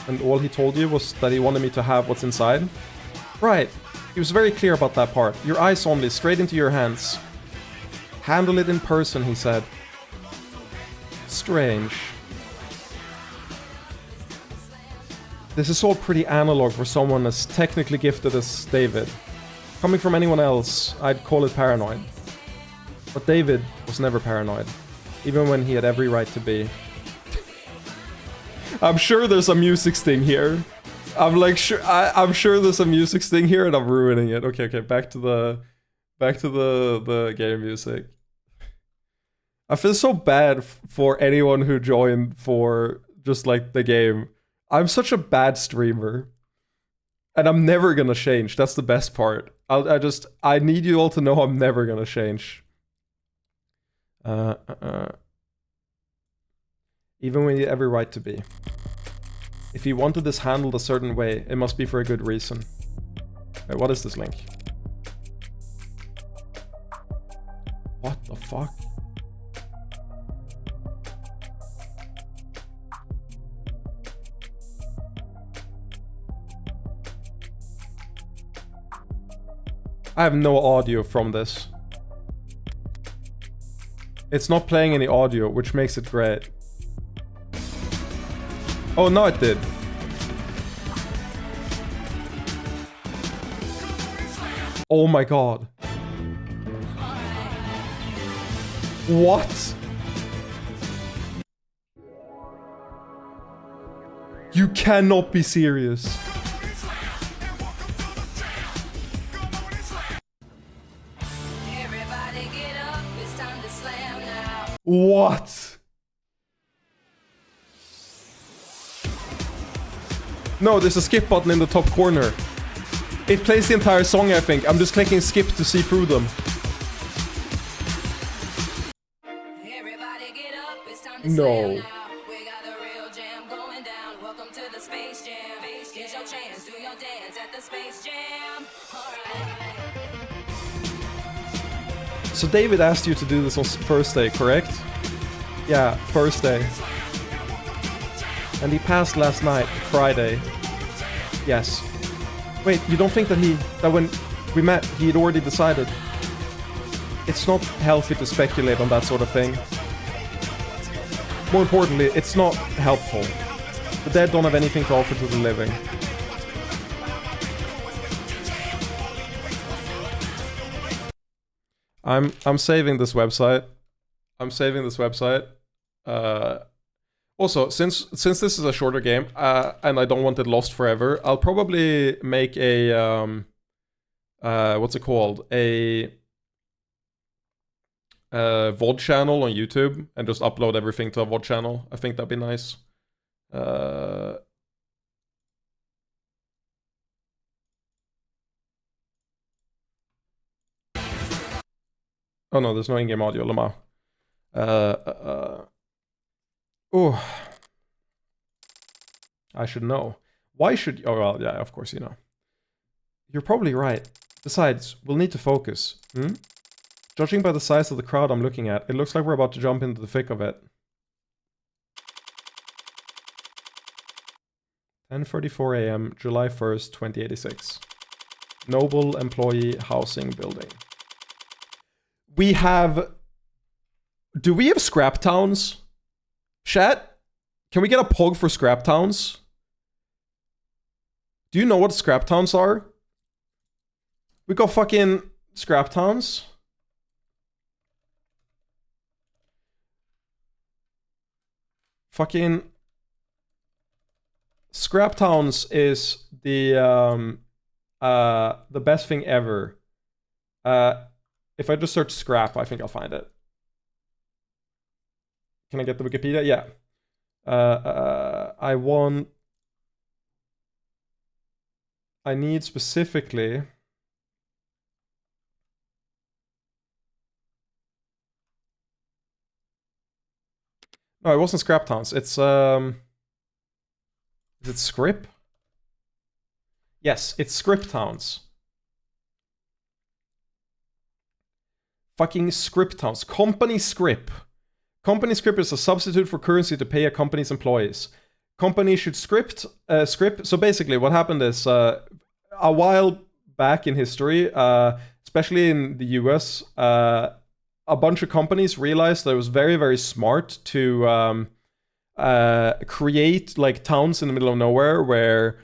And all he told you was that he wanted me to have what's inside? Right. He was very clear about that part. Your eyes only, straight into your hands. Handle it in person, he said. Strange. This is all pretty analog for someone as technically gifted as David. Coming from anyone else, I'd call it paranoid. But David was never paranoid, even when he had every right to be. I'm sure there's a music sting here. I'm sure there's a music sting here, and I'm ruining it. Okay, back to the game music. I feel so bad for anyone who joined for just like the game. I'm such a bad streamer, and I'm never gonna change. That's the best part. I need you all to know I'm never gonna change. Even when you have every right to be. If he wanted this handled a certain way, it must be for a good reason. Wait, what is this link? What the fuck? I have no audio from this. It's not playing any audio, which makes it great. Oh, no, it did. Oh my god. What? You cannot be serious. Everybody get up, it's time to slam now. What? No, there's a skip button in the top corner. It plays the entire song, I think. I'm just clicking skip to see through them. Everybody get up, it's time to No. slam now. We got the real jam going down. Welcome to the Space Jam. Here's your chance, do your dance at the Space Jam. Alright. So David asked you to do this on first day, correct? Yeah, first day. And he passed last night, Friday. Yes. Wait, you don't think that when we met, he had already decided? It's not healthy to speculate on that sort of thing. More importantly, it's not helpful. The dead don't have anything to offer to the living. I'm saving this website. Also, since this is a shorter game, and I don't want it lost forever, I'll probably make a what's it called? A VOD channel on YouTube and just upload everything to a VOD channel. I think that'd be nice. Oh no, there's no in-game audio, Lamar. Oh, I should know. Why should... Oh, well, yeah, of course you know. You're probably right. Besides, we'll need to focus. Judging by the size of the crowd I'm looking at, it looks like we're about to jump into the thick of it. 10:34 a.m., July 1st, 2086. Noble Employee Housing Building. We have... Do we have scrap towns? Chat? Can we get a pog for scrap towns? Do you know what scrap towns are? We got fucking scrap towns. Fucking scrap towns is the best thing ever. If I just search scrap, I think I'll find it. Can I get the Wikipedia? Yeah. I need specifically... No, it wasn't scrap towns. It's is it scrip? Yes, it's scrip towns. Fucking scrip towns. Company scrip. Company scrip is a substitute for currency to pay a company's employees. Company should script. So basically, what happened is a while back in history, especially in the US, a bunch of companies realized that it was very, very smart to create like towns in the middle of nowhere where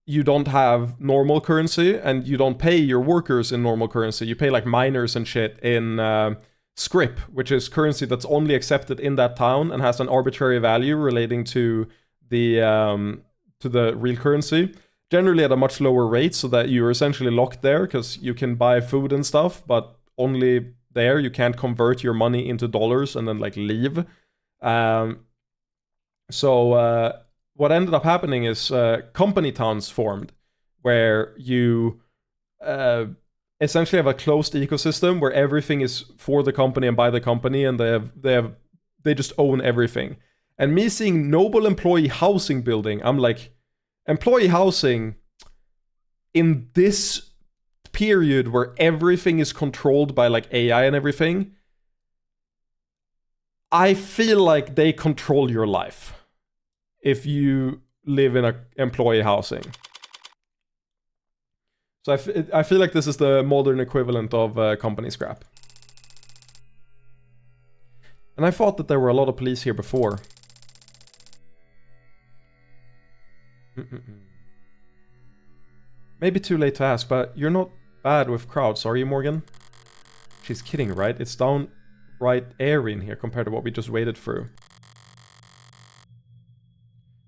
you don't have normal currency and you don't pay your workers in normal currency. You pay like miners and shit in scrip, which is currency that's only accepted in that town and has an arbitrary value relating to the real currency. Generally at a much lower rate, so that you're essentially locked there because you can buy food and stuff, but only there. You can't convert your money into dollars and then like leave. So what ended up happening is company towns formed, where you essentially have a closed ecosystem where everything is for the company and by the company, and they just own everything. And me seeing noble employee housing building, I'm like, employee housing in this period where everything is controlled by like AI and everything, I feel like they control your life if you live in a employee housing. So I feel like this is the modern equivalent of company scrap. And I thought that there were a lot of police here before. Maybe too late to ask, but you're not bad with crowds, are you, Morgan? She's kidding, right? It's downright airy in here compared to what we just waded through.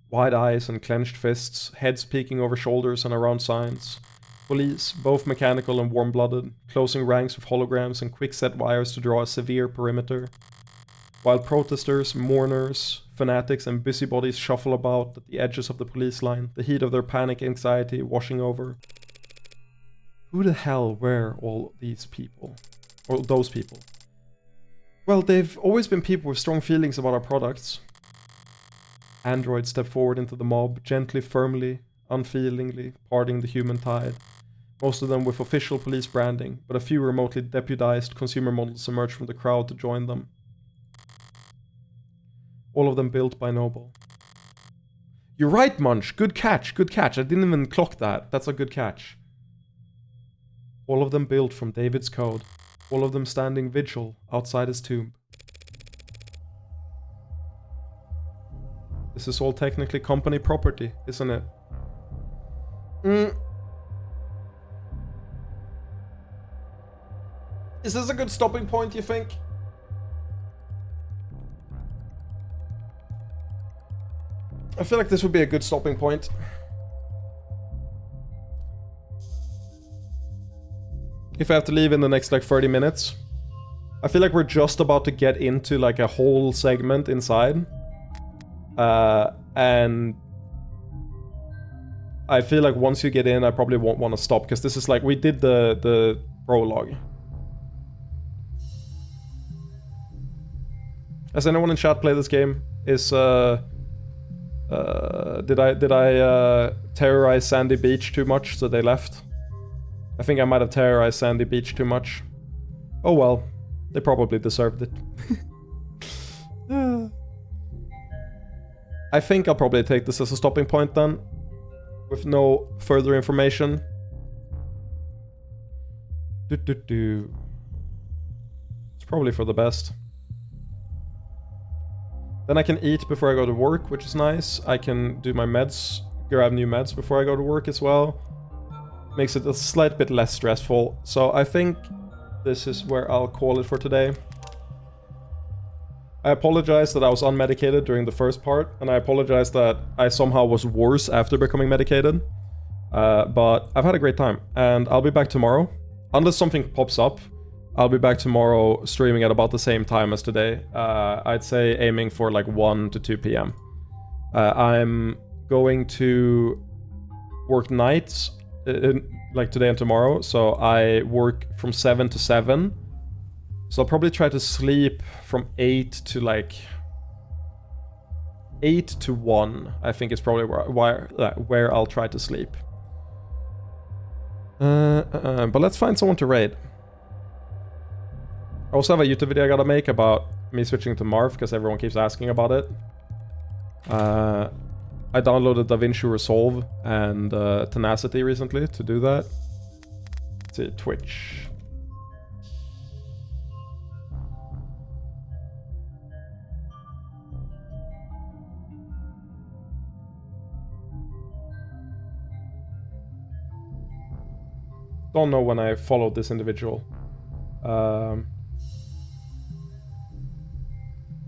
Wide eyes and clenched fists, heads peeking over shoulders and around signs. Police, both mechanical and warm-blooded, closing ranks with holograms and quick-set wires to draw a severe perimeter. While protesters, mourners, fanatics and busybodies shuffle about at the edges of the police line, the heat of their panic anxiety washing over. Who the hell were all these people? Or those people? Well, they've always been people with strong feelings about our products. Androids step forward into the mob, gently, firmly, unfeelingly, parting the human tide. Most of them with official police branding, but a few remotely deputized consumer models emerge from the crowd to join them. All of them built by Noble. You're right, Munch. Good catch, good catch. I didn't even clock that. That's a good catch. All of them built from David's code. All of them standing vigil outside his tomb. This is all technically company property, isn't it? Is this a good stopping point, you think? I feel like this would be a good stopping point. If I have to leave in the next like 30 minutes. I feel like we're just about to get into like a whole segment inside. And I feel like once you get in, I probably won't want to stop, because this is like, we did the prologue. Has anyone in chat play this game? Did I terrorize Sandy Beach too much so they left? I think I might have terrorized Sandy Beach too much. Oh well, they probably deserved it. I think I'll probably take this as a stopping point then, with no further information. probably for the best. Then I can eat before I go to work, which is nice. I can do my meds, grab new meds before I go to work as well. Makes it a slight bit less stressful. So I think this is where I'll call it for today. I apologize that I was unmedicated during the first part, and I apologize that I somehow was worse after becoming medicated. But I've had a great time, and I'll be back tomorrow. Unless something pops up, I'll be back tomorrow streaming at about the same time as today. I'd say aiming for like 1 to 2 p.m. I'm going to work nights, like today and tomorrow, so I work from 7 to 7. So I'll probably try to sleep from 8 to like 8 to 1, I think is probably where I'll try to sleep. But let's find someone to raid. I also have a YouTube video I gotta make about me switching to Marv, because everyone keeps asking about it. I downloaded DaVinci Resolve and Tenacity recently to do that. Let's see, Twitch. Don't know when I followed this individual.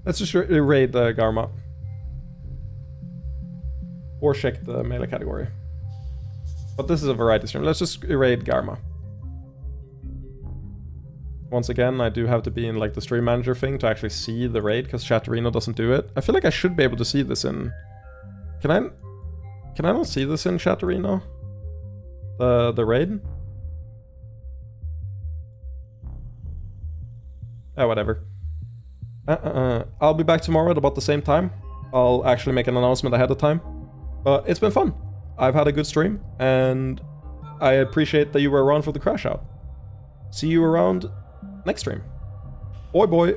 Let's just raid the Garma. Or check the melee category. But this is a variety stream. Let's just raid Garma. Once again, I do have to be in like the stream manager thing to actually see the raid, because Chatterino doesn't do it. I feel like I should be able to see this in... Can I not see this in Chatterino? The raid? Whatever. I'll be back tomorrow at about the same time. I'll actually make an announcement ahead of time. But it's been fun. I've had a good stream, and I appreciate that you were around for the crash out. See you around next stream. Boy.